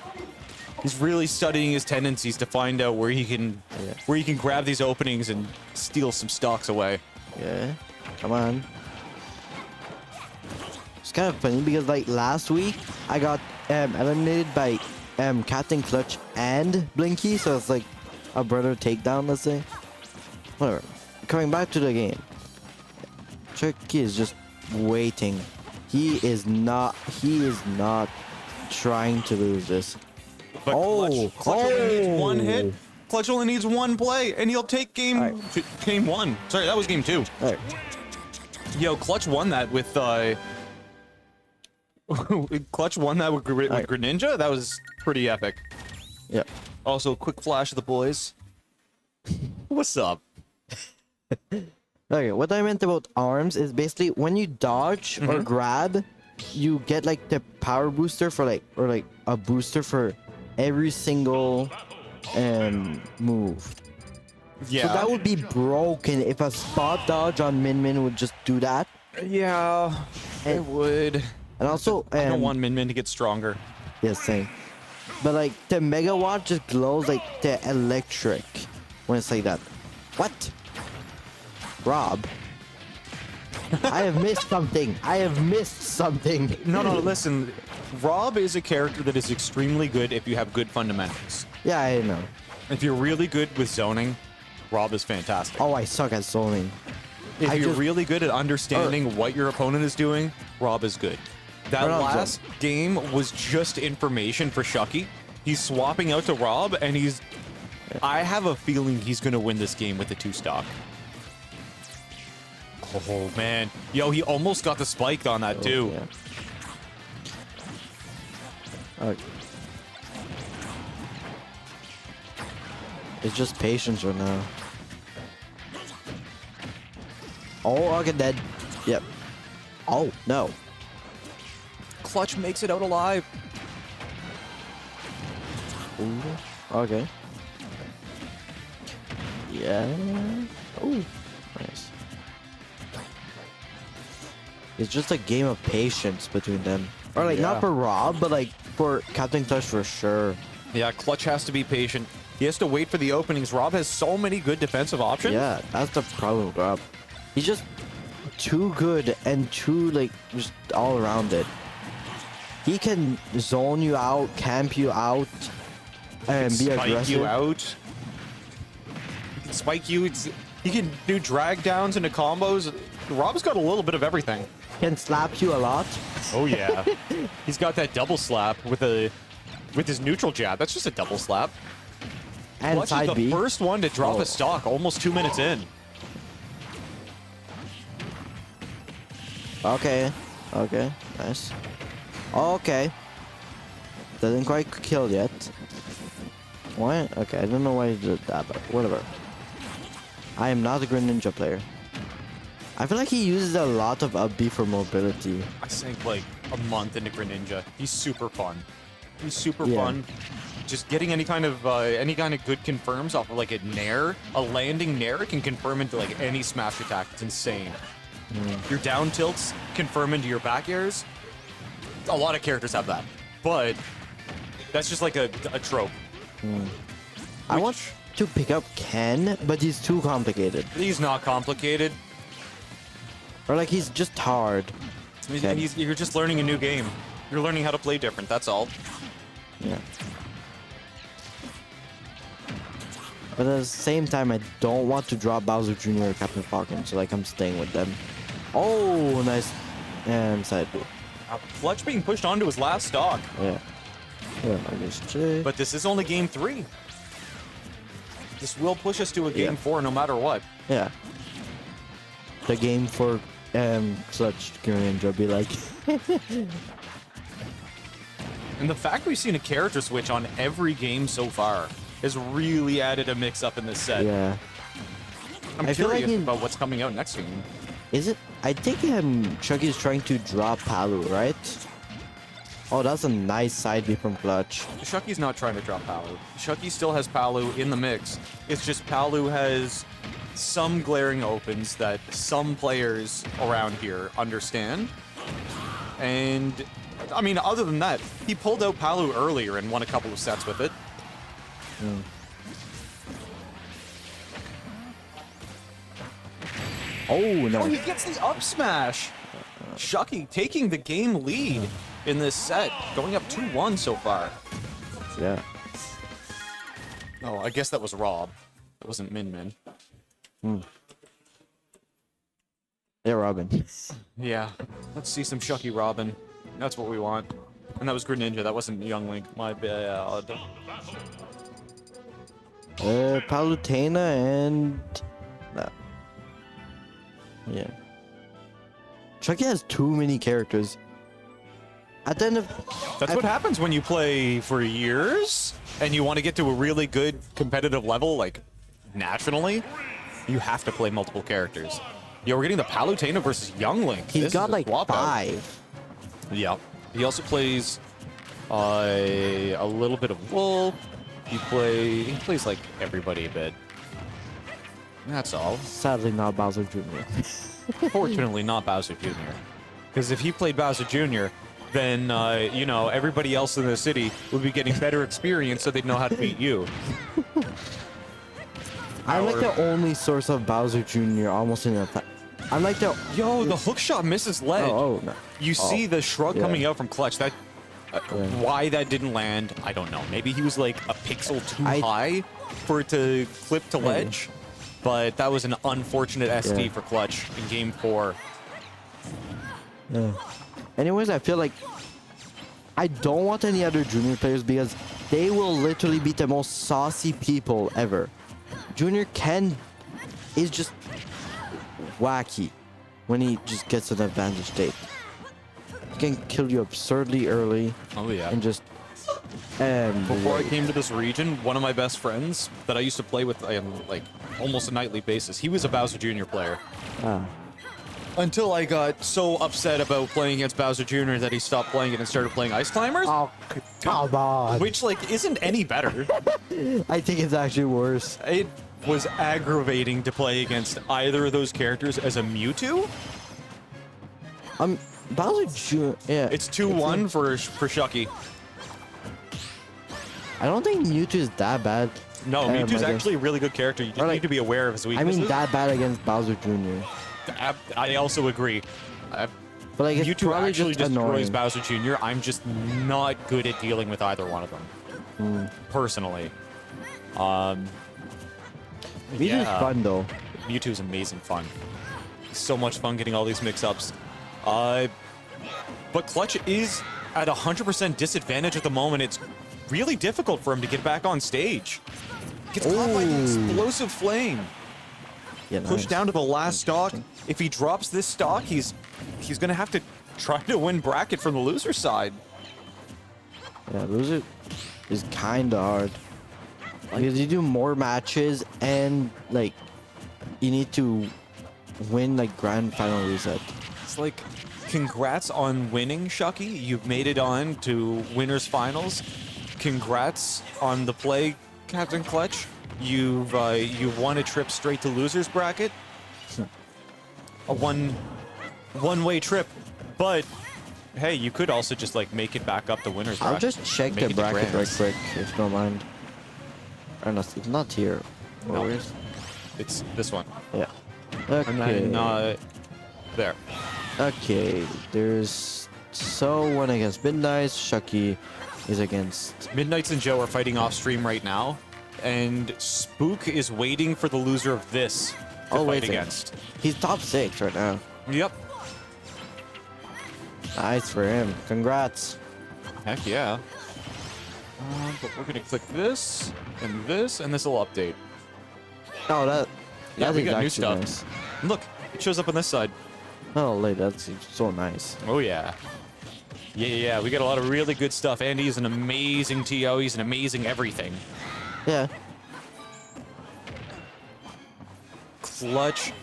He's really studying his tendencies to find out where he can grab these openings and steal some stocks away. Yeah. Come on. It's kind of funny because like last week I got eliminated by Captain Clutch and Blinky, so it's like a brother takedown, let's say. Whatever. Coming back to the game. Shuck3y is just waiting. He is not trying to lose this. But Clutch only needs one hit. Clutch only needs one play, and he'll take game one. Sorry, that was game two. All right. Yo, Clutch won that with Clutch won that with Greninja. That was pretty epic. Yeah. Also, quick flash of the boys. What's up? Okay, what I meant about arms is basically when you dodge or grab, you get like the power booster for like a booster for every single move. Yeah. So that would be broken if a spot dodge on Min Min would just do that. Yeah, it would. And also, I don't want Min Min to get stronger. yes, same. But like the megawatt just glows like the electric. when it's like that. What? Rob? I have missed something. I have missed something. No, listen. Rob is a character that is extremely good if you have good fundamentals. Yeah, I know. If you're really good with zoning, Rob is fantastic. Oh, I suck at zoning. If I you're just- really good at understanding what your opponent is doing, Rob is good. That We're not last game was just information for Shuck3y. He's swapping out to Rob, and he's... I have a feeling he's going to win this game with the 2-stock. Oh, man. Yo, he almost got the spike on that, too. Yeah. Okay. It's just patience right now. Oh, okay, dead. Yep. Oh, no. Clutch makes it out alive. Ooh, okay. Yeah. Oh, nice. It's just a game of patience between them. Or like, not for Rob, but like for Captain Clutch for sure. Yeah, Clutch has to be patient. He has to wait for the openings. Rob has so many good defensive options. Yeah, that's the problem with Rob. He's just too good and too, like, just all around it. He can zone you out, camp you out, and be Spike aggressive. you out. He can spike you. He can do drag downs into combos. Rob's got a little bit of everything. Can slap you a lot. Oh yeah. He's got that double slap with his neutral jab. That's just a double slap. And Clutch side is the B. first one to drop Oh. a stock almost 2 minutes in. Okay. Okay. Nice. Okay. Doesn't quite kill yet. Why? Okay, I don't know why he did that, but whatever. I am not a Greninja player. I feel like he uses a lot of up B for mobility. I sank like a month into Greninja. He's super fun. He's super Yeah. fun. Just getting any kind of good confirms off of like a nair, a landing nair can confirm into like any smash attack. It's insane. Your down tilts confirm into your back airs. A lot of characters have that, but that's just like a trope. I want to pick up Ken, but he's too complicated. He's not complicated. Or like he's just hard. Ken. You're just learning a new game. You're learning how to play different. That's all. Yeah. But at the same time, I don't want to drop Bowser Jr. or Captain Falcon, so like I'm staying with them. Oh, nice. And side B. Clutch being pushed onto his last stock. Yeah. Yeah, I guess J. But this is only game 3. This will push us to a game 4 no matter what. Yeah. The game for Clutch Greninja be like. And the fact we've seen a character switch on every game so far has really added a mix-up in this set. Yeah. I'm I feel like curious he- about what's coming out next game. Is it? I think Chucky is trying to drop Palu, right? Oh, that's a nice side B from Clutch. Shuck3y's not trying to drop Palu. Shuck3y still has Palu in the mix. It's just Palu has some glaring opens that some players around here understand. And, I mean, other than that, he pulled out Palu earlier and won a couple of sets with it. Oh, Oh, no. he gets the up smash. Shuck3y taking the game lead in this set, going up 2-1 so far. Yeah. Oh, I guess that was Rob. It wasn't Min. Yeah, Robin. Yeah, let's see some Shuck3y Robin. That's what we want. And that was Greninja, that wasn't Young Link. My bad. Palutena and... No. Yeah. Chucky has too many characters. At the end of... That's what happens when you play for years and you want to get to a really good competitive level, like nationally. You have to play multiple characters. Yeah, we're getting the Palutena versus Young Link. He's This got is a like swap out. 5. Yeah. He also plays a little bit of Wolf. He plays like everybody a bit. That's all. Sadly, not Bowser Jr. Fortunately, not Bowser Jr. Because if he played Bowser Jr., then, you know, everybody else in the city would be getting better experience so they'd know how to beat you. power. I'm like the only source of Bowser Jr. almost in a. I'm like the. Yo, the hook shot misses ledge. Oh, no. You see the shrug yeah. coming out from Clutch. That why that didn't land, I don't know. Maybe he was like a pixel too high for it to clip to ledge. But that was an unfortunate SD for Clutch in game 4. Yeah. Anyways, I feel like I don't want any other junior players because they will literally be the most saucy people ever. Junior is just wacky when he just gets an advantage state. He can kill you absurdly early. Oh yeah. And just before I came to this region, one of my best friends that I used to play with like almost a nightly basis, he was a Bowser Jr. player. Until I got so upset about playing against Bowser Jr. that he stopped playing it and started playing Ice Climbers. Oh, come on. Which, like, isn't any better. I think it's actually worse. It was aggravating to play against either of those characters as a Mewtwo. Bowser Jr. Yeah. It's 2-1 for Shuck3y. I don't think Mewtwo is that bad. No, Mewtwo's actually a really good character. You just need to be aware of his weaknesses. I mean, that bad against Bowser Jr. I also agree. But like, it's Mewtwo probably actually just destroys annoying. Bowser Jr. I'm just not good at dealing with either one of them. Personally. Mewtwo's fun though. Mewtwo's amazing fun. So much fun getting all these mix-ups. But Clutch is at 100% disadvantage at the moment. It's really difficult for him to get back on stage. Gets caught by the explosive flame. Yeah, Pushed down to the last stock. If he drops this stock, he's gonna have to try to win bracket from the loser side. Yeah, loser is kind of hard. Because you do more matches and like you need to win like grand final reset. It's like, congrats on winning, Shuck3y. You've made it on to winners finals. Congrats on the play, Captain Clutch. You've won a trip straight to losers bracket. A one-way trip, but hey, you could also just like make it back up to winners bracket. I'll just check Make the it to bracket right grands. quick if you don't mind. Or no, it's not here. No. Where is? It's this one. Yeah. And Okay. then there. Okay. There's one against Middnights. Shuck3y is against. Middnights and Joe are fighting off stream right now, and Spook is waiting for the loser of this to fight against. He's top 6 right now. Yep. Nice for him. Congrats. Heck yeah. But we're gonna click this, and this will update. Oh, Yeah, that we is got new actually stuff. nice. Look, it shows up on this side. Oh, like that's so nice. Oh yeah. Yeah, we got a lot of really good stuff. Andy's an amazing TO. He's an amazing everything. Yeah. Clutch.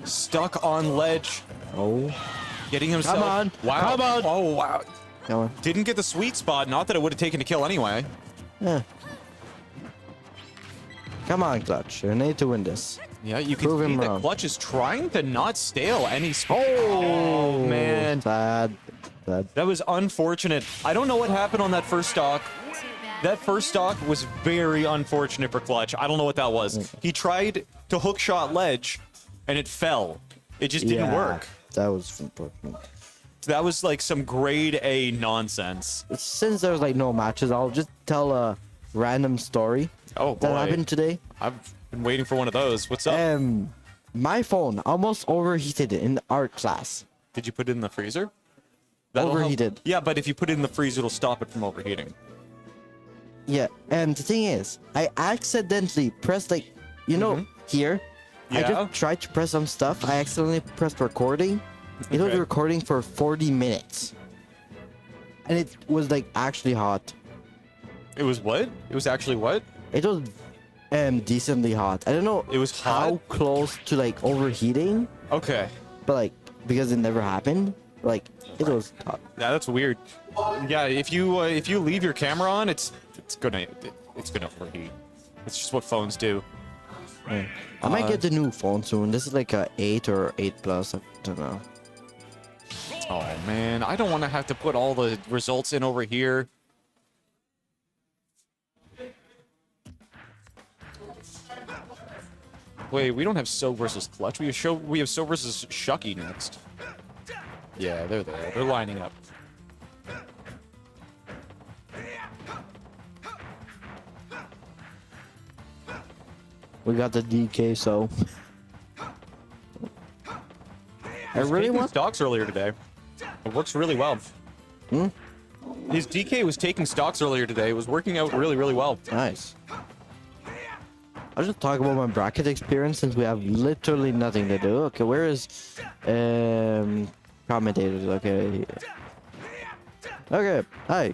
Stuck on ledge. Oh. Getting himself. Come on. Wow. Come on. Oh, wow. Come on. Didn't get the sweet spot. Not that it would have taken a kill anyway. Yeah. Come on, Clutch. You need to win this. Yeah, you can Prove see him that wrong. Clutch is trying to not stale any spot. Oh, man. Sad. That was unfortunate. I don't know what happened on that first stock. That first stock was very unfortunate for Clutch. I don't know what that was. He tried to hook shot ledge, and it fell. It just didn't work. That was unfortunate. That was like some grade A nonsense. Since there's like no matches, I'll just tell a random story Oh, boy. that happened today. I've been waiting for one of those. What's up? My phone almost overheated in art class. Did you put it in the freezer? That'll help. Overheated. Yeah, but if you put it in the freezer, it'll stop it from overheating. Yeah, and the thing is, I accidentally pressed like, here. I Yeah? just tried to press some stuff. I accidentally pressed recording. It was Okay. recording for 40 minutes. And it was like actually hot. It was what? It was actually what? It was decently hot. I don't know It was how hot? close to like overheating, Okay. but like because it never happened, like it was hot. Yeah, that's weird. Yeah, if you leave your camera on, it's gonna overheat. It's just what phones do. I might get the new phone soon. This is like a 8 or 8 plus. I don't know. Oh man, I don't want to have to put all the results in over here. Wait, we don't have So versus Clutch. We have So versus Shuck3y next. Yeah, they're there. They're lining up. We got the DK, so I really Taking want. stocks earlier today. It works really well. Hmm? His DK was taking stocks earlier today. It was working out really, really well. Nice. I'll just talk about my bracket experience since we have literally nothing to do. Okay, where is commentators? Okay. Okay, hi.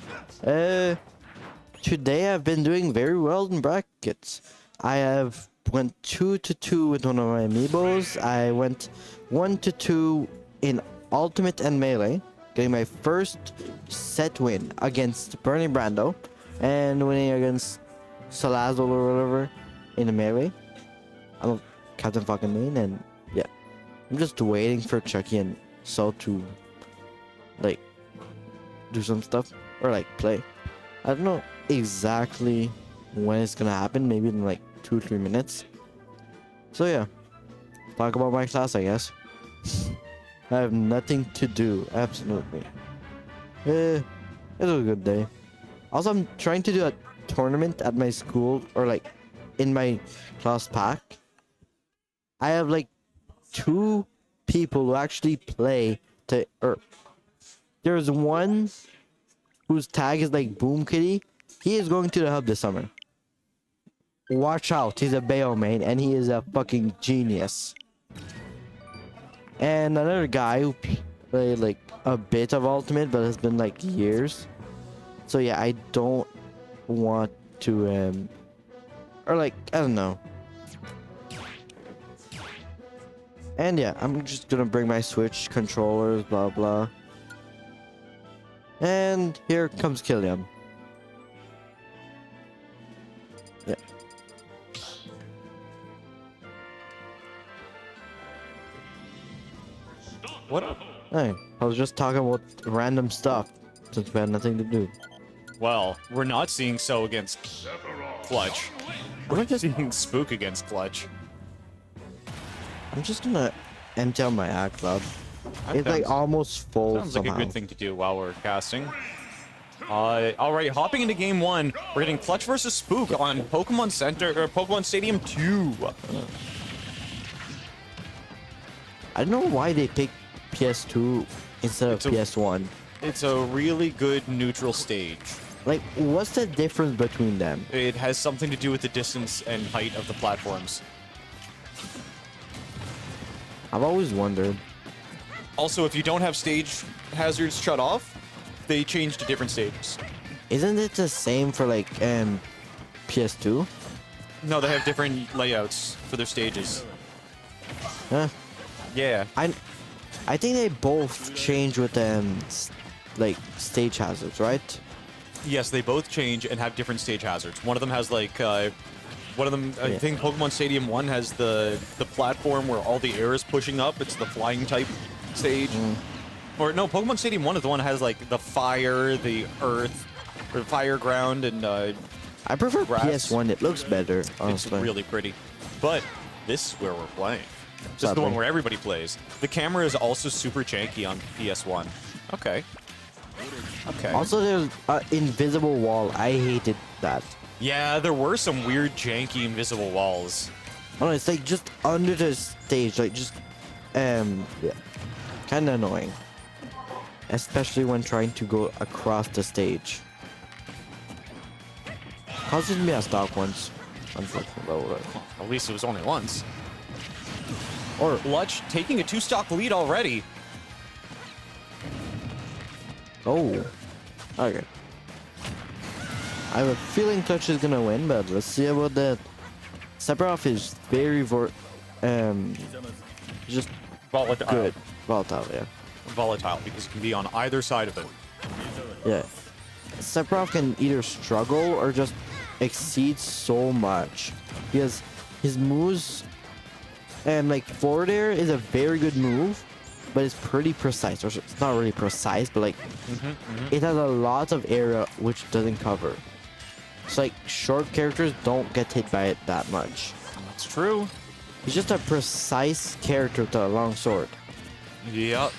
Today I've been doing very well in brackets. I have went 2-2 with one of my amiibos. I went 1-2 in Ultimate and Melee, getting my first set win against Bernie Brando, and winning against Salazzle or whatever in the Melee. I'm Captain fucking Main, and yeah. I'm just waiting for Chucky and So to, like, do some stuff, or like play. I don't know exactly when it's gonna happen, maybe in like 2-3 minutes. So yeah, talk about my class, I guess. I have nothing to do, absolutely. It was a good day. Also, I'm trying to do a tournament at my school, or like in my class pack. I have like 2 people who actually play to, or there's one whose tag is like Boom Kitty. He is going to the hub this summer. Watch out, he's a Bayo main, and he is a fucking genius. And another guy who played like a bit of Ultimate, but has been like years. So yeah, I don't want to, or like, I don't know. And yeah, I'm just gonna bring my Switch controllers, blah blah. And here comes Killian. Yeah. What up? Hey, I was just talking about random stuff since we had nothing to do. Well, we're not seeing So against Clutch. We're just seeing Spook against Clutch. I'm just gonna empty out my act club. That It's like sounds- almost full Sounds like somehow. a good thing to do while we're casting. Alright, hopping into game 1, we're getting Clutch versus Spook on Pokemon Center, or Pokemon Stadium 2. I don't know why they picked PS2 instead of It's a- PS1. It's a really good neutral stage. Like, what's the difference between them? It has something to do with the distance and height of the platforms. I've always wondered. Also, if you don't have stage hazards shut off, they change to different stages. Isn't it the same for like PS2? No, they have different layouts for their stages. Huh? Yeah. I think they both change with like stage hazards, right? Yes, they both change and have different stage hazards. One of them has like, one of them, I Yeah. think Pokemon Stadium 1 has the platform where all the air is pushing up. It's the flying type stage. Or no, Pokemon Stadium 1 is the one that has like the fire, the earth, or fire ground, and I prefer Grass. PS1. It looks better, it's honestly. really pretty. But this is where we're playing. This is the Sadly. one where everybody plays. The camera is also super janky on PS1. Okay. Okay. Also, there's an invisible wall. I hated that. Yeah, there were some weird, janky, invisible walls. Oh, it's like just under the stage, like just, yeah, kind of annoying. Especially when trying to go across the stage. Causes me a stock once, unfortunately. At least it was only once. Or Clutch taking a 2-stock lead already. oh, okay. I have a feeling Clutch is gonna win, but let's see about that. Sephiroth is very just Volatile. good, volatile, yeah. Volatile, because it can be on either side of it. Yeah. Sephiroth can either struggle or just exceed so much. Because his moves, like forward air is a very good move, but it's pretty precise. Or it's not really precise, but like it has a lot of area which doesn't cover. So like short characters don't get hit by it that much. That's true. He's just a precise character with a long sword. Yeah.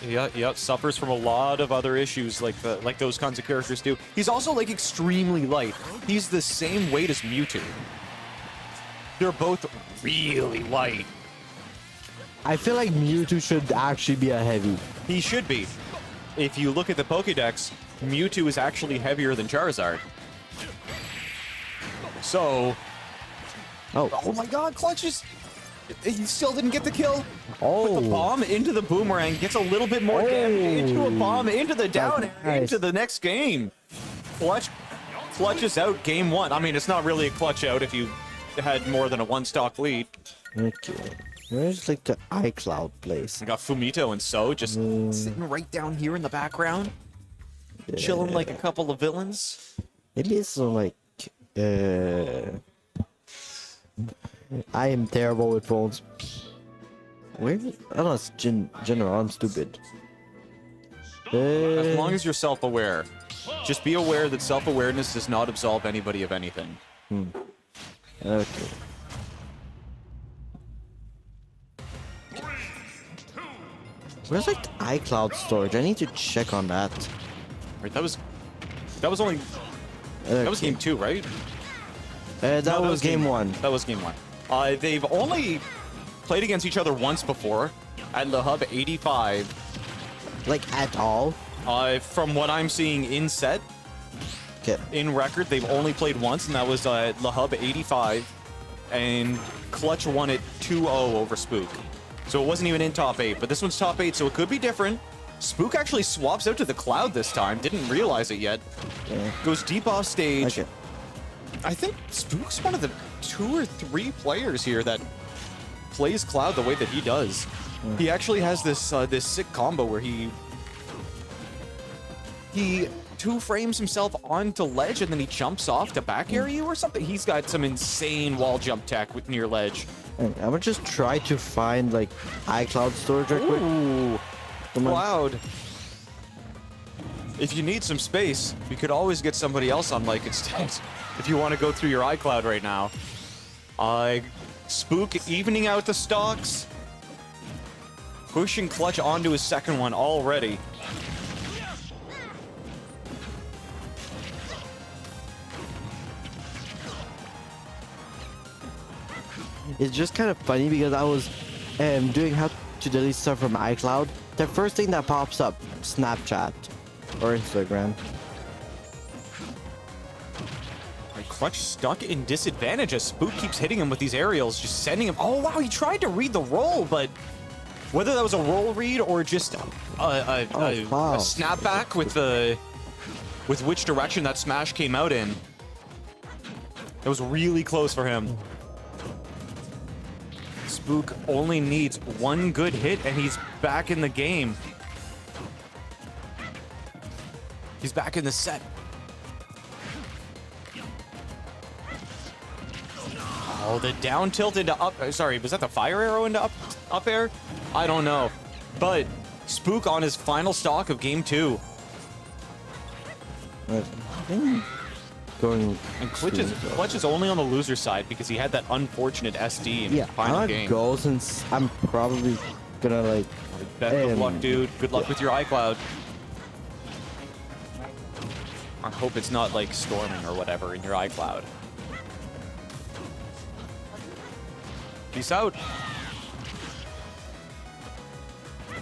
Suffers from a lot of other issues like those kinds of characters do. He's also like extremely light. He's the same weight as Mewtwo. They're both really light. I feel like Mewtwo should actually be a heavy. He should be. If you look at the Pokédex, Mewtwo is actually heavier than Charizard. So... Oh my god, Clutches! He still didn't get the kill. Put the bomb into the boomerang, gets a little bit more damage into a bomb, into the down, nice. into the next game. Clutches out game 1. I mean, it's not really a clutch out if you had more than a 1-stock lead. Okay. Where's like the iCloud place? We got Fumito and So just sitting right down here in the background, chilling like a couple of villains. Maybe it's so like I am terrible with phones. Where? I don't know, it's general, I'm stupid. As long as you're self-aware. Just be aware that self-awareness does not absolve anybody of anything. Okay. Where's like the iCloud storage? I need to check on that. Right, that was only that was game 2, right? That No, was game 1. That was game 1. They've only played against each other once before at Le Hub 85. Like at all? From what I'm seeing in set, Okay. in record, they've only played once, and that was Le Hub 85, and Clutch won it 2-0 over Spook. So it wasn't even in top 8, but this one's top 8, so it could be different. Spook actually swaps out to the Cloud this time, didn't realize it yet. Yeah. Goes deep off stage. Okay. I think Spook's one of the 2 or 3 players here that plays Cloud the way that he does. He actually has this this sick combo where he 2-frames himself onto ledge and then he jumps off to back air you or something. He's got some insane wall jump tech with near ledge. I'm gonna just try to find like iCloud storage real quick. Ooh, Come on. Cloud. If you need some space, you could always get somebody else on mic instead. If you want to go through your iCloud right now. Spook evening out the stocks. Pushing Clutch onto his second one already. It's just kind of funny because I was doing how to delete stuff from iCloud. The first thing that pops up, Snapchat or Instagram. Clutch stuck in disadvantage as Spook keeps hitting him with these aerials, just sending him. Oh wow, he tried to read the roll, but whether that was a roll read or just a snapback with which direction that smash came out in, it was really close for him. Spook only needs one good hit and he's back in the game. He's back in the set. Oh, the down tilt into up. Sorry, was that the fire arrow into up air? I don't know. But Spook on his final stock of game 2. Going And Clutch is only on the loser side because he had that unfortunate SD in yeah, the final I'm game. gonna go since I'm probably gonna like. Best of luck, dude. Good luck with your iCloud. I hope it's not like storming or whatever in your iCloud. Peace out.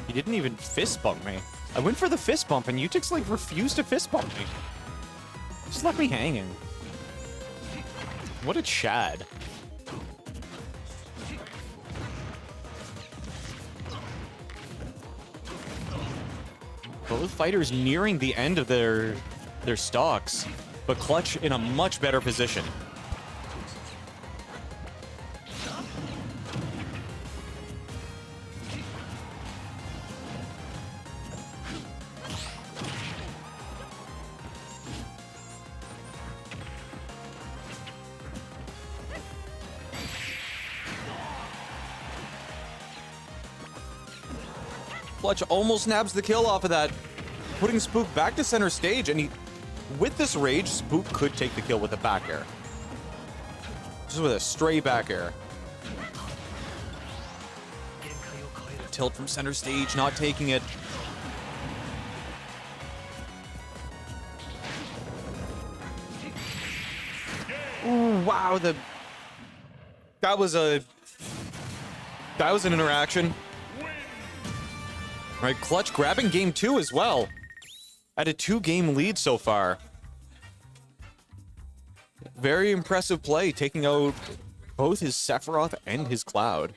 He didn't even fist bump me. I went for the fist bump and Utix like refused to fist bump me. Just left me hanging. What a Chad. Both fighters nearing the end of their stocks, but Clutch in a much better position. Clutch almost nabs the kill off of that, putting Spook back to center stage, and with this rage, Spook could take the kill with a back air. Just with a stray back air. tilt from center stage, not taking it. Ooh, wow, that was an interaction. All right, Clutch grabbing game 2 as well. At a 2-game lead so far. Very impressive play, taking out both his Sephiroth and his Cloud.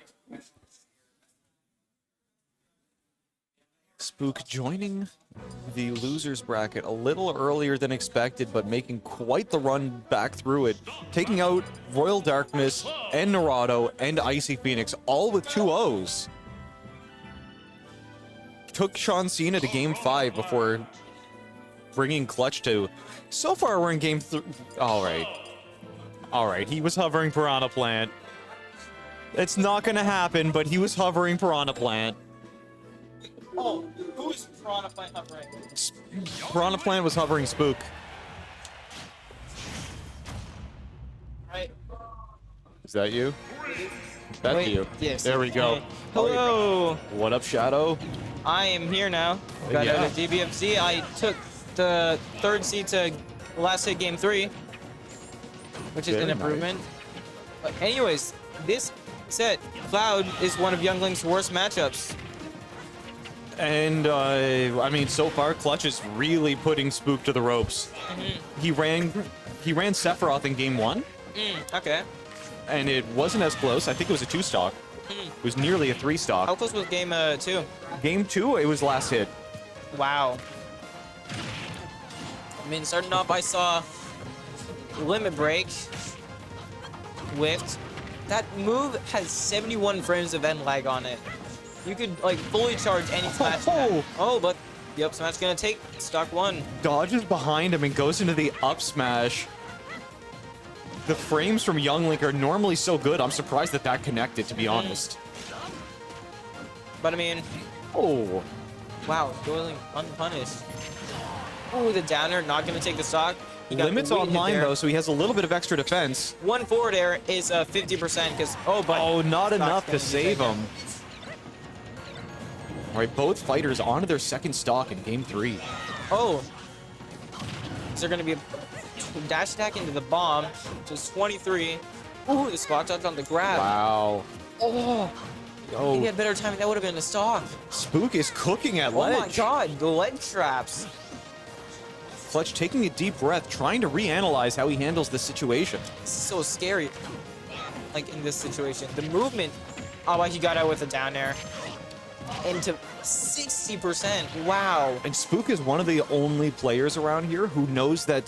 Spook joining the losers bracket a little earlier than expected, but making quite the run back through it. Taking out Royal Darkness and Naruto and Icy Phoenix, all with 2 O's. Took Sean Cena to game 5 before bringing Clutch to... So far, we're in game 3. All right. All right, he was hovering Piranha Plant. It's not gonna happen, but he was hovering Piranha Plant. Oh, who is Piranha Plant hovering? Piranha Plant was hovering Spook. Right. Is that you? That's Wait, you. yes. There we go. Hey. Hello. What up, Shadow? I am here now. Got Yeah. out of DBFZ. I took the 3rd seed to last hit game 3, which is Very an improvement. But anyways, this set, Cloud is one of Youngling's worst matchups. And, I mean, so far, Clutch is really putting Spook to the ropes. He ran Sephiroth in game 1, Okay. and it wasn't as close. I think it was a 2-stock. It was nearly a 3-stock. How close was game 2? Game 2, it was last hit. Wow. I mean, starting off, I saw Limit Break, whiffed. That move has 71 frames of end lag on it. You could, like, fully charge any smash. Oh, but the up smash gonna take stock 1. Dodges behind him and goes into the up smash. The frames from Young Link are normally so good. I'm surprised that that connected, to be honest. But I mean, Oh, wow, going unpunished. Oh, the downer, not gonna take the stock. He got Limits the weak hit online there. though, so he has a little bit of extra defense. One forward air is 50% because but Oh, not stock's enough gonna to be save taken. him. All right, both fighters onto their 2nd stock in game 3. Oh, is there gonna be a dash attack into the bomb? Just 23. Ooh, the spot dodge on the grab. Wow. Oh, if he Oh, had better timing, that would have been a stock. Spook is cooking at Oh ledge. my god, the ledge traps. Clutch taking a deep breath, trying to reanalyze how he handles this situation. This is so scary. Like in this situation, the movement. Oh, he got out with a down air. Into 60%. Wow. And Spook is one of the only players around here who knows that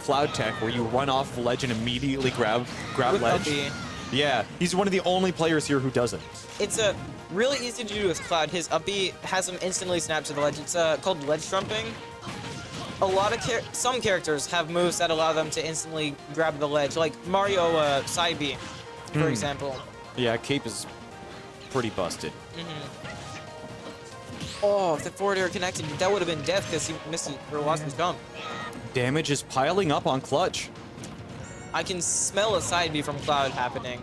Cloud Tech where you run off the ledge and immediately grab With ledge. LB. Yeah, he's one of the only players here who doesn't. It's a really easy to do with Cloud. His up B has him instantly snap to the ledge. It's called ledge trumping. A lot of some characters have moves that allow them to instantly grab the ledge, like Mario side B, for example. Yeah, Cape is pretty busted. Oh, if the forward air connected, that would have been death because he missed it or lost his jump. Damage is piling up on Clutch. I can smell a side B from Cloud happening.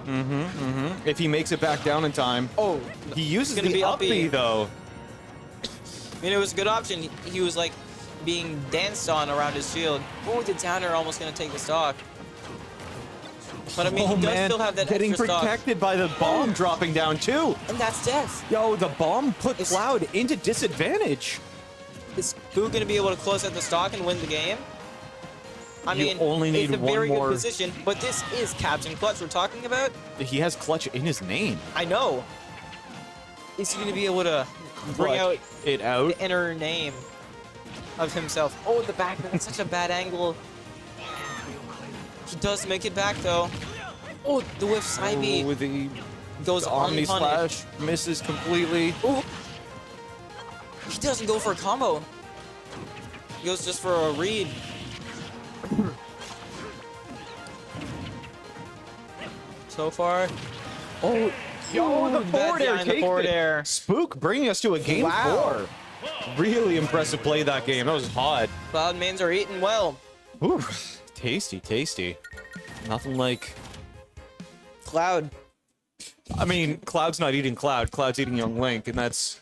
If he makes it back down in time. Oh, He uses gonna the be up up B. B though. I mean, it was a good option. He was like being danced on around his shield. Oh, the downer almost gonna take the stock. But I mean, Oh he does man, still have that getting extra stock. protected by the bomb dropping down too. And that's death. Yo, the bomb put It's- Cloud into disadvantage. Is Fu gonna be able to close out the stock and win the game? I You mean, only need it's a one very more- good position, but this is Captain Clutch we're talking about. He has Clutch in his name. I know. Is he gonna be able to bring Clutch out it out. the inner name of himself? Oh, the back, that's such a bad angle. He does make it back though. Oh, the whiff side B With the goes Omni unpunished. Slash misses completely. Oh, he doesn't go for a combo. He goes just for a read. So far, Oh, yo, the Ooh, forward that air behind the takes forward it. air. Spook bringing us to a game Wow. 4. Really impressive play that game. That was hot. Cloud mains are eating well. Ooh, tasty, tasty. Nothing like Cloud I mean, Cloud's not eating Cloud. Cloud's eating Young Link, and that's...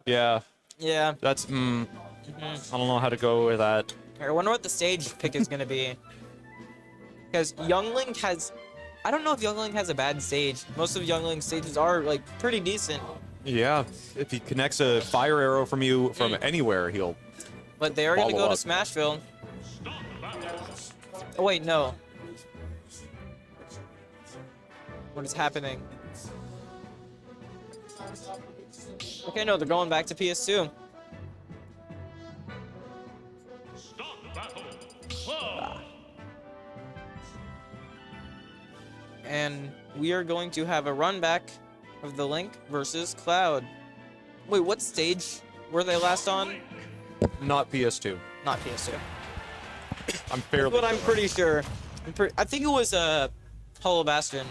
Yeah, Yeah. that's... I don't know how to go with that. I wonder what the stage pick is gonna be. Because Young Link has... I don't know if Young Link has a bad stage. Most of Young Link's stages are, like, pretty decent. Yeah, if he connects a fire arrow from you from anywhere, he'll... But they are gonna Follow go to up. Smashville. Oh, wait, no. What is happening? Okay, no, they're going back to PS2. And we are going to have a run back of the Link versus Cloud. Wait, what stage were they last on? Not PS2. Not PS2. I'm fairly... But I'm pretty sure. I think it was Hollow Bastion.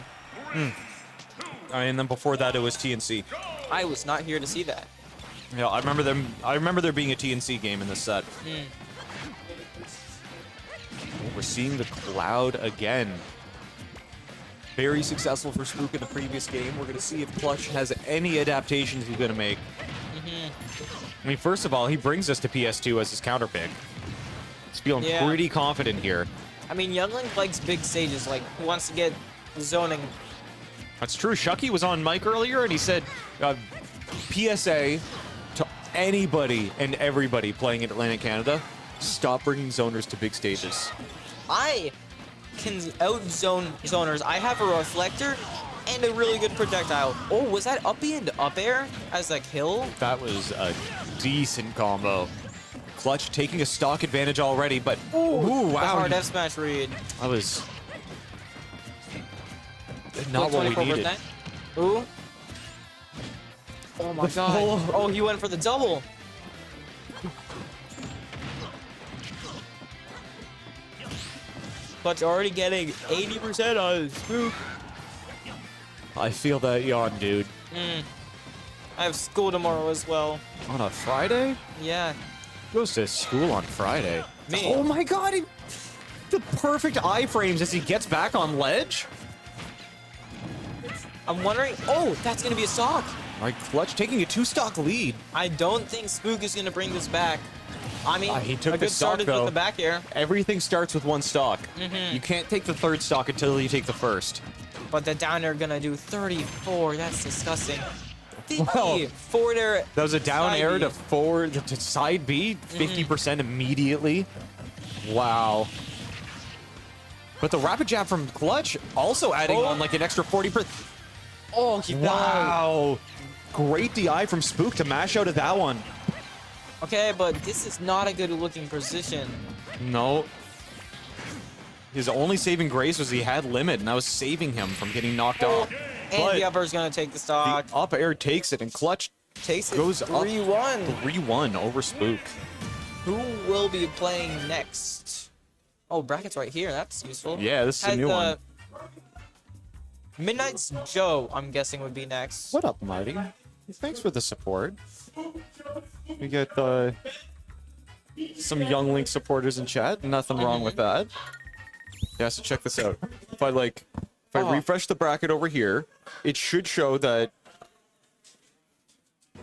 And then before that, it was TNC. I was not here to see that. Yeah, I remember them. I remember there being a TNC game in this set. We're seeing the Cloud again. Very successful for Spook in the previous game. We're going to see if Clutch has any adaptations he's going to make. I mean, first of all, he brings us to PS2 as his counter pick. He's feeling pretty confident here. I mean, Young Link likes big stages. Like, he wants to get zoning. That's true. Shuck3y was on mic earlier, and he said, PSA to anybody and everybody playing in Atlantic Canada, stop bringing zoners to big stages. I can out-zone zoners. I have a reflector and a really good projectile. Oh, was that up B and up air as a kill? That was a decent combo. Clutch taking a stock advantage already, but ooh, The wow. hard F smash read. That was not what we 24%. needed. Ooh. Oh my god. Oh, he went for the double. Clutch already getting 80% on his Spook. I feel that yawn, dude. I have school tomorrow as well. On a Friday? Yeah. Goes to school on Friday. Me. Oh my god, the perfect iframes as he gets back on ledge. I'm wondering. Oh, that's gonna be a stock. All right, Clutch taking a 2-stock lead. I don't think Spook is gonna bring this back. I mean, He took a the good stock, start is though. with the back air, Everything starts with one stock. You can't take the third stock until you take the first. but the down air gonna do 34. That's disgusting. 50 Well, forward air. That was a down Side air B. to side B, 50% immediately. Wow. But the rapid jab from Clutch also adding on like an extra 40%. Oh, he died. Wow. Great DI from Spook to mash out of that one. Okay, but this is not a good looking position. No. His only saving grace was he had limit, and that was saving him from getting knocked off. And But the upper is gonna take the stock. the up air takes it, and Clutch Takes it goes up 3-1. 3-1 over Spook. Who will be playing next? Oh, brackets right here. That's useful. Yeah, this is a Has new the one. Midnights Joe, I'm guessing, would be next. What up, Marty? Thanks for the support. We get some Young Link supporters in chat. Nothing wrong with that. Yeah, so check this out. If I refresh the bracket over here, it should show that.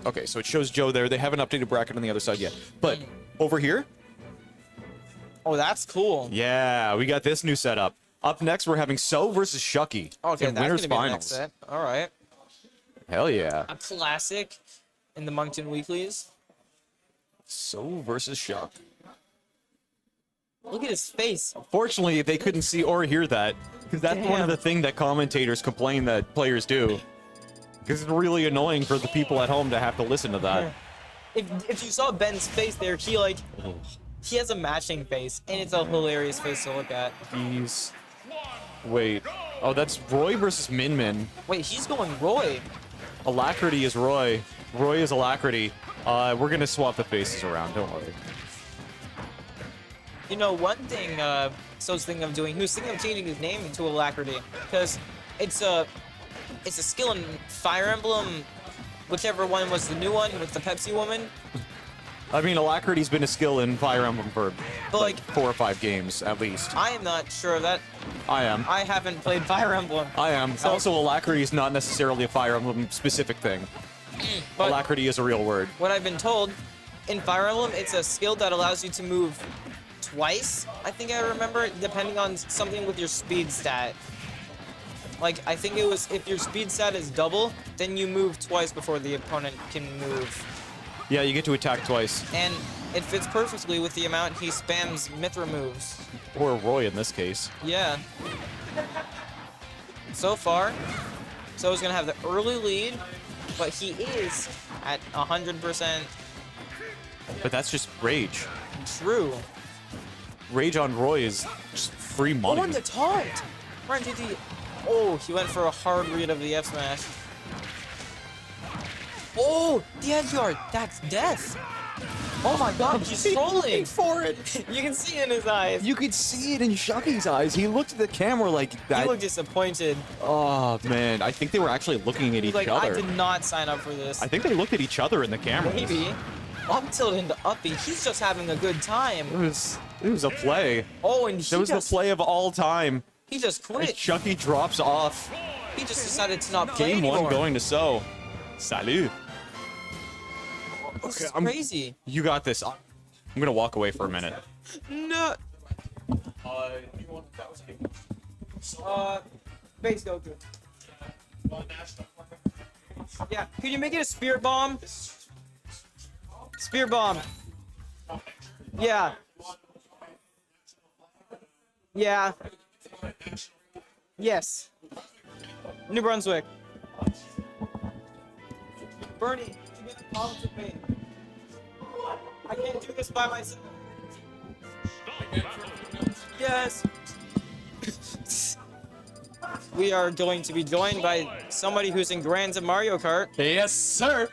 Okay, so it shows Joe there. They haven't updated bracket on the other side yet. But over here, Oh, that's cool. yeah, we got this new setup. Up next, we're having So versus Shuck3y Okay, in that's winners gonna be the next finals. set. All right. Hell yeah. A classic in the Moncton Weeklies. So versus Shuck. Look at his face. Fortunately, they couldn't see or hear that, because that's one of Damn. the things that commentators complain that players do. Because it's really annoying for the people at home to have to listen to that. If you saw Ben's face there, he has a matching face, and it's a hilarious face to look at. He's... Wait. Oh, that's Roy versus Min Min. Wait, he's going Roy. Alacrity is Roy. Roy is Alacrity. We're gonna swap the faces around, don't worry. You know, one thing So's thinking of doing, he was thinking of changing his name into Alacrity, because it's a skill in Fire Emblem, whichever one was the new one with the Pepsi woman. I mean, Alacrity's been a skill in Fire Emblem for But, like like, 4 or 5 games at least. I am not sure of that. I am. I haven't played Fire Emblem. I am. Also, Alacrity is not necessarily a Fire Emblem specific thing. But Alacrity is a real word. what I've been told, in Fire Emblem, it's a skill that allows you to move twice, I think I remember, depending on something with your speed stat. Like, I think it was if your speed stat is double, then you move twice before the opponent can move. Yeah, you get to attack twice. And it fits perfectly with the amount he spams Mithra moves. Or Roy in this case. Yeah. So far, So's gonna have the early lead, but he is at 100% But that's just Rage. true. Rage on Roy is just free money. Oh, and the taunt! Right into the... Oh, he went for a hard read of the F smash. Oh, the edge guard. That's death. Oh my god, he's trolling for it. You can see in his eyes. You could see it in Shuck3y's eyes. He looked at the camera like He that. looked disappointed. Oh, man. I think they were actually looking at He's each like, other. I did not sign up for this. I think they looked at each other in the camera. Maybe. Up tilt into uppy. He's just having a good time. It was a play. Oh, and That was the play of all time. he just And quit. Chucky drops off. He just decided to not play Game anymore. 1 going to So. Salut. This is I'm- crazy. You got this. I'm gonna walk away for a minute. No. Base Goku. Yeah, can you make it a spear bomb? Spear bomb. Yeah. Yeah. Yes. New Brunswick. Bernie, you get problems with me. I can't do this by myself. Yes. We are going to be joined by somebody who's in Grands of Mario Kart. Yes, sir.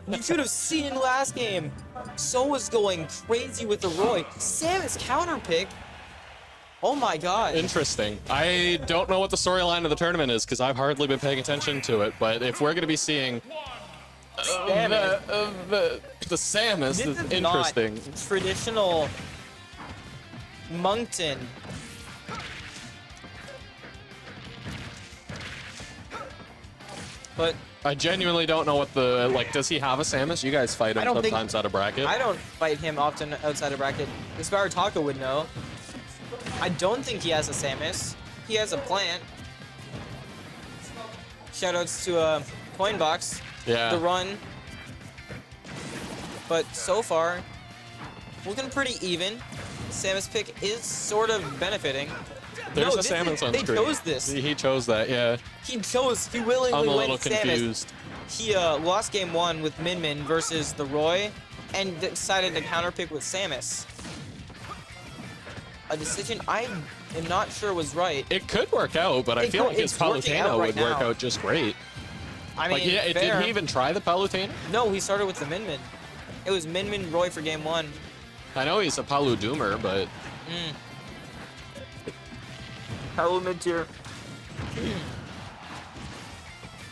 You should have seen last game. So was going crazy with the Roy. Samus counterpick. Oh my god. Interesting. I don't know what the storyline of the tournament is because I've hardly been paying attention to it. But if we're going to be seeing the Samus, This is is interesting. not traditional Moncton. But I genuinely don't know what the like. Does he have a Samus? You guys fight him I don't think- sometimes out of bracket. I don't fight him often outside of bracket. Expiredtaco would know. I don't think he has a Samus. He has a plant. Shoutouts to Coinbox. Yeah. The run. But so far, looking pretty even. Samus pick is sort of benefiting. There's No, a Samus on they screen. chose this. He chose that. Yeah. He willingly I'm a went little Samus. confused. He lost game 1 with Min Min versus the Roy and decided to counterpick with Samus. A decision I am not sure was right. It could work out, but I It feel could- like his it's working Palutena out right would work now. out just great. I mean, Like, yeah, did fair. he even try the Palutena? No, he started with the Min Min. It was Min Min Roy for game 1. I know he's a Palu Doomer, but Hello, mid tier.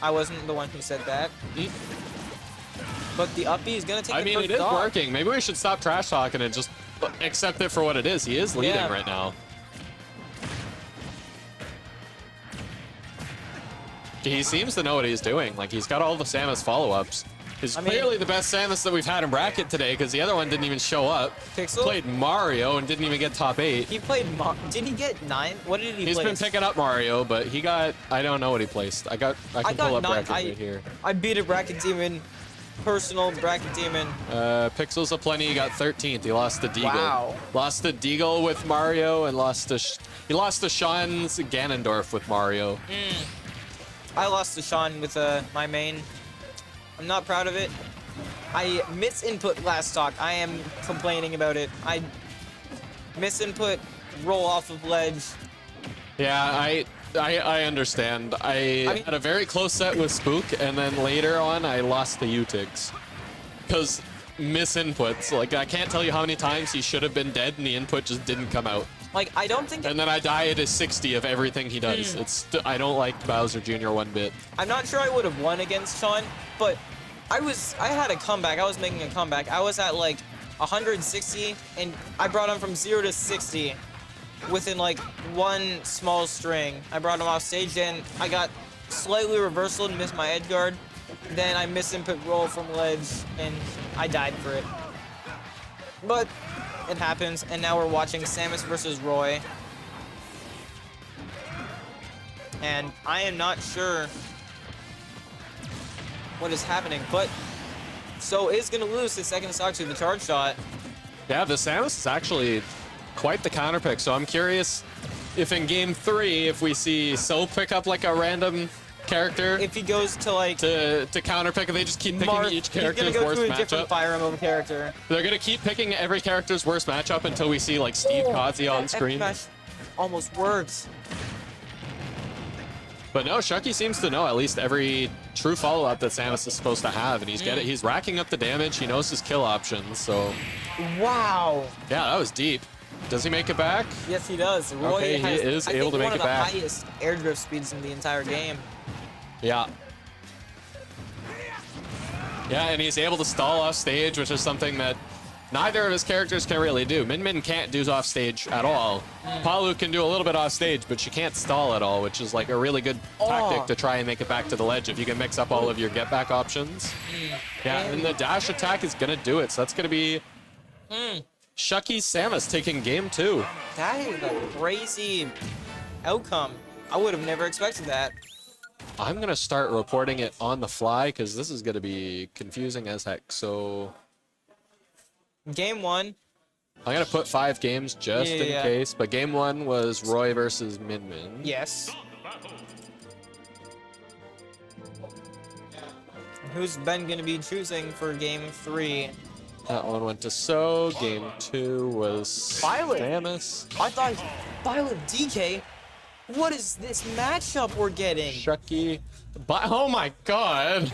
I wasn't the one who said that. But the uppy is gonna take I the mean, first it is dog. working. Maybe we should stop trash talking and just accept it for what it is. He is leading Yeah. right now. He seems to know what he's doing. Like, he's got all the Samus follow-ups. He's I mean- clearly the best Samus that we've had in bracket today because the other one didn't even show up. Pixel? Played Mario and didn't even get top 8. He played. Did he get 9? What did he He's place? been picking up Mario, but he got, I don't know what he placed. I can got pull up 9. bracket right here. I beat a bracket demon. Personal bracket demon. PixelsOPlenty got 13th. He lost to Deagle. Wow. Lost to Deagle with Mario and he lost to Sean's Ganondorf with Mario. I lost to Sean with my main. I'm not proud of it. I misinput last talk. I am complaining about it. I misinput roll off of ledge. Yeah, I understand. I mean- had a very close set with Spook, and then later on I lost to Utigs. Because misinputs. Like, I can't tell you how many times he should have been dead and the input just didn't come out. Like, I don't think. And then I die at a 60 of everything he does. I don't like Bowser Jr. one bit. I'm not sure I would have won against Sean, but I had a comeback. I was making a comeback. I was at like 160, and I brought him from 0 to 60 within like one small string. I brought him off stage, and I got slightly reversal and missed my edge guard. Then I missed input roll from ledge, and I died for it. But it happens, and now we're watching Samus versus Roy. And I am not sure what is happening, but So is going to lose his second stock to the charge shot. Yeah, the Samus is actually quite the counter pick, so I'm curious if in game 3, if we see So pick up like a random character. If he goes to like... To counter pick, and they just keep picking each character's he's gonna worst go to a matchup. different Fire Emblem character. They're going to keep picking every character's worst matchup until we see like Steve Kazi on screen. That almost works. But no, Shuck3y seems to know at least every true follow-up that Samus is supposed to have, and he's racking up the damage. He knows his kill options, so... Wow. Yeah, that was deep. Does he make it back? Yes, he does. Roy Okay, has, he is able to make it back. one of the highest air drift speeds in the entire game. Yeah. Yeah, and he's able to stall off stage, which is something that neither of his characters can really do. Min can't do off stage at all. Palu can do a little bit off stage, but she can't stall at all, which is like a really good tactic to try and make it back to the ledge if you can mix up all of your get back options. Yeah, and the dash attack is gonna do it, so that's gonna be Shuck3y Samus taking game 2. That is a crazy outcome. I would have never expected that. I'm gonna start reporting it on the fly because this is gonna be confusing as heck. So Game 1. I'm gonna put 5 games just in case, but game 1 was Roy versus Min. Yes. Who's Ben gonna be choosing for game 3? That one went to So. Game 2 was Violet. Samus. I thought Violet DK. What is this matchup we're getting? Shuck3y. Oh my god.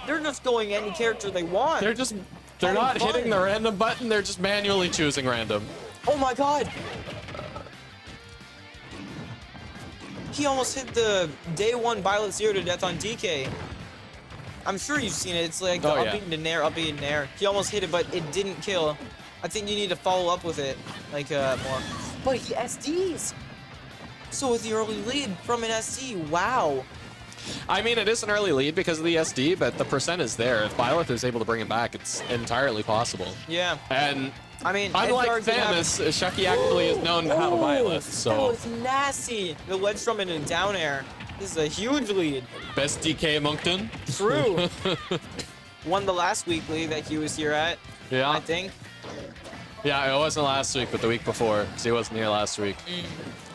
They're just going any character they want. They're not hitting the random button, they're just manually choosing random. Oh my god. He almost hit the day 1 Violet 0 to death on DK. I'm sure you've seen it. It's like the up in the air, up in the air. He almost hit it, but it didn't kill. I think you need to follow up with it, like more. But he SDs. So with the early lead from an SD, wow. I mean, it is an early lead because of the SD, but the percent is there. If Violet is able to bring him back, it's entirely possible. Yeah. And I mean, unlike Samus, Shuck3y actually is known to have a Violet, so... That was nasty. The ledge from in a down air. This is a huge lead. Best DK Moncton. True. Won the last weekly that he was here at, Yeah. I think. Yeah, it wasn't last week, but the week before, because he wasn't here last week.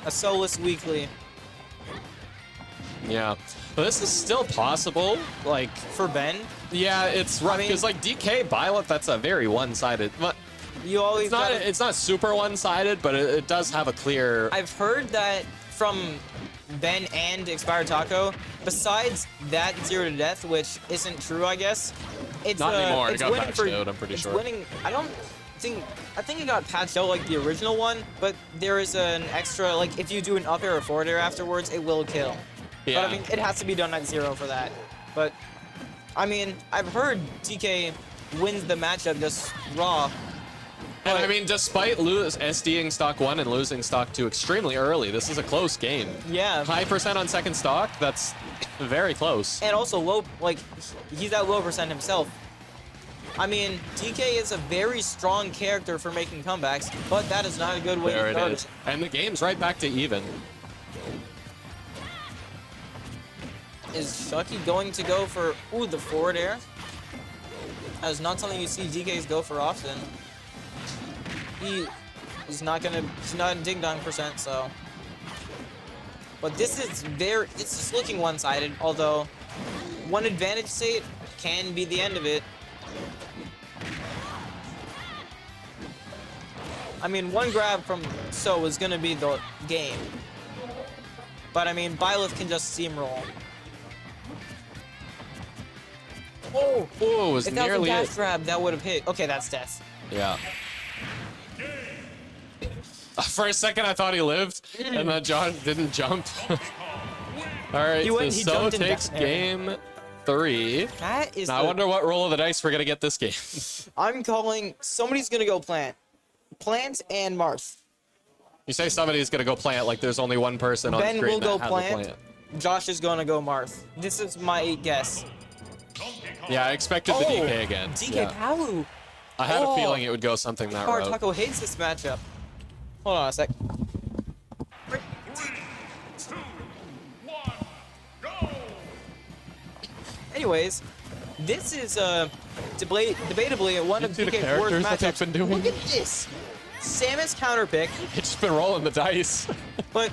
A soulless weekly. Yeah. But this is still possible, like... For Ben? Yeah, it's rough, because like DK Violet, that's a very one-sided... You always it's not super one-sided, but it does have a clear... I've heard that from Ben and Expiredtaco, besides that 0 to death, which isn't true, I guess. It's Not anymore, it it's got winning patched for, out, I'm pretty it's sure. Winning, I think it got patched out like the original one, but there is an extra, like if you do an up air or forward air afterwards, it will kill. Yeah. But I mean, it has to be done at 0 for that. But, I mean, I've heard DK wins the matchup just raw. And I mean, despite SDing stock 1 and losing stock 2 extremely early, this is a close game. Yeah. High percent on second stock, that's very close. And also low, like, he's at low percent himself. I mean, DK is a very strong character for making comebacks, but that is not a good way There to start it is. And the game's right back to even. Is Shuck3y going to go for, the forward air? That is not something you see DKs go for often. He's not in ding dong percent, so. But this is it's just looking one-sided, although one advantage state can be the end of it. I mean, one grab from So is gonna be the game. But I mean, Byleth can just steamroll. Oh, it was if that was a nearly dash it. grab, that would have hit. Okay, that's death. Yeah. For a second, I thought he lived, and then John didn't jump. All right, He so jumped in takes down air. game 3. That is. Now, I wonder what roll of the dice we're going to get this game. I'm calling. Somebody's gonna go plant. Plant and Marth. You say somebody's going to go plant like there's only one person on Ben screen will go that has a plant. plant. Josh is gonna go Marth. This is my guess. Yeah, I expected the DK again. DK Yeah. Palu. I had a Oh. feeling it would go something that route. Expiredtaco hates this matchup. Hold on a sec. Anyways, this is debatably one of See the DK's worst characters that they've matchups. been doing? Look at this. Samus counter pick, It's just been rolling the dice. but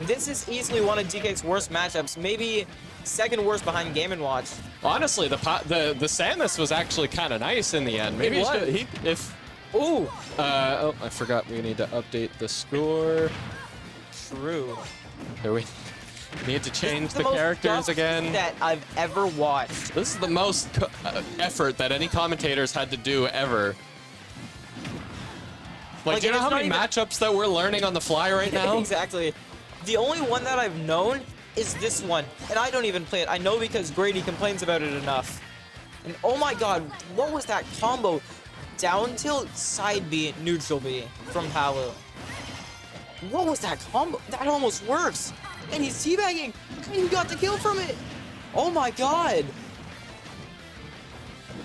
this is easily one of DK's worst matchups. Maybe second worst behind Game & Watch. Honestly, the Samus was actually kind of nice in the end. Maybe It was. if Ooh, oh, I forgot we need to update the score. true. Here we need to change This is the most characters tough again. that I've ever watched. This is the most effort that any commentators had to do ever. Like, do you know it's how not many even- matchups that we're learning on the fly right now? Exactly. The only one that I've known is this one, and I don't even play it. I know because Grady complains about it enough. And oh my god, what was that combo? Down tilt, side B, neutral B from Palu. What was that combo? That almost works. And he's teabagging, and he got the kill from it. Oh my god.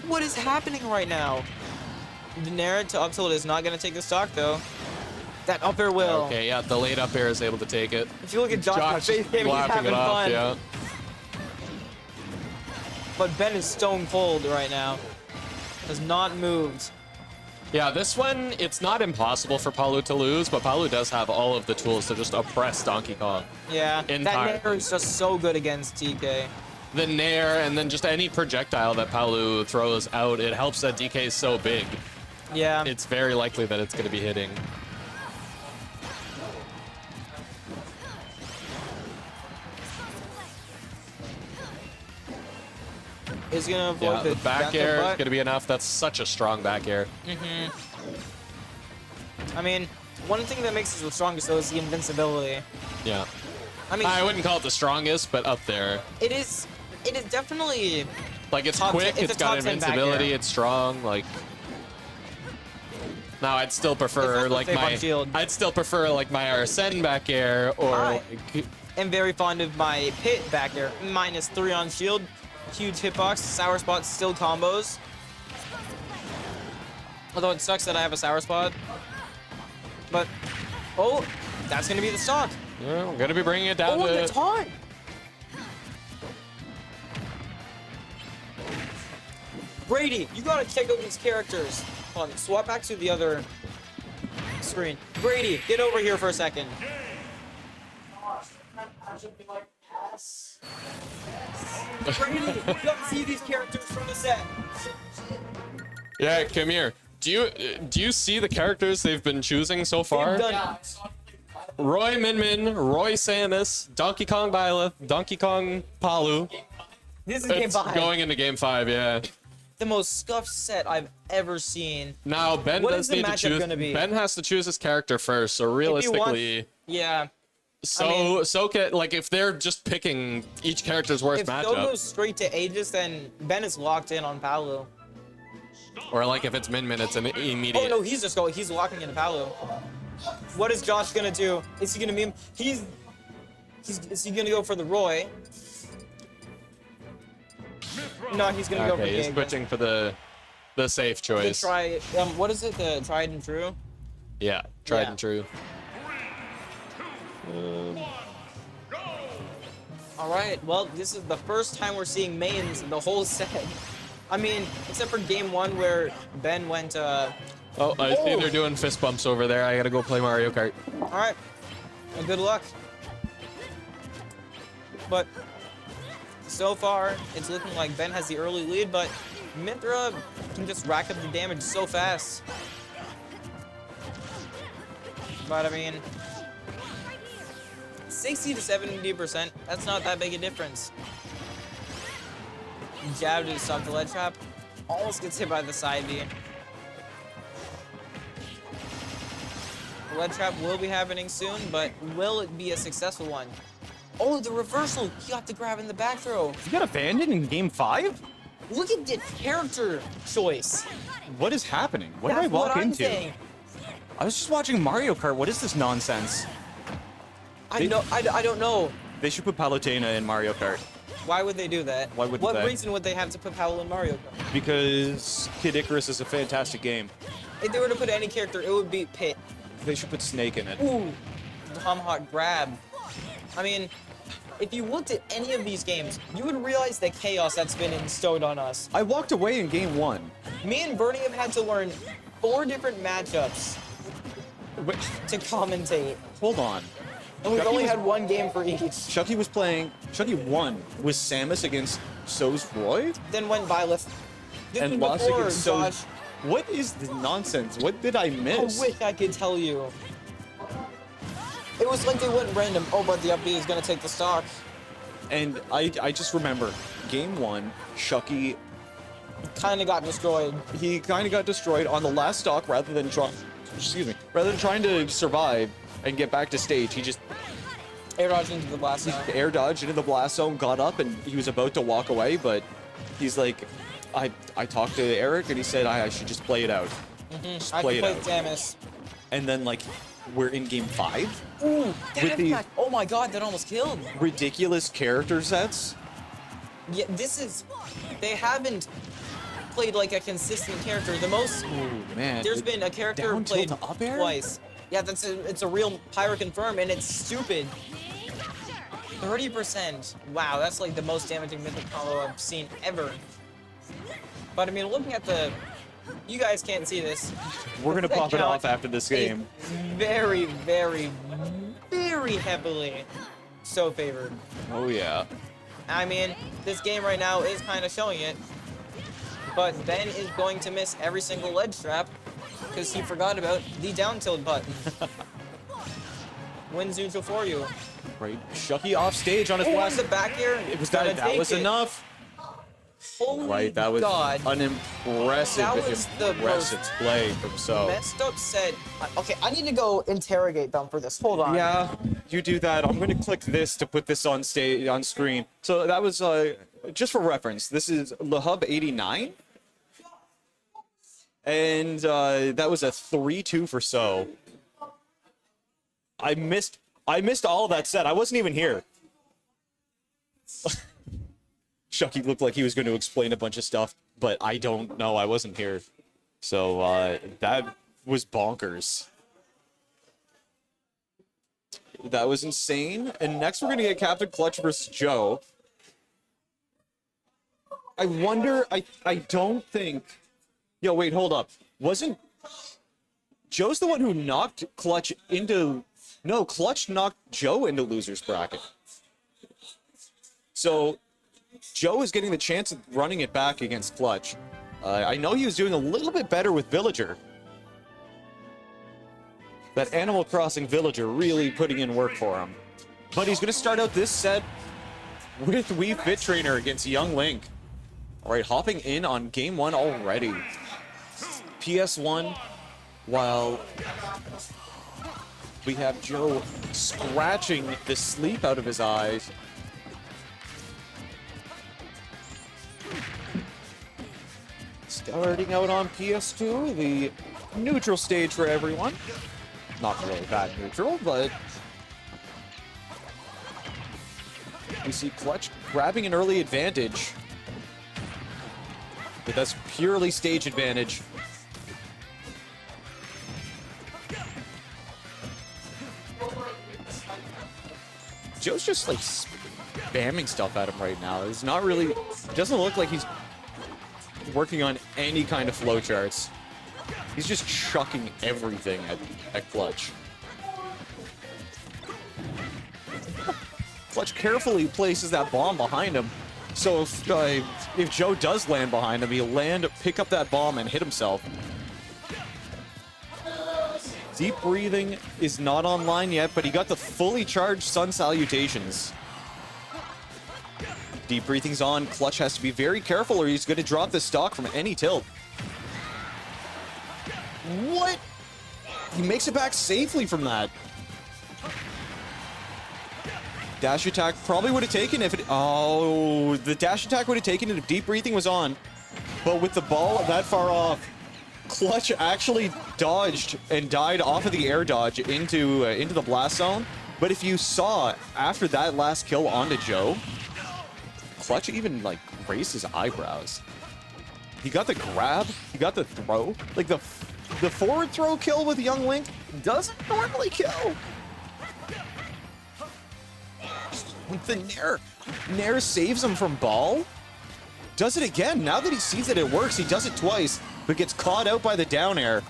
What is happening right now? The Nair to up tilt is not going to take the stock, though. That up air will. Okay, yeah, the late up air is able to take it. If you look at Josh's Josh face is cam, he's laughing having it off, fun. yeah. But Ben is stone cold right now. Has not moved. Yeah, this one, it's not impossible for Palu to lose, but Palu does have all of the tools to just oppress Donkey Kong. Yeah, that Entirely. Nair is just so good against TK. The Nair, and then just any projectile that Palu throws out, it helps that DK is so big. Yeah. It's very likely that it's going to be hitting. Is gonna avoid Yeah, the the back down tilt air is butt. going to be enough. That's such a strong back air. I mean, one thing that makes it the strongest though is the invincibility. Yeah. I mean, I wouldn't call it the strongest, but up there. it is definitely. Like, it's Top quick, 10 it's a got top 10 back invincibility, air. it's strong, like... Now, I'd still It's prefer, also like, safe on my... shield. I'd still prefer, like, my Arsene back air, or... I am very fond of my pit back air. -3 on shield. Huge hitbox. Sour spot still combos. Although it sucks that I have a sour spot. But, oh, that's gonna be the stock. Yeah, I'm going to be bringing it down Oh, to... the taunt. Brady, you gotta check out these characters. Hold on, swap back to the other screen. Brady, get over here for a second. Brady, you gotta see these characters from the set. Yeah, come here. Do you see the characters they've been choosing so far? They've done Roy Min, Roy Samus, Donkey Kong Byleth, Donkey Kong Palu. this is game It's 5. going into game 5, yeah. The most scuffed set I've ever seen. Now, Ben What does is the need to matchup choose... gonna be? Ben has to choose his character first, so If you want- realistically... Yeah. Like, if they're just picking each character's worst If Go matchup, goes straight to Aegis, then Ben is locked in on Palu. or like if it's Min, it's an immediate... Oh no, he's locking into Palu. What is Josh gonna do? Is he gonna meme? Is he gonna go for the Roy? No, he's gonna go for Okay, he's Giga. switching for the safe The choice. what is it? The tried and true? Yeah, tried Yeah. and true. All right. Well, this is the first time we're seeing mains in the whole set. I mean, except for game 1 where Ben went. Oh, I see they're doing fist bumps over there. I gotta go play Mario Kart. All right. Well, good luck. But so far, it's looking like Ben has the early lead, but Mithra can just rack up the damage so fast. But I mean, 60 to 70%, that's not that big a difference. Jab to stop the ledge trap. Almost gets hit by the side B. The ledge trap will be happening soon, but will it be a successful one? Oh, the reversal. He got the grab in the back throw. He got abandoned in game 5? Look at the character choice. What is happening? What did I That's walk what I'm into? saying. I was just watching Mario Kart. What is this nonsense? I don't know. They should put Palutena in Mario Kart. Why would they do that? Why would What they? reason would they have to put Powell in Mario Kart? Because Kid Icarus is a fantastic game. If they were to put any character, it would be Pit. They should put Snake in it. Ooh, tomahawk grab. I mean, if you looked at any of these games, you would realize the chaos that's been instilled on us. I walked away in game 1. Me and Bernie have had to learn 4 different matchups Wait, to commentate. hold on. And we've Shuck3y only was- had 1 game for each. Shuck3y won with Samus against Roy Then went Byleth. This and was lost before, against Josh. What is the nonsense? What did I I miss? wish I could tell you. It was like they went random. Oh, but the up B is gonna take the stock. And I just remember game 1, Shuck3y, Kinda got destroyed. he kind of got destroyed on the last stock rather than trying to survive and get back to stage. He just Air dodged into the blast zone. air dodged into the blast zone, got up, and he was about to walk away, but he's like, I talked to Eric, and he said I should just play it out. Just I play can it play out. Samus. And then, like, we're in game 5 Ooh, with the oh my god, that almost killed. ridiculous character sets. Yeah, this is. They haven't played like a consistent character. The most. Ooh, man. There's been a character down played tilt to up air? twice. Yeah, it's a real Pyro confirm, and it's stupid. 30%. Wow, that's like the most damaging mythic combo I've seen ever. But I mean, looking at the. You guys can't see this. We're gonna The pop it count off after this is game. Very, very, very heavily so favored. Oh yeah. I mean, this game right now is kind of showing it. But Ben is going to miss every single ledge trap because he forgot about the down tilt button. Wins neutral for you. Right. Shuck3y off stage on his Oh, last. the back here. It was Gotta that was take it. enough. Holy Right. That was God. an impressive, That was the impressive most play from So. Messed up said. Okay, I need to go interrogate them for this. Hold on. Yeah, you do that. I'm going to click this to put this on screen. So that was just for reference. This is LeHub 89, and that was a 3-2 for So. I missed all of that set. I wasn't even here. Shuck3y looked like he was going to explain a bunch of stuff, but I don't know. I wasn't here. So that was bonkers. That was insane. And next we're going to get Captain Clutch versus Joe. I wonder, I don't think... Yo, wait, hold up. Wasn't... Joe's the one who knocked Clutch into... No, Clutch knocked Joe into loser's bracket. So, Joe is getting the chance of running it back against Clutch. I know he was doing a little bit better with Villager. That Animal Crossing Villager really putting in work for him. But he's going to start out this set with Wii Fit Trainer against Young Link. All right, hopping in on game 1 already. PS1, while we have Joe scratching the sleep out of his eyes. Starting out on PS2, the neutral stage for everyone. Not really bad neutral, but we see Clutch grabbing an early advantage. But that's purely stage advantage. Joe's just like spamming stuff at him right now. It's not really, doesn't look like he's working on any kind of flowcharts. He's just chucking everything at Clutch. Clutch carefully places that bomb behind him. So if Joe does land behind him, he'll pick up that bomb and hit himself. Deep breathing is not online yet, but he got the fully charged Sun Salutations. Deep breathing's on. Clutch has to be very careful or he's going to drop the stock from any tilt. What? He makes it back safely from that. Dash attack probably would have taken if it... Oh, the dash attack would have taken it if deep breathing was on. But with the ball that far off, Clutch actually dodged and died off of the air dodge into the blast zone. But if you saw after that last kill onto Joe, Clutch even like raised his eyebrows. He got the grab, he got the throw. Like the forward throw kill with Young Link doesn't normally kill. The Nair saves him from ball. Does it again. Now that he sees that it works, he does it twice, but gets caught out by the down air.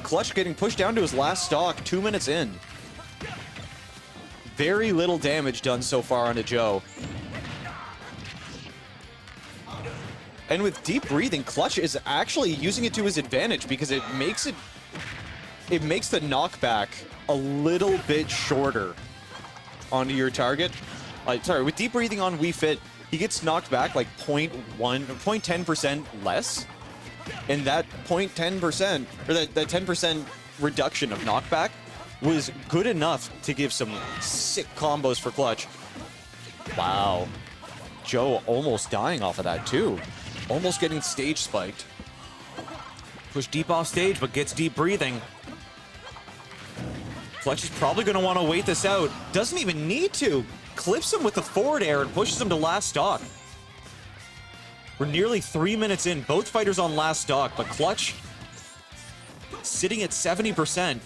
Clutch getting pushed down to his last stock 2 minutes in. Very little damage done so far onto Joe. And with deep breathing, Clutch is actually using it to his advantage because it makes the knockback a little bit shorter onto your target. Sorry, with deep breathing on Wii Fit, he gets knocked back like 0.10% less. And that 0.10%, or that 10% reduction of knockback was good enough to give some sick combos for Clutch. Wow. Joe almost dying off of that too. Almost getting stage spiked. Push deep off stage, but gets deep breathing. Clutch is probably going to want to wait this out. Doesn't even need to. Clips him with the forward air and pushes him to last stock. We're nearly 3 minutes in. Both fighters on last stock, but Clutch sitting at 70%.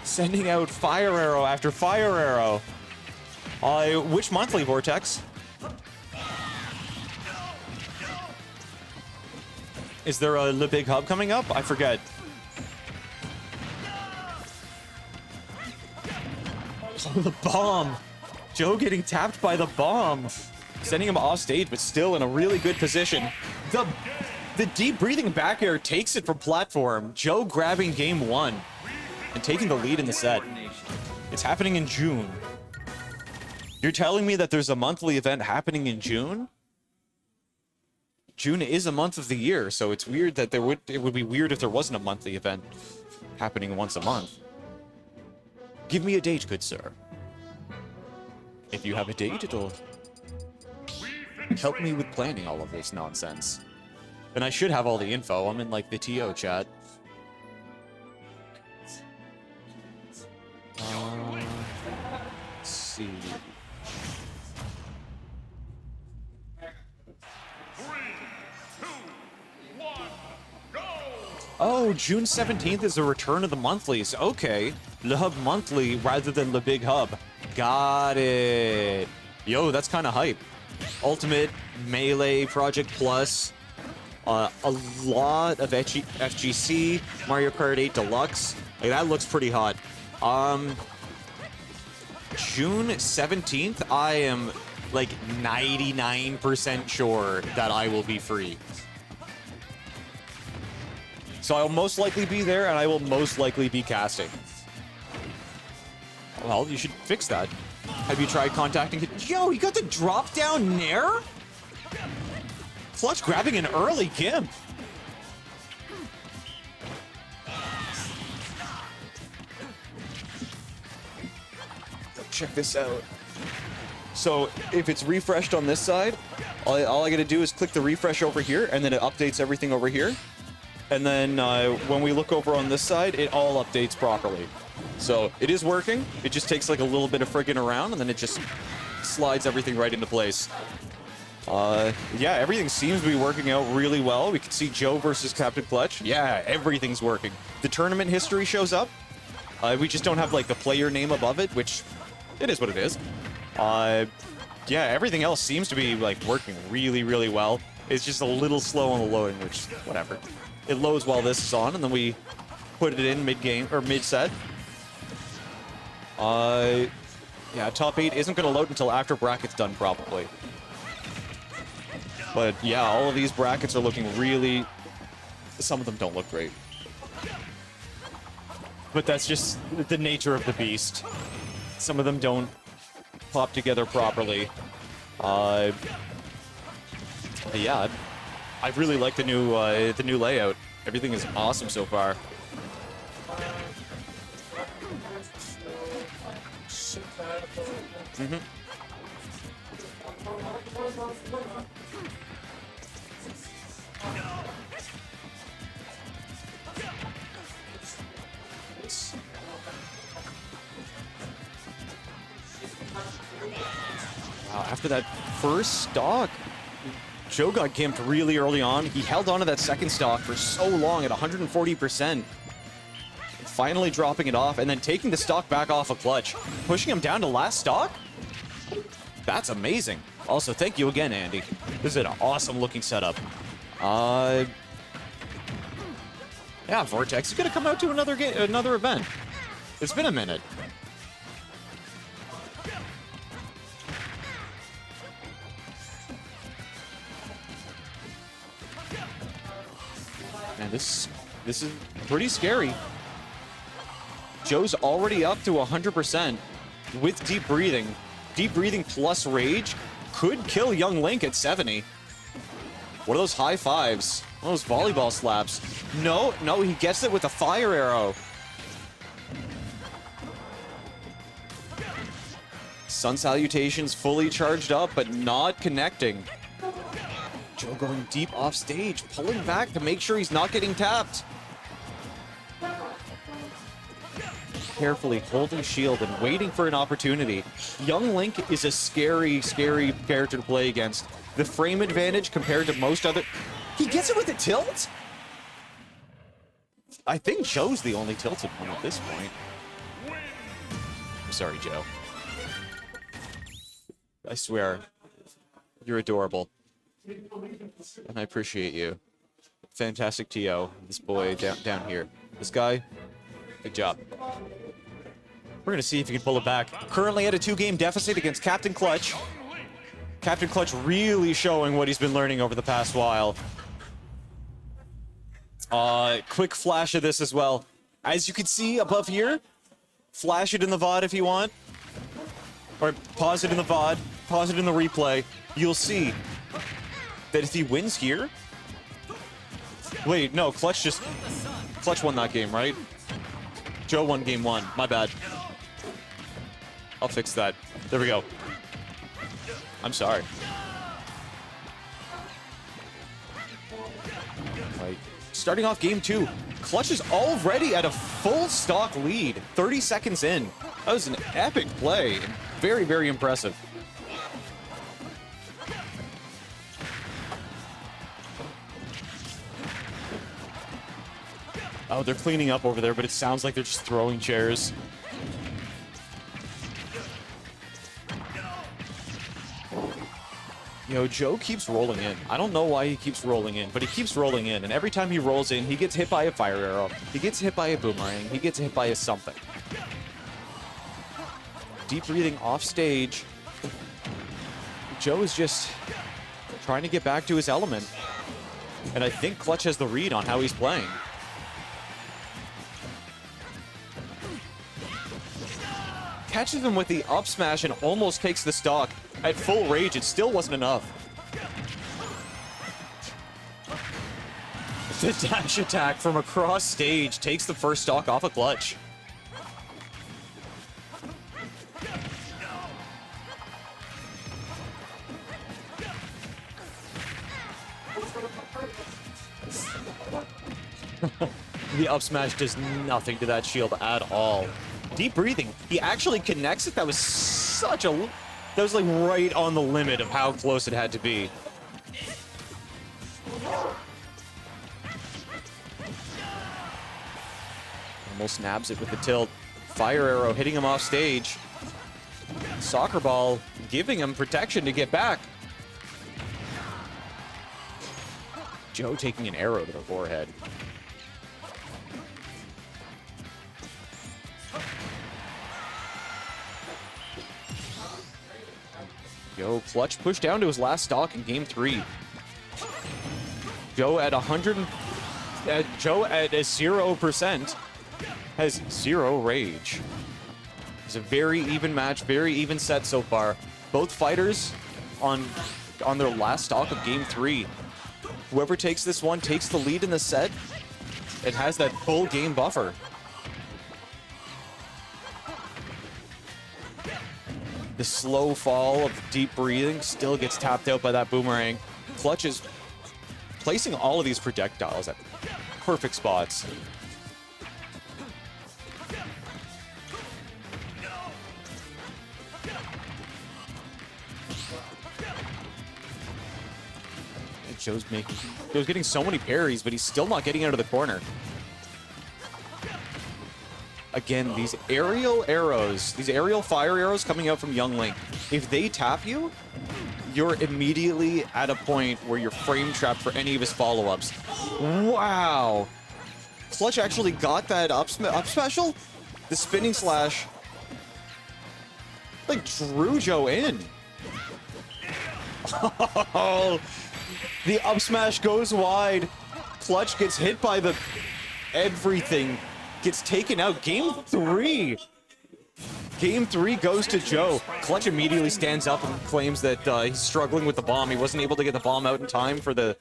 Sending out fire arrow after fire arrow. Which monthly, Vortex? Is there a Le Big Hub coming up? I forget. Oh, the bomb. Joe getting tapped by the bomb. Sending him off stage, but still in a really good position. The deep breathing back air takes it from platform. Joe grabbing game one and taking the lead in the set. It's happening in June. You're telling me that there's a monthly event happening in June? June is a month of the year, so it's weird that it would be weird if there wasn't a monthly event happening once a month. Give me a date, good sir. If you have a date, it'll help me with planning all of this nonsense. And I should have all the info. I'm in, like, the TO chat. Let's see. Oh, June 17th is the return of the monthlies. Okay. Le Hub Monthly rather than Le Big Hub. Got it. Yo, that's kind of hype. Ultimate, Melee, Project Plus, a lot of FGC, Mario Kart 8 Deluxe. Like, that looks pretty hot. June 17th, I am like 99% sure that I will be free. So I'll most likely be there, and I will most likely be casting. Well, you should fix that. Have you tried contacting... Yo, he got the drop down Nair? Clutch grabbing an early Gimp. Check this out. So if it's refreshed on this side, all I gotta do is click the refresh over here, and then it updates everything over here. And then when we look over on this side, it all updates properly. So it is working. It just takes like a little bit of friggin' around, and then it just slides everything right into place. Yeah, everything seems to be working out really well. We can see Joe versus Captain Clutch. Yeah, everything's working. The tournament history shows up. We just don't have like the player name above it, which it is what it is. Yeah, everything else seems to be like working really, really well. It's just a little slow on the loading, which whatever. It loads while this is on, and then we put it in mid-game, or mid-set. Yeah, top 8 isn't going to load until after bracket's done, probably. But yeah, all of these brackets are looking really... Some of them don't look great. But that's just the nature of the beast. Some of them don't pop together properly. Yeah, I really like the new layout. Everything is awesome so far. Wow, after that first stock, Joe got gimped really early on. He held on to that second stock for so long at 140%. Finally dropping it off and then taking the stock back off a clutch. Pushing him down to last stock? That's amazing. Also, thank you again, Andy. This is an awesome looking setup. Yeah, Vortex, you gotta come out to another event. It's been a minute. Man, this is pretty scary. Joe's already up to 100% with deep breathing. Deep breathing plus rage could kill young Link at 70. What are those high fives? One of those volleyball slaps. No, he gets it with a fire arrow. Sun salutations fully charged up, but not connecting. Joe going deep off stage, pulling back to make sure he's not getting tapped. Carefully holding shield and waiting for an opportunity. Young Link is a scary, scary character to play against. The frame advantage compared to most other... He gets it with a tilt? I think Joe's the only tilted one at this point. I'm sorry, Joe. I swear, you're adorable. And I appreciate you. Fantastic TO, this boy down here. This guy, good job. We're going to see if he can pull it back. Currently at a 2-game deficit against Captain Clutch. Captain Clutch really showing what he's been learning over the past while. Quick flash of this as well. As you can see above here, flash it in the VOD if you want. Or pause it in the VOD, pause it in the replay. You'll see that if he wins here... Wait, no, Clutch won that game, right? Joe won game 1. My bad. I'll fix that. There we go. I'm sorry. Right. Starting off game 2. Clutch is already at a full stock lead. 30 seconds in. That was an epic play. Very, very impressive. Oh, they're cleaning up over there, but it sounds like they're just throwing chairs. Yo, Joe keeps rolling in. I don't know why he keeps rolling in, but he keeps rolling in. And every time he rolls in, he gets hit by a fire arrow. He gets hit by a boomerang. He gets hit by a something. Deep breathing off stage. Joe is just trying to get back to his element. And I think Clutch has the read on how he's playing. Catches him with the up smash and almost takes the stock. At full rage, it still wasn't enough. The dash attack from across stage takes the first stock off a Clutch. The up smash does nothing to that shield at all. Deep breathing. He actually connects it. That was such a... That was like right on the limit of how close it had to be. Almost nabs it with the tilt. Fire arrow hitting him off stage. Soccer ball giving him protection to get back. Joe taking an arrow to the forehead. Yo, Clutch pushed down to his last stock in game 3. Joe at 100. Joe at a 0% has 0 rage. It's a very even match, very even set so far. Both fighters on their last stock of game 3. Whoever takes this one takes the lead in the set. It has that full game buffer. The slow fall of deep breathing still gets tapped out by that boomerang. Clutch is placing all of these projectiles at perfect spots. And Joe's getting so many parries, but he's still not getting out of the corner. Again, these aerial arrows, these aerial fire arrows coming out from Young Link, if they tap you, you're immediately at a point where you're frame trapped for any of his follow-ups. Wow. Clutch actually got that up special? The spinning slash, like, drew Joe in. Oh, the up smash goes wide. Clutch gets hit by the everything. Gets taken out. Game 3. Game 3 goes to Joe. Clutch immediately stands up and claims that he's struggling with the bomb. He wasn't able to get the bomb out in time for the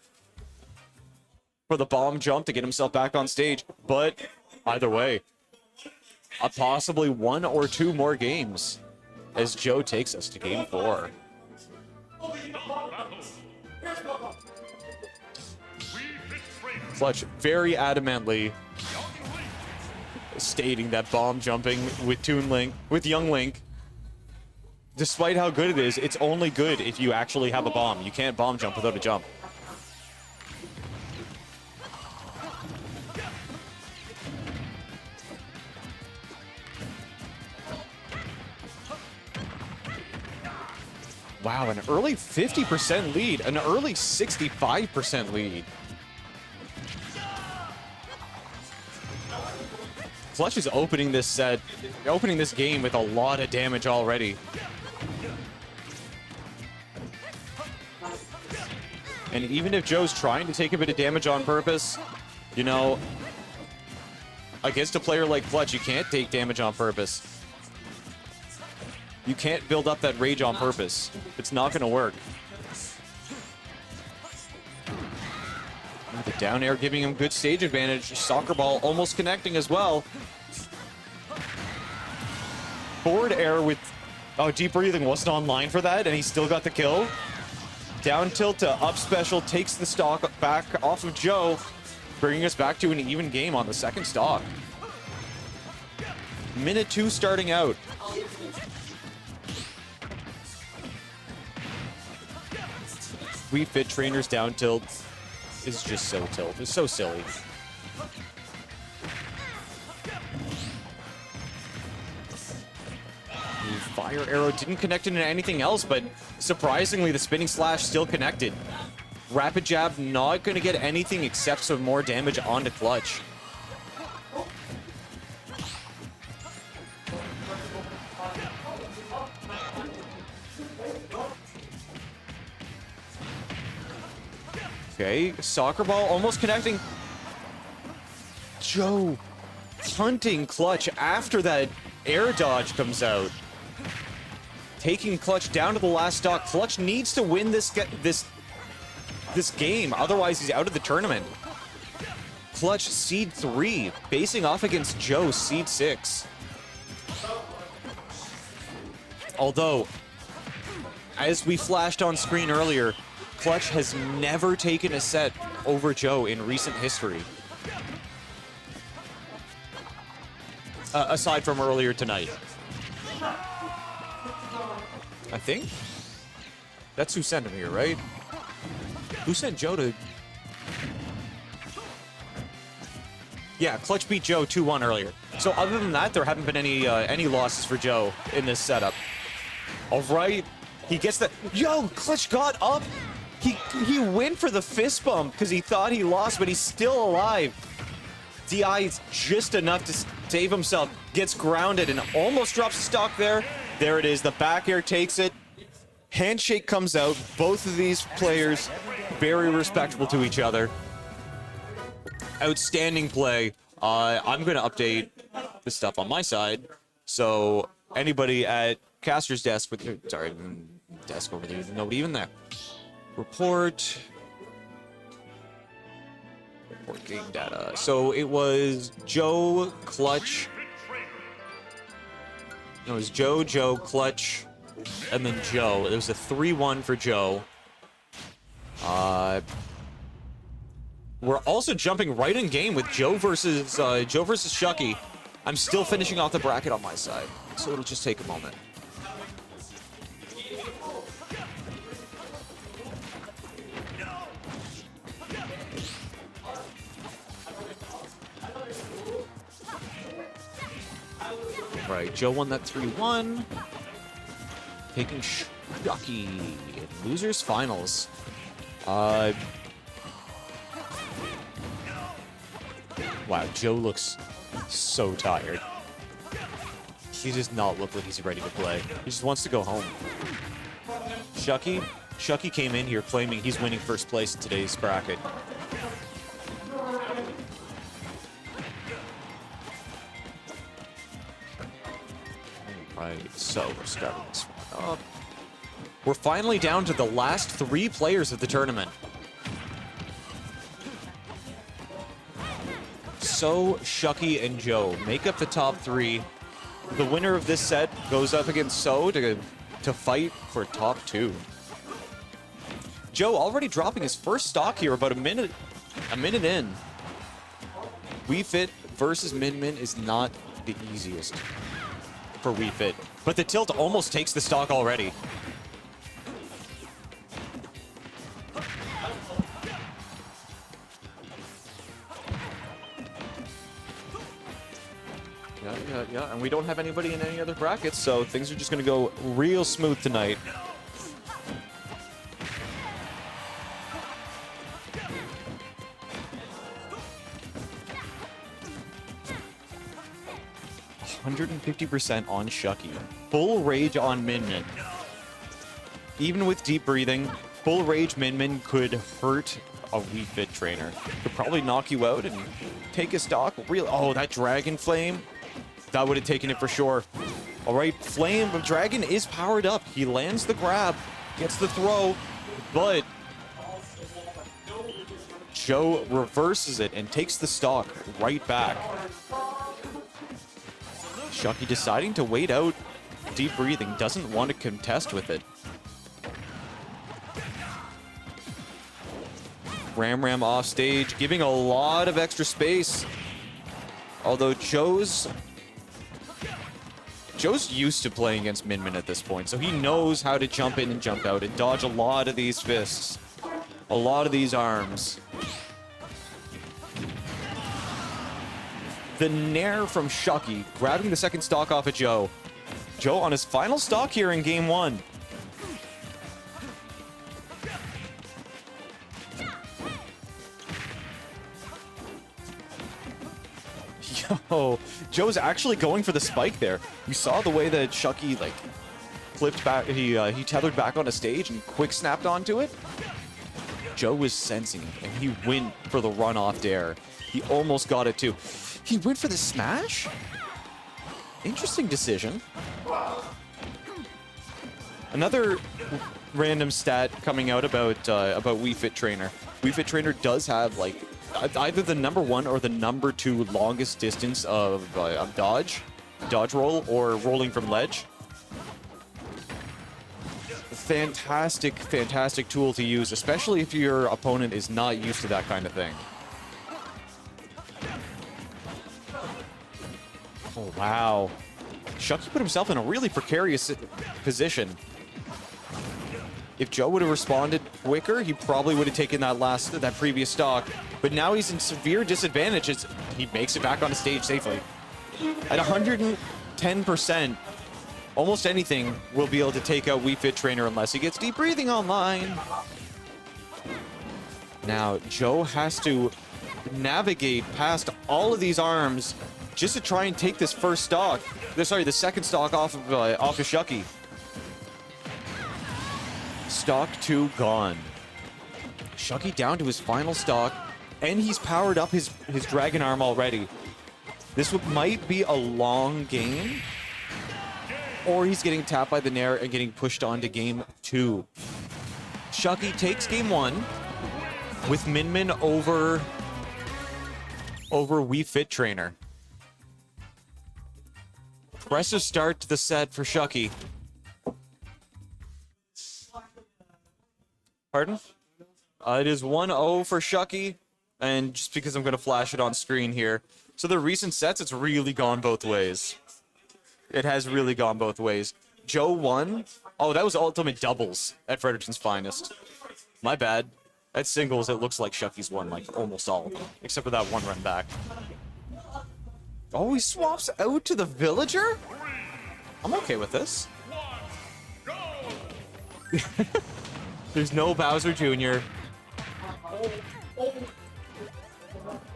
bomb jump to get himself back on stage. But either way, possibly 1 or 2 more games as Joe takes us to Game 4. Clutch very adamantly stating that bomb jumping with Young Link, despite how good it is, it's only good if you actually have a bomb. You can't bomb jump without a jump. Wow, an early 50% lead, an early 65% lead. Clutch is opening this game with a lot of damage already. And even if Joe's trying to take a bit of damage on purpose, you know, against a player like Clutch, you can't take damage on purpose. You can't build up that rage on purpose. It's not going to work. The down air giving him good stage advantage. Soccer ball almost connecting as well. Forward air with... Oh, deep breathing wasn't online for that, and he still got the kill. Down tilt to up special takes the stock back off of Joe, bringing us back to an even game on the second stock. Minute 2 starting out. We Fit Trainers down tilt is just so tilt. It's so silly. The fire arrow didn't connect into anything else, but surprisingly, the spinning slash still connected. Rapid jab not going to get anything except some more damage onto Clutch. Okay, soccer ball almost connecting. Joe hunting Clutch after that air dodge comes out. Taking Clutch down to the last stock. Clutch needs to win this game, otherwise he's out of the tournament. Clutch seed 3, facing off against Joe seed 6. Although, as we flashed on screen earlier, Clutch has never taken a set over Joe in recent history. Aside from earlier tonight. I think? That's who sent him here, right? Who sent Joe to... Yeah, Clutch beat Joe 2-1 earlier. So other than that, there haven't been any losses for Joe in this setup. All right, he gets the... Yo, Clutch got up! He went for the fist bump because he thought he lost, but he's still alive. DI is just enough to save himself. Gets grounded and almost drops the stock there. There it is. The back air takes it. Handshake comes out. Both of these players very respectful to each other. Outstanding play. I'm going to update the stuff on my side. So anybody at caster's desk with... Sorry, desk over there. Nobody even there. Report game data. So it was Joe, Clutch. No, it was Joe, Clutch, and then Joe. It was a 3-1 for Joe. We're also jumping right in game with Joe versus Shuck3y. I'm still finishing off the bracket on my side, so it'll just take a moment. Right, Joe won that 3-1. Taking Shuck3y in losers finals. Wow, Joe looks so tired. He does not look like he's ready to play. He just wants to go home. Shuck3y came in here claiming he's winning first place in today's bracket. Right, so we're starting this one up. We're finally down to the last 3 players of the tournament. So, Shuck3y and Joe make up the top 3. The winner of this set goes up against So to fight for top 2. Joe already dropping his first stock here about a minute in. Wii Fit versus Min Min is not the easiest for Wii Fit, but the tilt almost takes the stock already. Yeah, and we don't have anybody in any other brackets, so things are just gonna go real smooth tonight. %150% on Shuck3y. Full rage on Min Min. Even with deep breathing, full rage Min Min could hurt a Wii Fit trainer. Could probably knock you out and take a stock. Oh, that Dragon Flame. That would have taken it for sure. All right, Flame of Dragon is powered up. He lands the grab, gets the throw, but Joe reverses it and takes the stock right back. Shuck3y deciding to wait out deep breathing, doesn't want to contest with it. Ram off stage, giving a lot of extra space. Although Joe's used to playing against Min Min at this point, so he knows how to jump in and jump out and dodge a lot of these fists, a lot of these arms. The nair from Shuck3y, grabbing the second stock off of Joe. Joe on his final stock here in game 1. Yo, Joe's actually going for the spike there. You saw the way that Shuck3y like flipped back. He tethered back on a stage and quick snapped onto it. Joe was sensing it, and he went for the runoff dare. He almost got it too. He went for the smash? Interesting decision. Another random stat coming out about Wii Fit Trainer. Wii Fit Trainer does have like either the #1 or the #2 longest distance of dodge roll, or rolling from ledge. Fantastic tool to use, especially if your opponent is not used to that kind of thing. Oh, wow. Shuck3y put himself in a really precarious position. If Joe would have responded quicker, he probably would have taken that previous stock. But now he's in severe disadvantage as he makes it back on the stage safely. At 110%, almost anything will be able to take out Wii Fit Trainer unless he gets deep breathing online. Now, Joe has to navigate past all of these arms just to try and take this first stock. Sorry, the second stock off of Shuck3y. Stock 2 gone. Shuck3y down to his final stock, and he's powered up his dragon arm already. This might be a long game, or he's getting tapped by the Nair and getting pushed on to game 2. Shuck3y takes game 1 with Min Min over Wii Fit Trainer. Impressive start to the set for Shuck3y. Pardon? It is 1-0 for Shuck3y, and just because I'm going to flash it on screen here. So the recent sets, it's really gone both ways. It has really gone both ways. Joe won. Oh, that was ultimate doubles at Fredericton's finest. My bad. At singles, it looks like Shuck3y's won like almost all of them, except for that one run back. Oh, he swaps out to the villager? I'm okay with this. There's no Bowser Jr.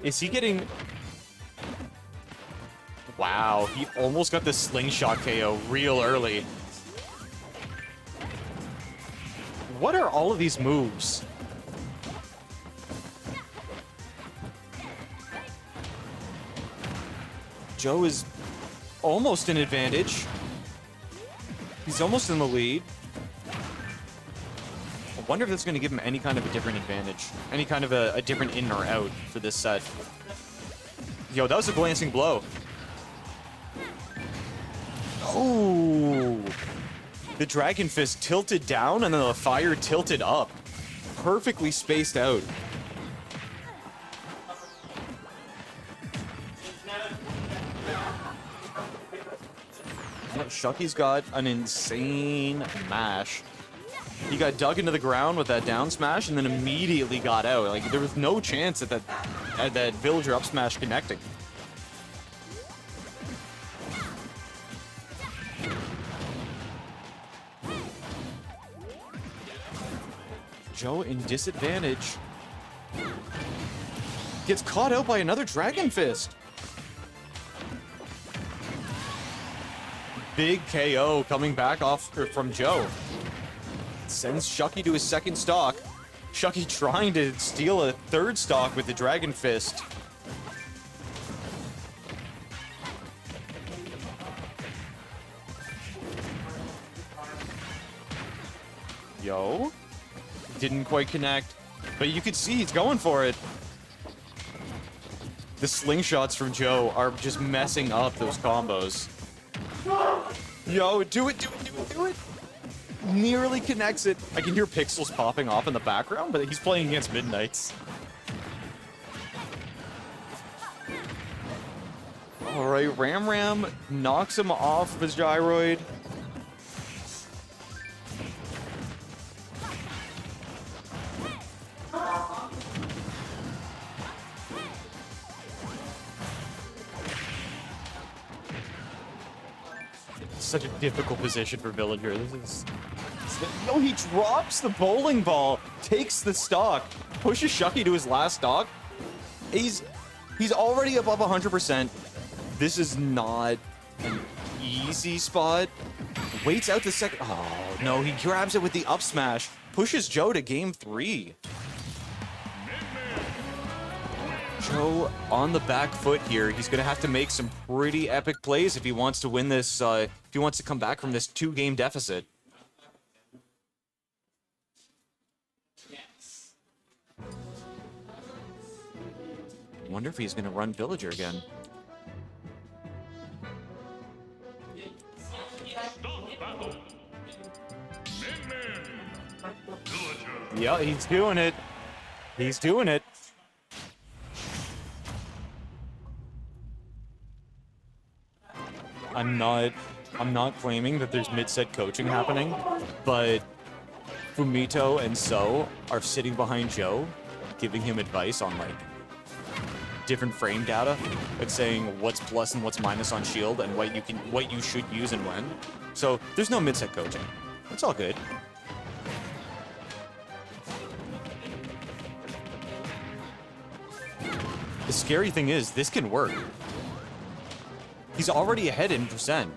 Is he getting... Wow, he almost got the slingshot KO real early. What are all of these moves? Joe is almost in advantage. He's almost in the lead. I wonder if that's going to give him any kind of a different advantage. Any kind of a different in or out for this set. Yo, that was a glancing blow. Oh! The Dragon Fist tilted down and then the fire tilted up. Perfectly spaced out. Shuck3y's got an insane mash. He got dug into the ground with that down smash and then immediately got out. Like, there was no chance at that villager up smash connecting. Joe in disadvantage. Gets caught out by another Dragon Fist. Big KO coming back off from Joe. Sends Shuck3y to his second stock. Shuck3y trying to steal a third stock with the Dragon Fist. Yo. Didn't quite connect. But you could see he's going for it. The slingshots from Joe are just messing up those combos. Yo, do it, do it, do it, do it. Nearly connects it. I can hear pixels popping off in the background, but he's playing against Middnights. Alright, Ram knocks him off of his gyroid. Such a difficult position for Villager. This is... No, he drops the bowling ball, takes the stock, pushes Shuck3y to his last stock. He's already above 100%. This is not an easy spot. Waits out the second... Oh, no, he grabs it with the up smash. Pushes Joe to game 3. Joe on the back foot here. He's going to have to make some pretty epic plays if he wants to win this, if he wants to come back from this 2-game deficit. I wonder if he's going to run Villager again. Yeah, he's doing it. He's doing it. I'm not claiming that there's mid-set coaching happening, but Fumito and So are sitting behind Joe, giving him advice on like different frame data, like saying what's plus and what's minus on shield and what you should use and when. So there's no mid-set coaching. It's all good. The scary thing is this can work. He's already ahead in percent.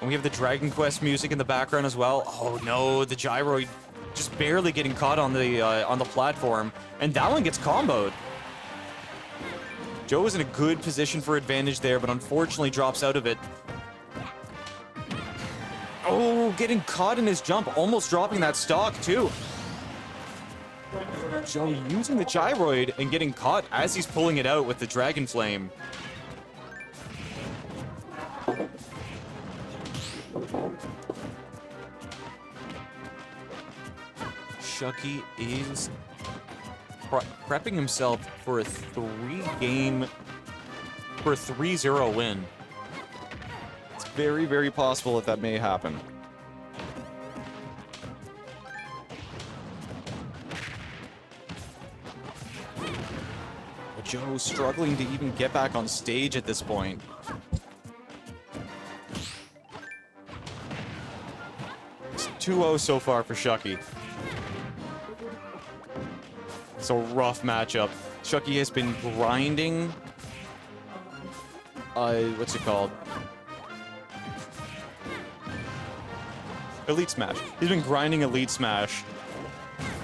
And we have the Dragon Quest music in the background as well. Oh no, the gyroid just barely getting caught on the platform, and that one gets comboed. Joe is in a good position for advantage there, but unfortunately drops out of it. Oh, getting caught in his jump, almost dropping that stock too. Joe using the gyroid and getting caught as he's pulling it out with the Dragon Flame. Shuck3y is prepping himself for a 3-0 win. It's very, very possible that may happen. Joe struggling to even get back on stage at this point. It's 2-0 so far for Shuck3y. It's a rough matchup. Shuck3y has been grinding... what's it called? Elite Smash. He's been grinding Elite Smash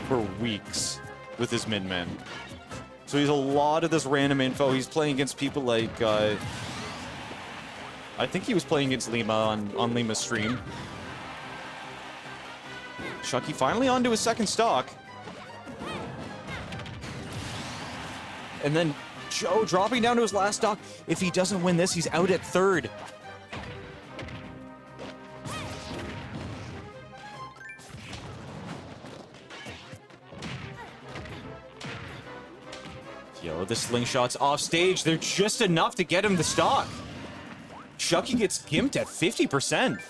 for weeks with his Min-Min. So he's a lot of this random info. He's playing against people like, I think he was playing against Lima on Lima's stream. Shuck3y finally onto his second stock. And then Joe dropping down to his last stock. If he doesn't win this, he's out at third. Yo, the slingshots off stage. They're just enough to get him the stock. Shuck3y gets gimped at 50%.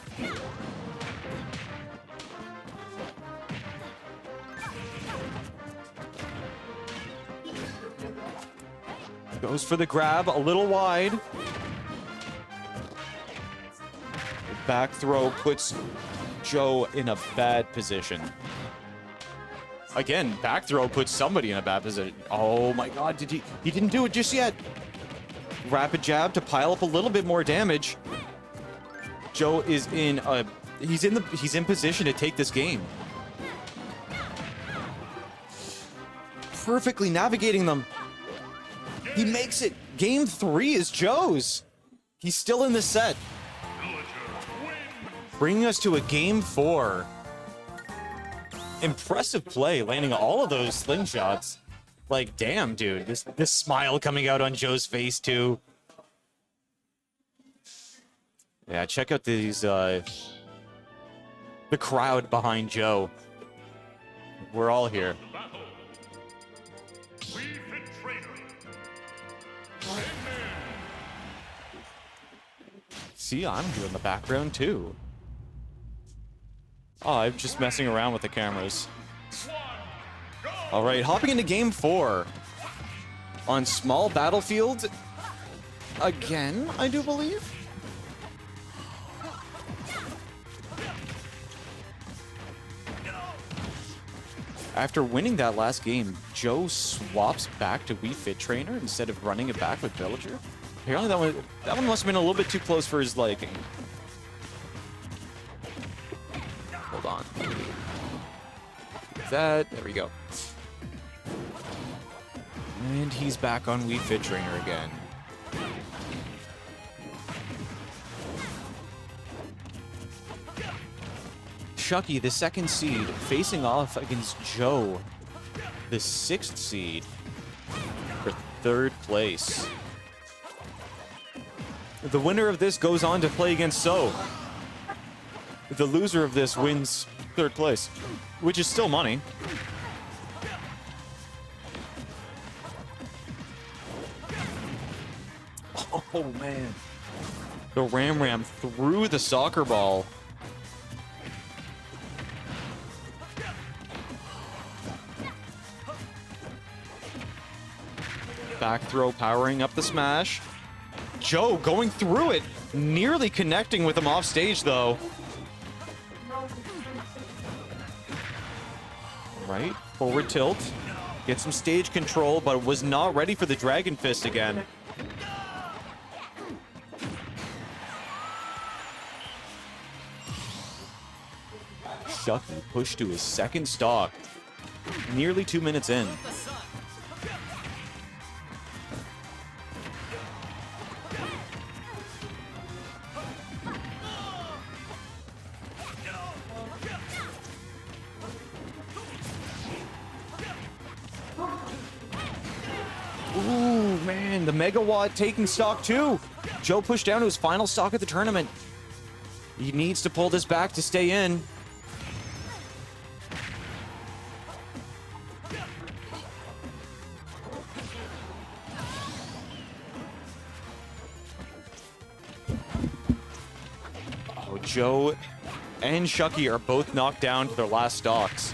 Goes for the grab, a little wide. Back throw puts Joe in a bad position. Again, back throw puts somebody in a bad position. Oh my god, he didn't do it just yet. Rapid jab to pile up a little bit more damage. Joe is in he's in position to take this game. Perfectly navigating them. He makes it. Game 3 is Joe's. He's still in the set. Bringing us to a game 4. Impressive play, landing all of those slingshots. Like, damn, dude. This smile coming out on Joe's face, too. Yeah, check out these, the crowd behind Joe. We're all here. See, I'm doing the background, too. Oh, I'm just messing around with the cameras. All right, hopping into game 4 on small battlefield again, I do believe. After winning that last game, Joe swaps back to Wii Fit Trainer instead of running it back with Villager. Apparently that one must have been a little bit too close for his liking. Hold on. There we go. And he's back on Wii Fit Trainer again. Shuck3y, the 2nd seed, facing off against Joe, the 6th seed, for 3rd place. The winner of this goes on to play against So. The loser of this wins 3rd place, which is still money. Oh, man. The Ram threw the soccer ball. Back throw powering up the smash. Joe going through it, nearly connecting with him off stage, though. Right, forward tilt. Get some stage control, but was not ready for the Dragon Fist again. Shuck3y pushed to his 2nd stock, nearly 2 minutes in. Ooh, man, the Megawatt taking stock too. Joe pushed down to his final stock of the tournament. He needs to pull this back to stay in. Joe and Shuck3y are both knocked down to their last stocks.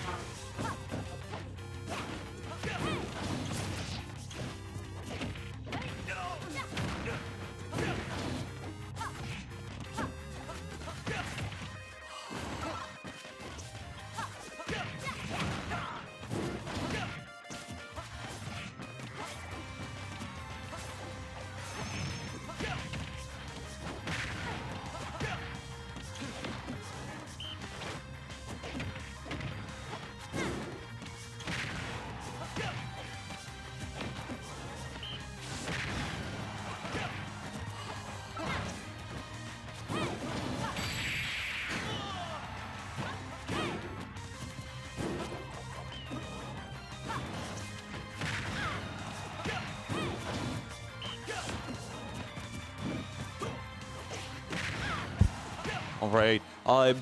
All right.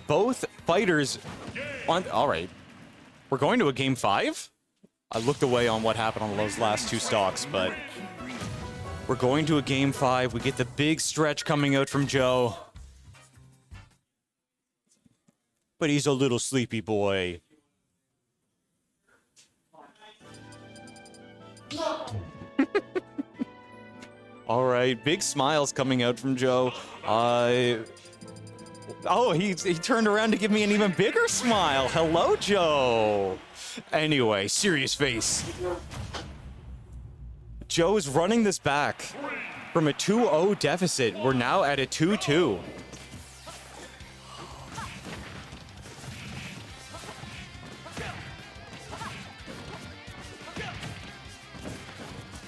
Both fighters on. All right. We're going to a game 5. I looked away on what happened on those last 2 stocks, but we're going to a game 5. We get the big stretch coming out from Joe. But he's a little sleepy boy. All right. Big smiles coming out from Joe. Oh, he turned around to give me an even bigger smile. Hello, Joe. Anyway, serious face. Joe is running this back from a 2-0 deficit. We're now at a 2-2.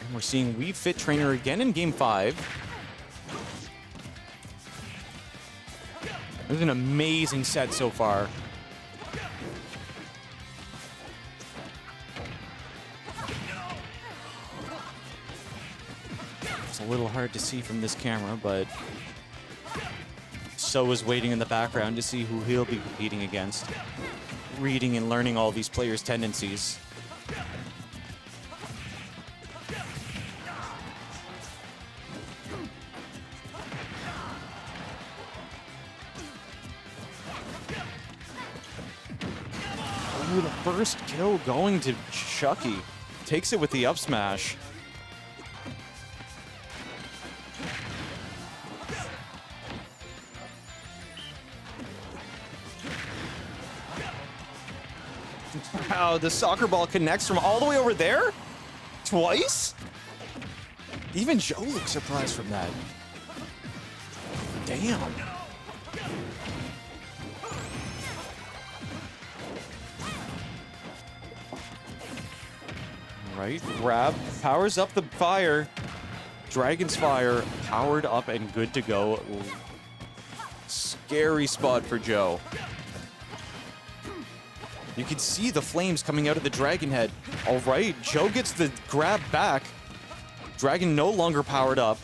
And we're seeing Wii Fit Trainer again in game 5. This is an amazing set so far. It's a little hard to see from this camera, but So is waiting in the background to see who he'll be competing against. Reading and learning all these players' tendencies. Ooh, the first kill going to Shuck3y. Takes it with the up smash. Wow, the soccer ball connects from all the way over there? Twice? Even Joe looks surprised from that. Damn. Right, grab, powers up the fire. Dragon's Fire, powered up and good to go. Scary spot for Joe. You can see the flames coming out of the dragon head. All right, Joe gets the grab back. Dragon no longer powered up.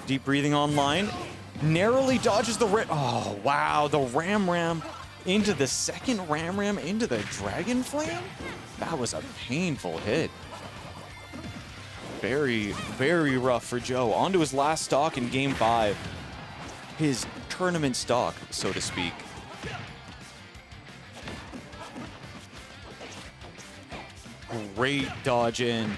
Deep breathing online. Narrowly dodges the oh, wow, the Ram into the second Ram into the Dragon Flame? That was a painful hit. Very, very rough for Joe. On to his last stock in Game 5. His tournament stock, so to speak. Great dodge in.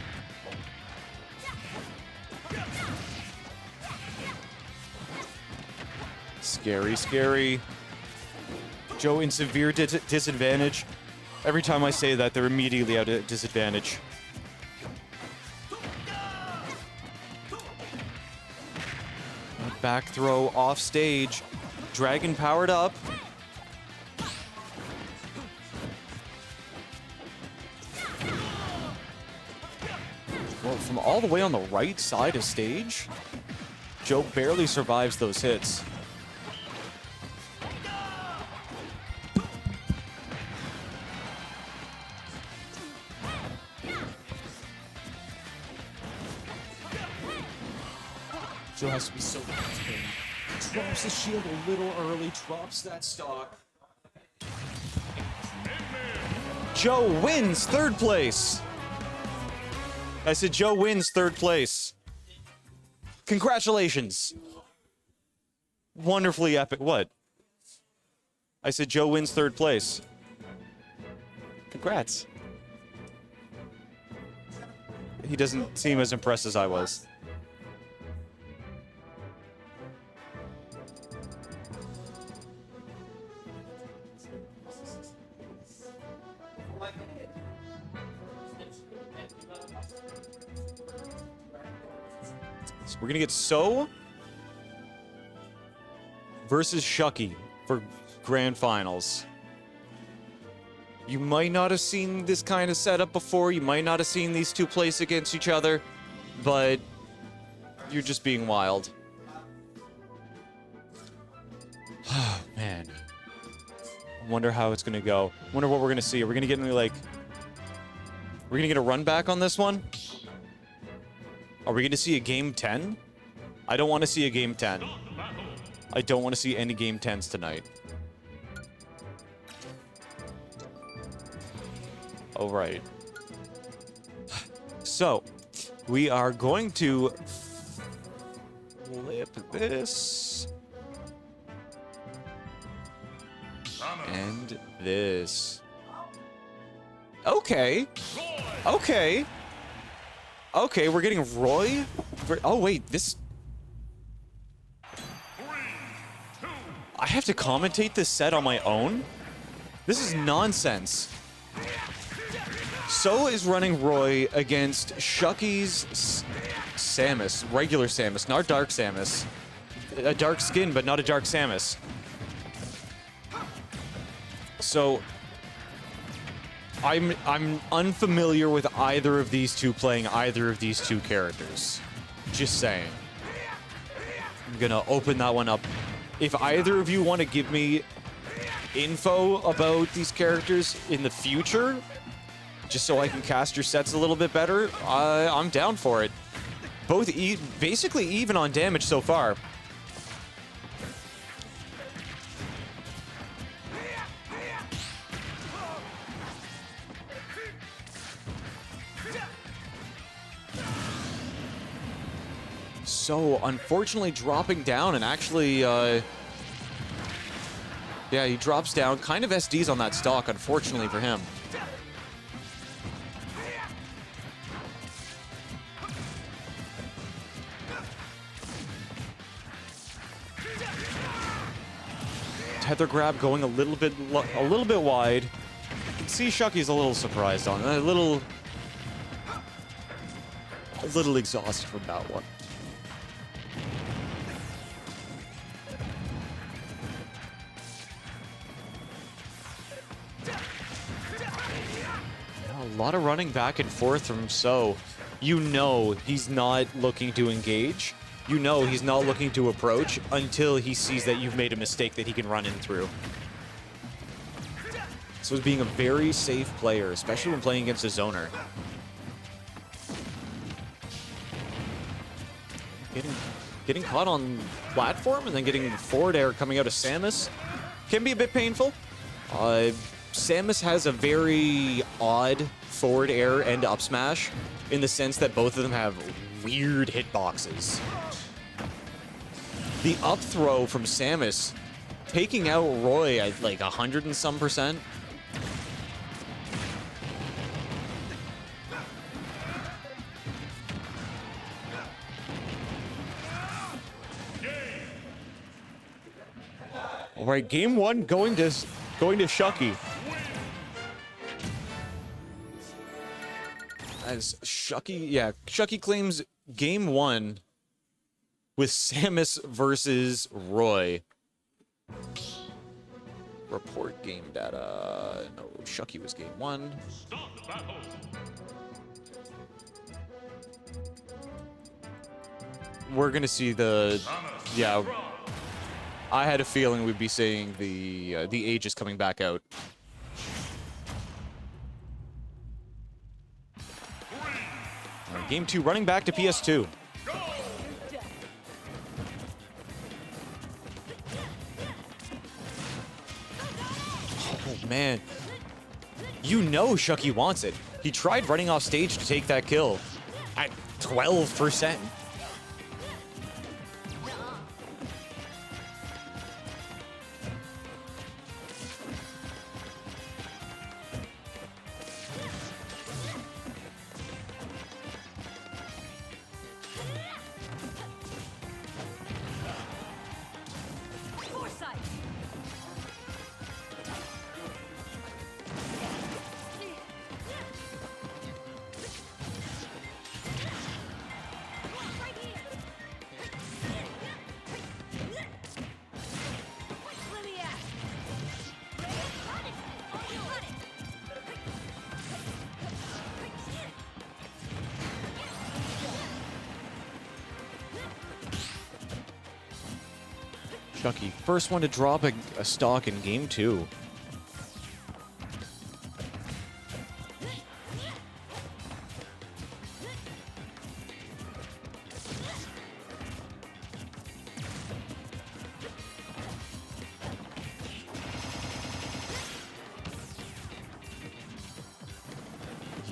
Scary, scary. Joe in severe disadvantage. Every time I say that, they're immediately at a disadvantage. Back throw off stage. Dragon powered up. Well, from all the way on the right side of stage, Joe barely survives those hits. Joe has to be so careful. Drops the shield a little early, drops that stock. Joe wins third place. I said Joe wins third place. Congratulations. Wonderfully epic. What? I said Joe wins 3rd place. Congrats. He doesn't seem as impressed as I was. So we're gonna get So versus Shuck3y for grand finals. You might not have seen this kind of setup before. You might not have seen these two place against each other, but you're just being wild. Oh, man. I wonder how it's gonna go. I wonder what we're gonna see. Are we gonna get any, like... We're gonna get a run back on this one? Are we gonna see a game 10? I don't want to see a game 10. I don't want to see any game 10s tonight. All right. So, we are going to flip this. And this. Okay. Okay. Okay, we're getting Roy. Oh, wait, this... I have to commentate this set on my own? This is nonsense. So is running Roy against Shuck3y's Samus, regular Samus, not Dark Samus. A dark skin, but not a Dark Samus. So I'm unfamiliar with either of these two playing either of these two characters. Just saying. I'm gonna open that one up. If either of you want to give me info about these characters in the future, just so I can cast your sets a little bit better, I'm down for it. Both basically even on damage so far. So, unfortunately dropping down and actually, yeah, he drops down. Kind of SDs on that stock, unfortunately for him. Tether grab going a little bit wide. You can see Shuck3y's a little surprised on it. A little exhausted from that one. A lot of running back and forth from So. You know he's not looking to engage. You know he's not looking to approach until he sees that you've made a mistake that he can run in through. So he's being a very safe player, especially when playing against a zoner. Getting caught on platform and then getting forward air coming out of Samus can be a bit painful. Samus has a very odd forward air and up smash in the sense that both of them have weird hitboxes. The up throw from Samus taking out Roy at like 100 and some %. All right, game 1 going to Shuck3y. As Shuck3y claims game 1 with Samus versus Roy. Report game data. No, Shuck3y was game 1. We're gonna see the, yeah. I had a feeling we'd be seeing the ages coming back out. Game 2 running back to PS2. Oh, man. You know Shuck3y wants it. He tried running off stage to take that kill at 12%. Shuck3y, first one to drop a stock in game 2.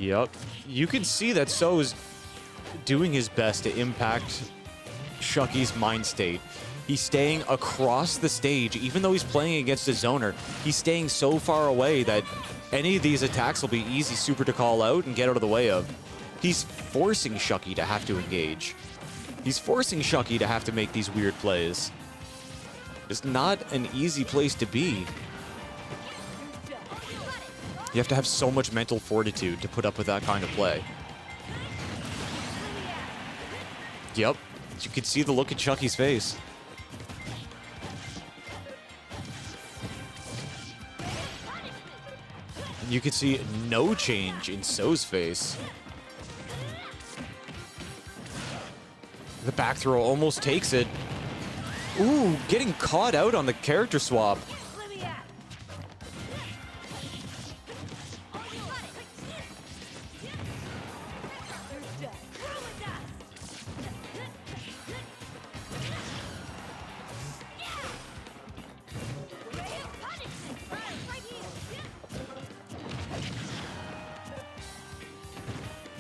Yep. You can see that So's doing his best to impact Shuck3y's mind state. He's staying across the stage, even though he's playing against a zoner. He's staying so far away that any of these attacks will be easy super to call out and get out of the way of. He's forcing Shuck3y to have to engage. He's forcing Shuck3y to have to make these weird plays. It's not an easy place to be. You have to have so much mental fortitude to put up with that kind of play. Yep. You can see the look at Shuck3y's face. And you can see no change in So's face. The back throw almost takes it. Ooh, getting caught out on the character swap.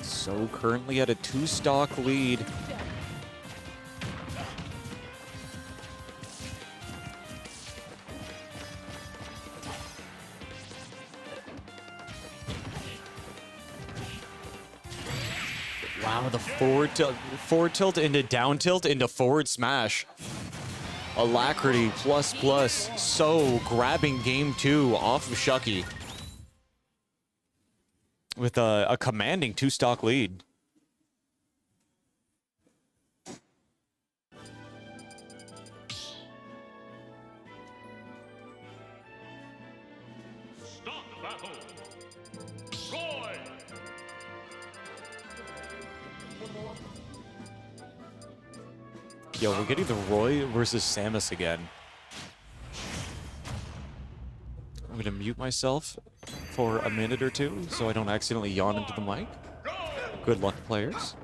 So currently at a 2-stock lead. Wow, the forward tilt into down tilt into forward smash. Alacrity plus. So grabbing game 2 off of Shuck3y with a commanding 2-stock lead. Stock battle. Roy. Yo, we're getting the Roy versus Samus again. I'm gonna mute myself for a minute or two so I don't accidentally yawn into the mic. Good luck, players.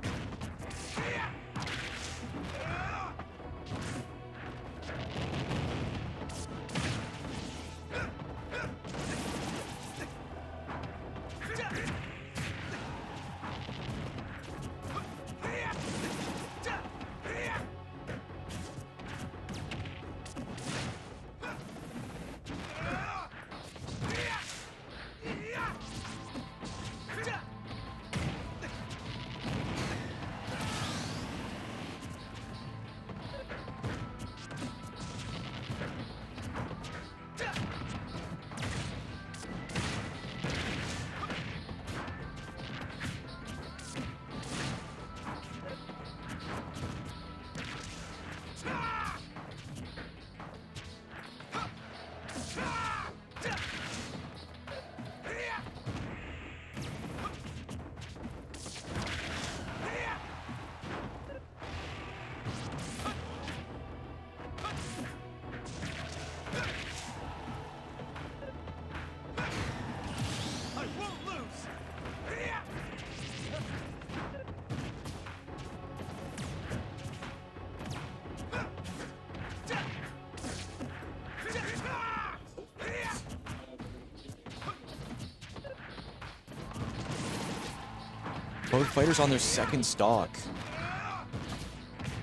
Both fighters on their second stock.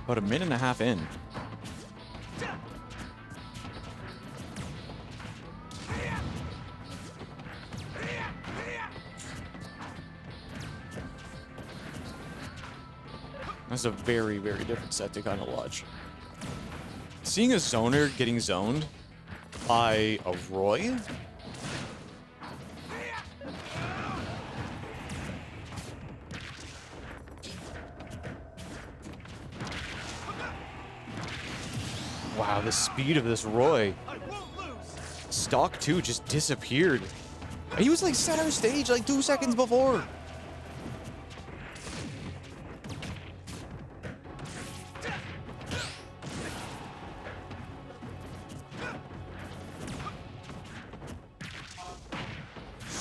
About a minute and a half in. That's a very, very different set to kind of watch. Seeing a zoner getting zoned by a Roy? Wow, the speed of this Roy. Stock 2 just disappeared. He was like center stage like 2 seconds before.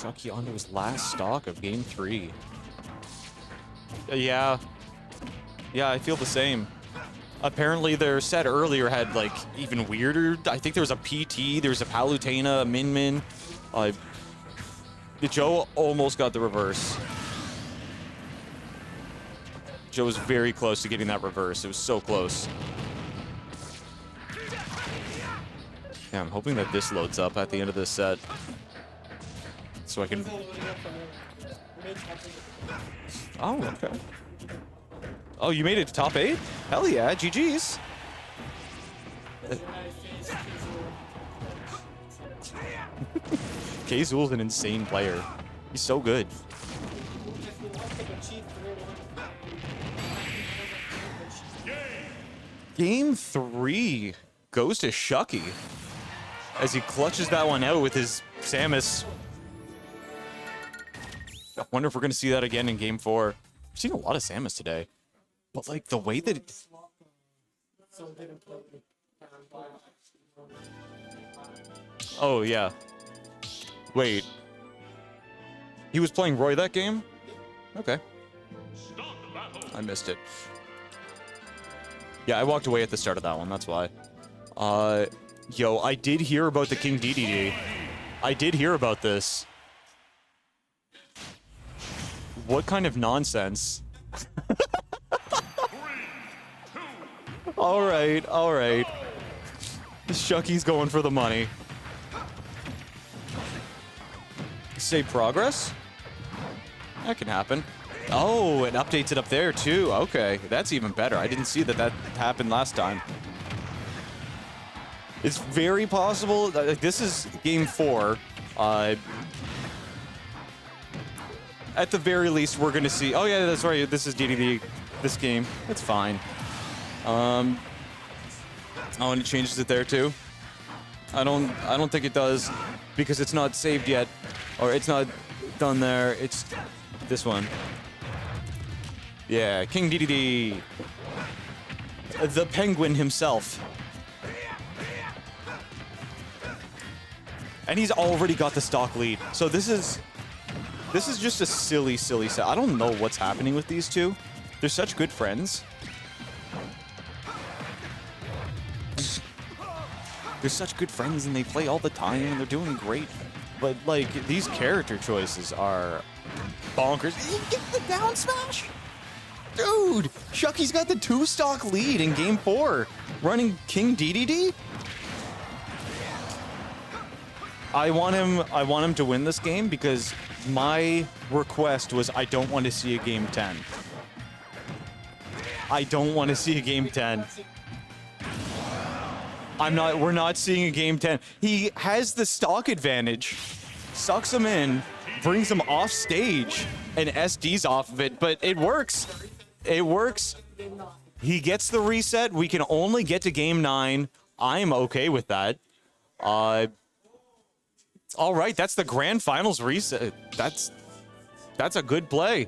Shuck3y onto his last stock of game 3. Yeah. Yeah, I feel the same. Apparently their set earlier had like even weirder. I think there was a PT, there was a Palutena, a Min. Joe almost got the reverse. Joe was very close to getting that reverse. It was so close. Yeah, I'm hoping that this loads up at the end of this set. So I can... Oh, okay. Oh, you made it to top 8? Hell yeah, GG's. Kazul's an insane player. He's so good. Game 3 goes to Shuck3y as he clutches that one out with his Samus. I wonder if we're going to see that again in game 4. We've seen a lot of Samus today. But, like, the way that... Oh, yeah. Wait. He was playing Roy that game? Okay. I missed it. Yeah, I walked away at the start of that one, that's why. Yo, I did hear about the King DDD. I did hear about this. What kind of nonsense? Alright, alright. Shuck3y's going for the money. Save progress? That can happen. Oh, it updates it up there too. Okay, that's even better. I didn't see that that happened last time. It's very possible. This is game 4. At the very least, we're gonna see. Oh yeah, that's right. This is DDD. This game. It's fine. Oh, and it changes it there too. I don't think it does because it's not saved yet, or it's not done there. It's this one. Yeah, King DDD. The Penguin himself. And he's already got the stock lead. So this is just a silly set. I don't know what's happening with these two. They're such good friends. They're such good friends and they play all the time and they're doing great. But like these character choices are bonkers. You get the down smash? Dude, Shuck3y's got the 2-stock lead in game 4, running King DDD. I want him to win this game because my request was I don't want to see a game 10. I don't want to see a game 10. We're not seeing a game 10. He has the stock advantage, sucks him in, brings him off stage, and SD's off of it, but it works. It works. He gets the reset. We can only get to game 9. I'm okay with that. All right, that's the grand finals reset. That's a good play.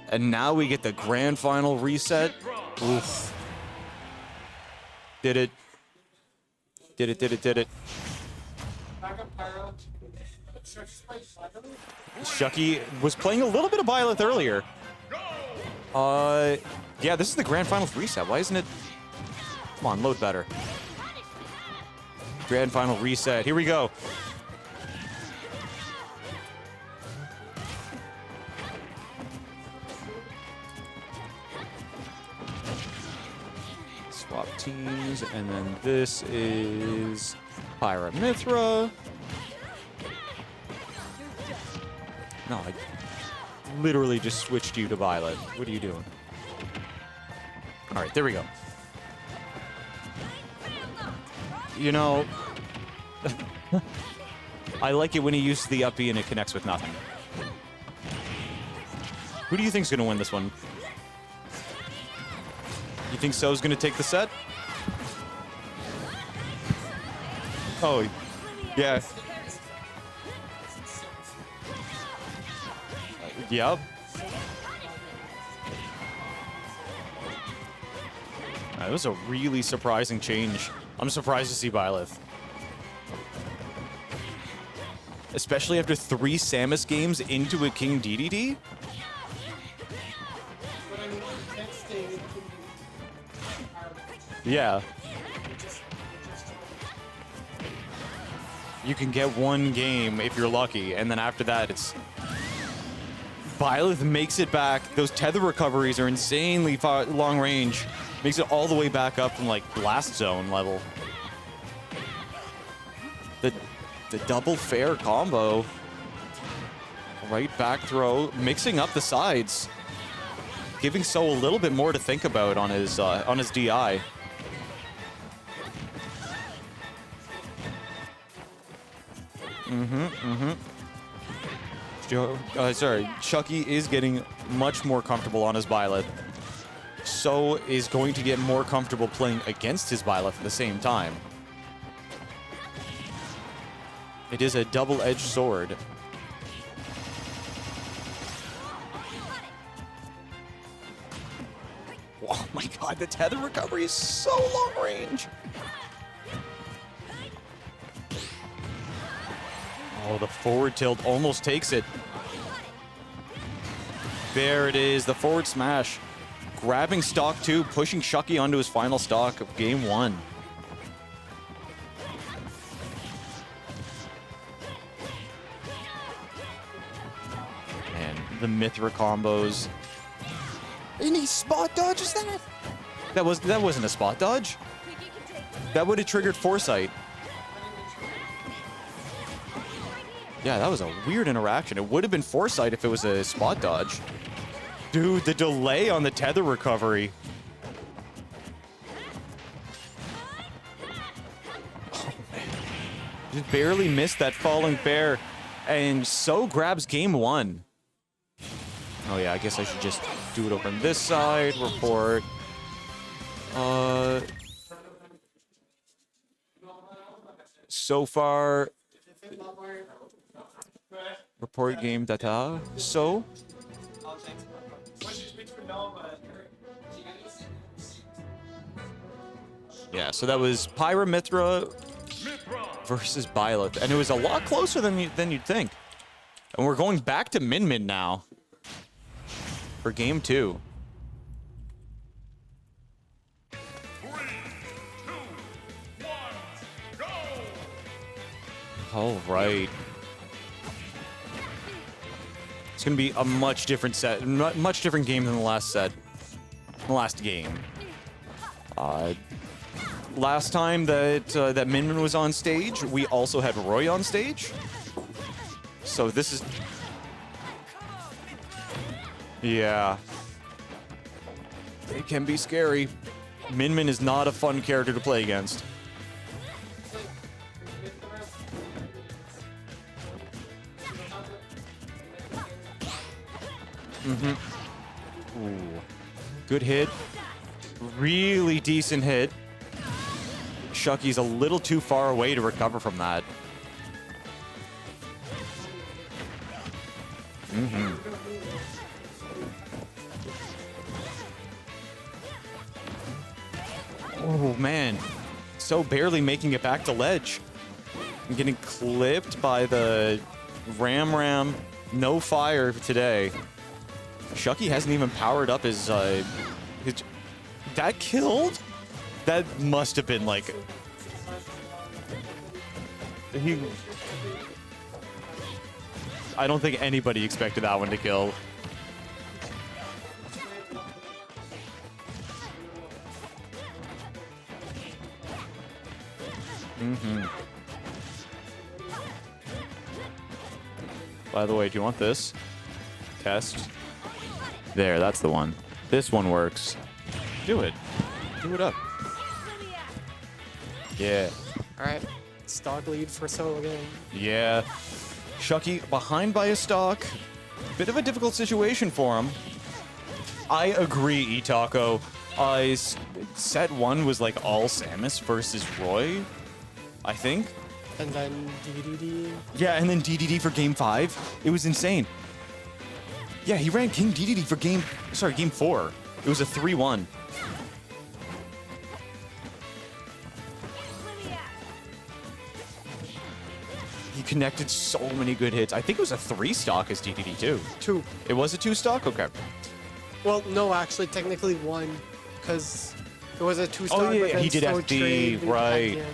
And now we get the grand final reset. Oof. Did it. Did it. Shuck3y was playing a little bit of Byleth earlier. Yeah, this is the grand finals reset. Why isn't it? Come on, load better. Grand final reset. Here we go. Swap teams, and then this is Pyra Mithra. No, I literally just switched you to Violet. What are you doing? All right, there we go. You know, I like it when he uses the up B and it connects with nothing. Who do you think's gonna win this one? You think So's gonna take the set? Oh, yeah. Yep. That was a really surprising change. I'm surprised to see Byleth. especially after 3 Samus games into a King DDD. Yeah. You can get 1 game if you're lucky, and then after that, it's... Byleth makes it back. Those tether recoveries are insanely far, long range. Makes it all the way back up from, like, blast zone level. The double fair combo. Right back throw, mixing up the sides. Giving So a little bit more to think about on his DI. Sorry, Shuck3y is getting much more comfortable on his Byleth. So is going to get more comfortable playing against his Byleth at the same time. It is a double-edged sword. Oh my god, the tether recovery is so long range. Oh, the forward tilt almost takes it. There it is, the forward smash. Grabbing stock 2, pushing Shuck3y onto his final stock of game 1. And the Mithra combos. And he spot dodges that? That wasn't a spot dodge. That would have triggered Foresight. Yeah, that was a weird interaction. It would have been Foresight if it was a spot dodge. Dude, the delay on the tether recovery. Oh, man. Just barely missed that falling bear. And So grabs game 1. Oh yeah, I guess I should just do it over on this side. Report. So far... Report game data. So... Yeah, so that was Pyra Mithra versus Byleth, and it was a lot closer than you'd think. And we're going back to Min now for game 2. 3, 2, 1, go! All right. It's gonna be a much different set, much different game than the last set, the last game. Last time that Min was on stage, we also had Roy on stage. So this is... Yeah. It can be scary. Min is not a fun character to play against. Ooh. Good hit. Really decent hit. Shuck3y's a little too far away to recover from that. Oh, man. So barely making it back to ledge. I'm getting clipped by the Ram. No fire today. Shuck3y hasn't even powered up his... That killed? That must have been like... I don't think anybody expected that one to kill. By the way, do you want this? Test. There, that's the one. This one works. Do it. Do it up. Yeah. All right. Stock lead for So again. Yeah. Shuck3y behind by a stock. Bit of a difficult situation for him. I agree, Taco. Set 1 was like all Samus versus Roy, I think. And then DDD. Yeah, and then DDD for game 5. It was insane. Yeah, he ran King DDD for game 4. It was a 3-1. He connected so many good hits. I think it was a 3-stock as DDD too. 2. It was a 2-stock? Okay. Well, no, actually, technically 1, because it was a 2-star. Oh, yeah, but then he did so FD, trade right. again.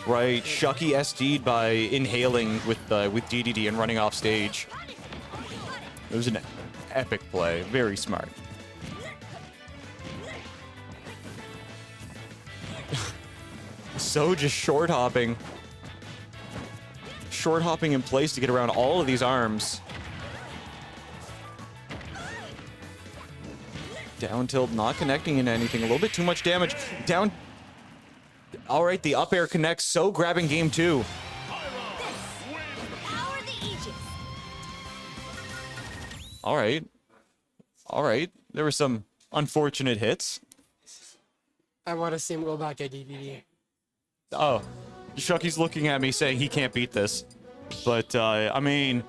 Right, Shuck3y SD'd by inhaling with DDD and running off stage. It was an epic play. Very smart. So just short hopping. Short hopping in place to get around all of these arms. Down tilt, not connecting into anything. A little bit too much damage. Down. All right, the up air connects. So grabbing game 2. All right. All right. There were some unfortunate hits. I want to see him go back to DDD. Oh, Shuck3y's looking at me saying he can't beat this. But, I mean,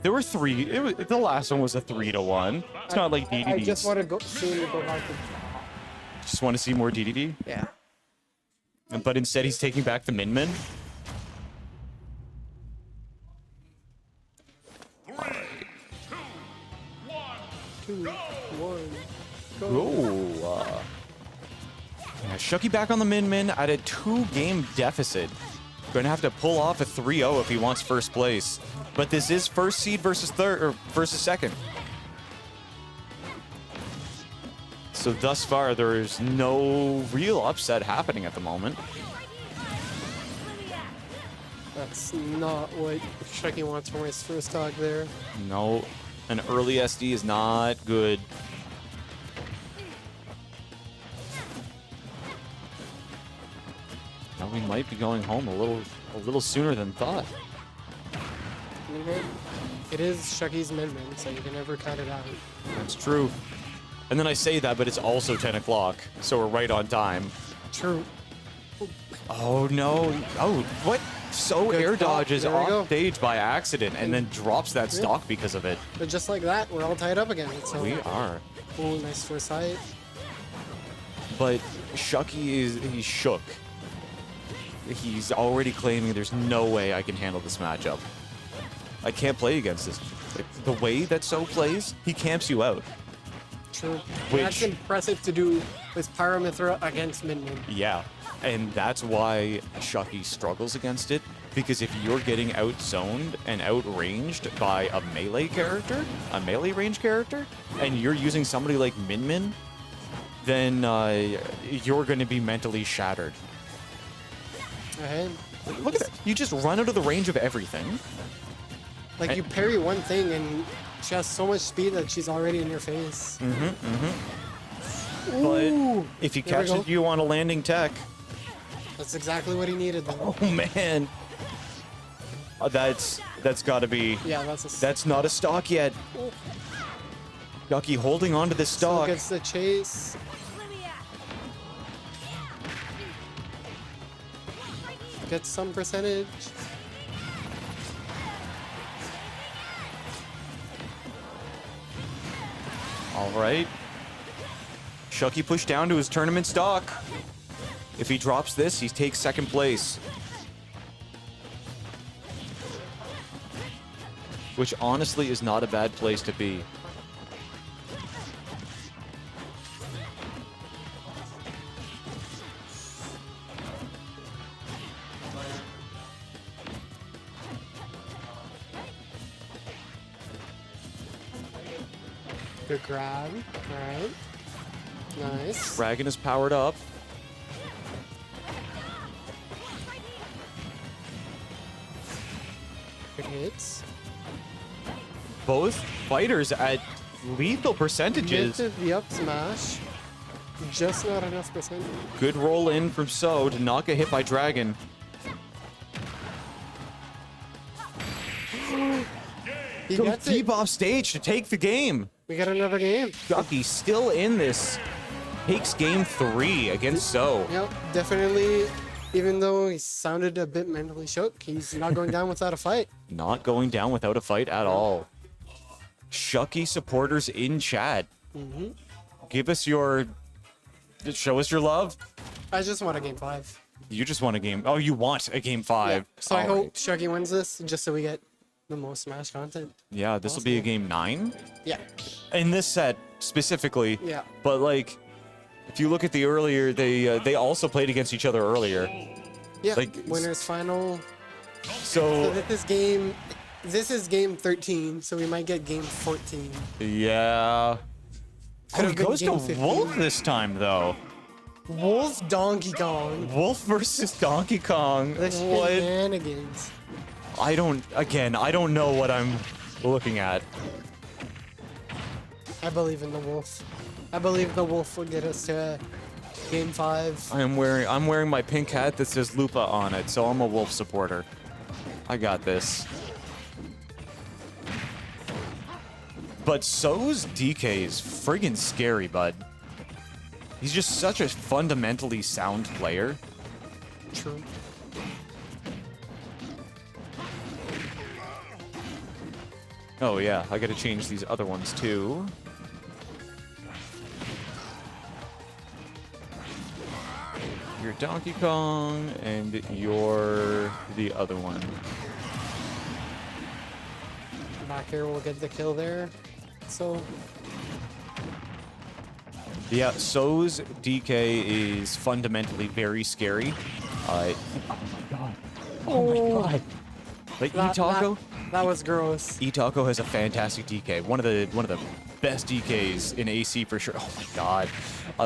there were 3. The last one was a 3-1. It's not like DDD. I just want to see him go back to. Just want to see more DDD? Yeah. But instead, he's taking back the Min-Min. 2, 1, go. Oh, yeah, Shuck3y back on the Min-Min at a 2-game deficit. Going to have to pull off a 3-0 if he wants first place. But this is first seed versus third or versus second. So thus far, there is no real upset happening at the moment. That's not what Shuck3y wants from his first stock there. No, an early SD is not good. Now we might be going home a little sooner than thought. It is Shuck3y's Min-Min, so you can never cut it out. That's true. And then I say that, but it's also 10 o'clock, so we're right on time. True. Oh no! Oh, what? So Good air stop. dodges There we go. off stage by accident, and then drops that stock because of it. But just like that, we're all tied up again. So. We are. Oh, nice first sight. But Shuck3y he's shook. He's already claiming there's no way I can handle this matchup. I can't play against this. Like, the way that So plays, he camps you out. True. Which- That's impressive to do with Pyramithra against Min-Min. Yeah, and that's why Shuck3y struggles against it, because if you're getting outzoned and outranged by a melee character, a melee range character, and you're using somebody like Min-Min, then you're going to be mentally shattered. Ahead. Look at that. You just run out of the range of everything. Like, you parry one thing and she has so much speed that she's already in your face. But if he There we go. catches you on a landing tech, That's exactly what he needed, though. oh man. That's got to be... Yeah, that's a... That's not a stock yet. Shuck3y holding on to this Still stock. gets the chase. Gets some percentage. All right. Shuck3y pushed down to his tournament stock. If he drops this, he takes second place. Which honestly is not a bad place to be. Good grab. Alright. Nice. Dragon is powered up. Good hits. Both fighters at lethal percentages. Missed the up smash. Just not enough percent. Good roll in from So to not get hit by Dragon. He Goes gets deep it. off stage to take the game. We got another game. Shuck3y still in this. Takes game 3 against So. Yep, definitely. Even though he sounded a bit mentally shook, he's not going down without a fight. Not going down without a fight at all. Shuck3y supporters in chat. Give us your Show us your love. I just want a game 5. You just want a game. Oh, you want a game 5. So I All hope right. Shuck3y wins this, just so we get the most Smash content. Yeah, this will be a game 9 Yeah. in this set specifically. Yeah. But like, if you look at the earlier, they also played against each other earlier. Yeah. Like, Winners final. So So this is game 13, so we might get game 14. yeah. Oh, Could've it been goes to game 15. Wolf this time though. Wolf Donkey Kong. Wolf versus Donkey Kong. The What? shenanigans. I don't know what I'm looking at. I believe in the wolf. I believe the wolf will get us to game 5. I'm wearing my pink hat that says Lupa on it, so I'm a Wolf supporter. I got this. But So's DK is friggin' scary, bud. He's just such a fundamentally sound player. True. Oh yeah, I gotta change these other ones too. You're Donkey Kong, and you're the other one. Back here will get the kill there. So Yeah, So's DK is fundamentally very scary. Oh my god. Like Itaco? that was gross. Itaco has a fantastic DK. One of the best DKs in AC for sure. Oh my god.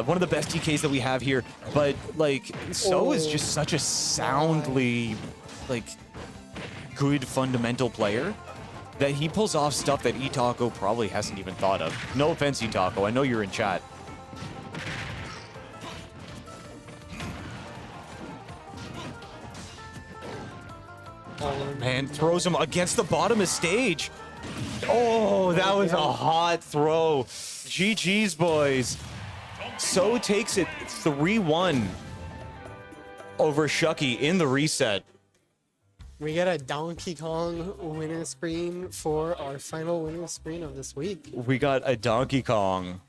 One of the best DKs that we have here. But like So is just such a soundly like good fundamental player that he pulls off stuff that Itaco probably hasn't even thought of. No offense, Itaco. I know you're in chat. Man, throws him against the bottom of stage. Oh, that was a hot throw. GG's, boys. So takes it 3-1 over Shuck3y in the reset. We get a Donkey Kong winner screen for our final winner screen of this week. We got a Donkey Kong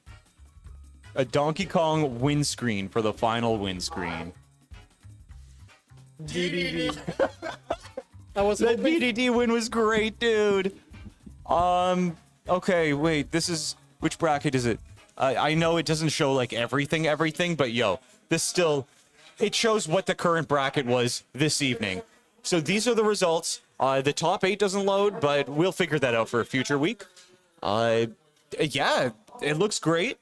win screen for the final win screen. DDD. That was That BDD win was great, dude. Okay, wait, which bracket is it? I know it doesn't show like everything, but yo, it shows what the current bracket was this evening. So these are the results. The top 8 doesn't load, but we'll figure that out for a future week. Yeah, it looks great.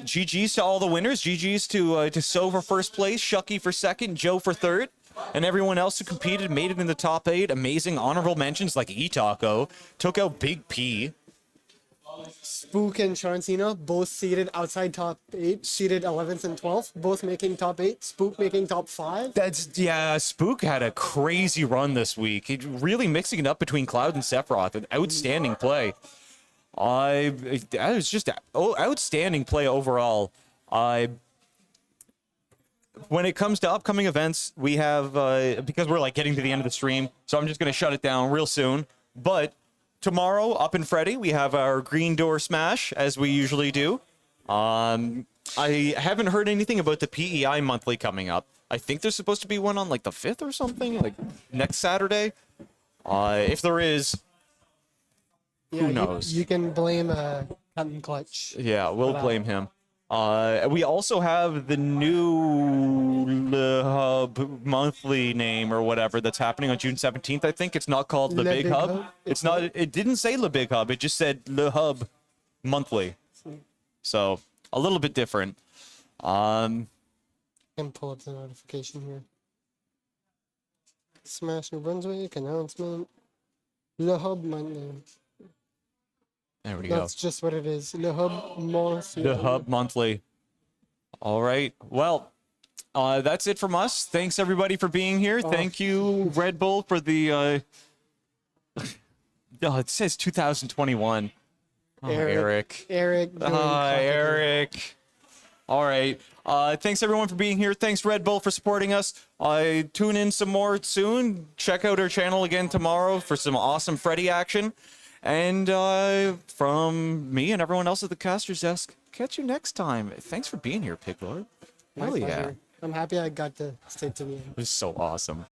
GG's to all the winners. GG's to So for first place, Shuck3y for second, Joe for third. And everyone else who competed made it in the top 8. Amazing honorable mentions like Itaco took out Big P. Spook and Shancina both seated outside top 8, seated 11th and 12th, both making top 8. Spook making top 5. Yeah, Spook had a crazy run this week. He really mixing it up between Cloud and Sephiroth. An outstanding play. That was just outstanding play overall. When it comes to upcoming events, we have, because we're like getting to the end of the stream, so I'm just going to shut it down real soon. But tomorrow, up in Freddy, we have our Green Door Smash, as we usually do. I haven't heard anything about the PEI monthly coming up. I think there's supposed to be one on like the 5th or something, like next Saturday. If there is, who knows? You can blame Cotton Clutch. Yeah, we'll blame him. We also have the new Le Hub monthly name or whatever that's happening on June 17th. I think it's not called Le Big Hub. It's not. It didn't say Le Big Hub. It just said Le Hub monthly. So a little bit different. I can pull up the notification here. Smash New Brunswick announcement. Le Hub monthly. There we go. That's just what it is. Le Hub monthly. The Hub monthly. All right. Well, that's it from us. Thanks everybody for being here. Thank you, Red Bull, for the. It says 2021. Oh, Eric. Eric. Hi, Eric. All right. Thanks everyone for being here. Thanks Red Bull for supporting us. Tune in some more soon. Check out our channel again tomorrow for some awesome Freddy action. And from me and everyone else at the Caster's Desk, catch you next time. Thanks for being here, Piglord. My Hell yeah. pleasure. I'm happy I got to stay to the end. It was so awesome.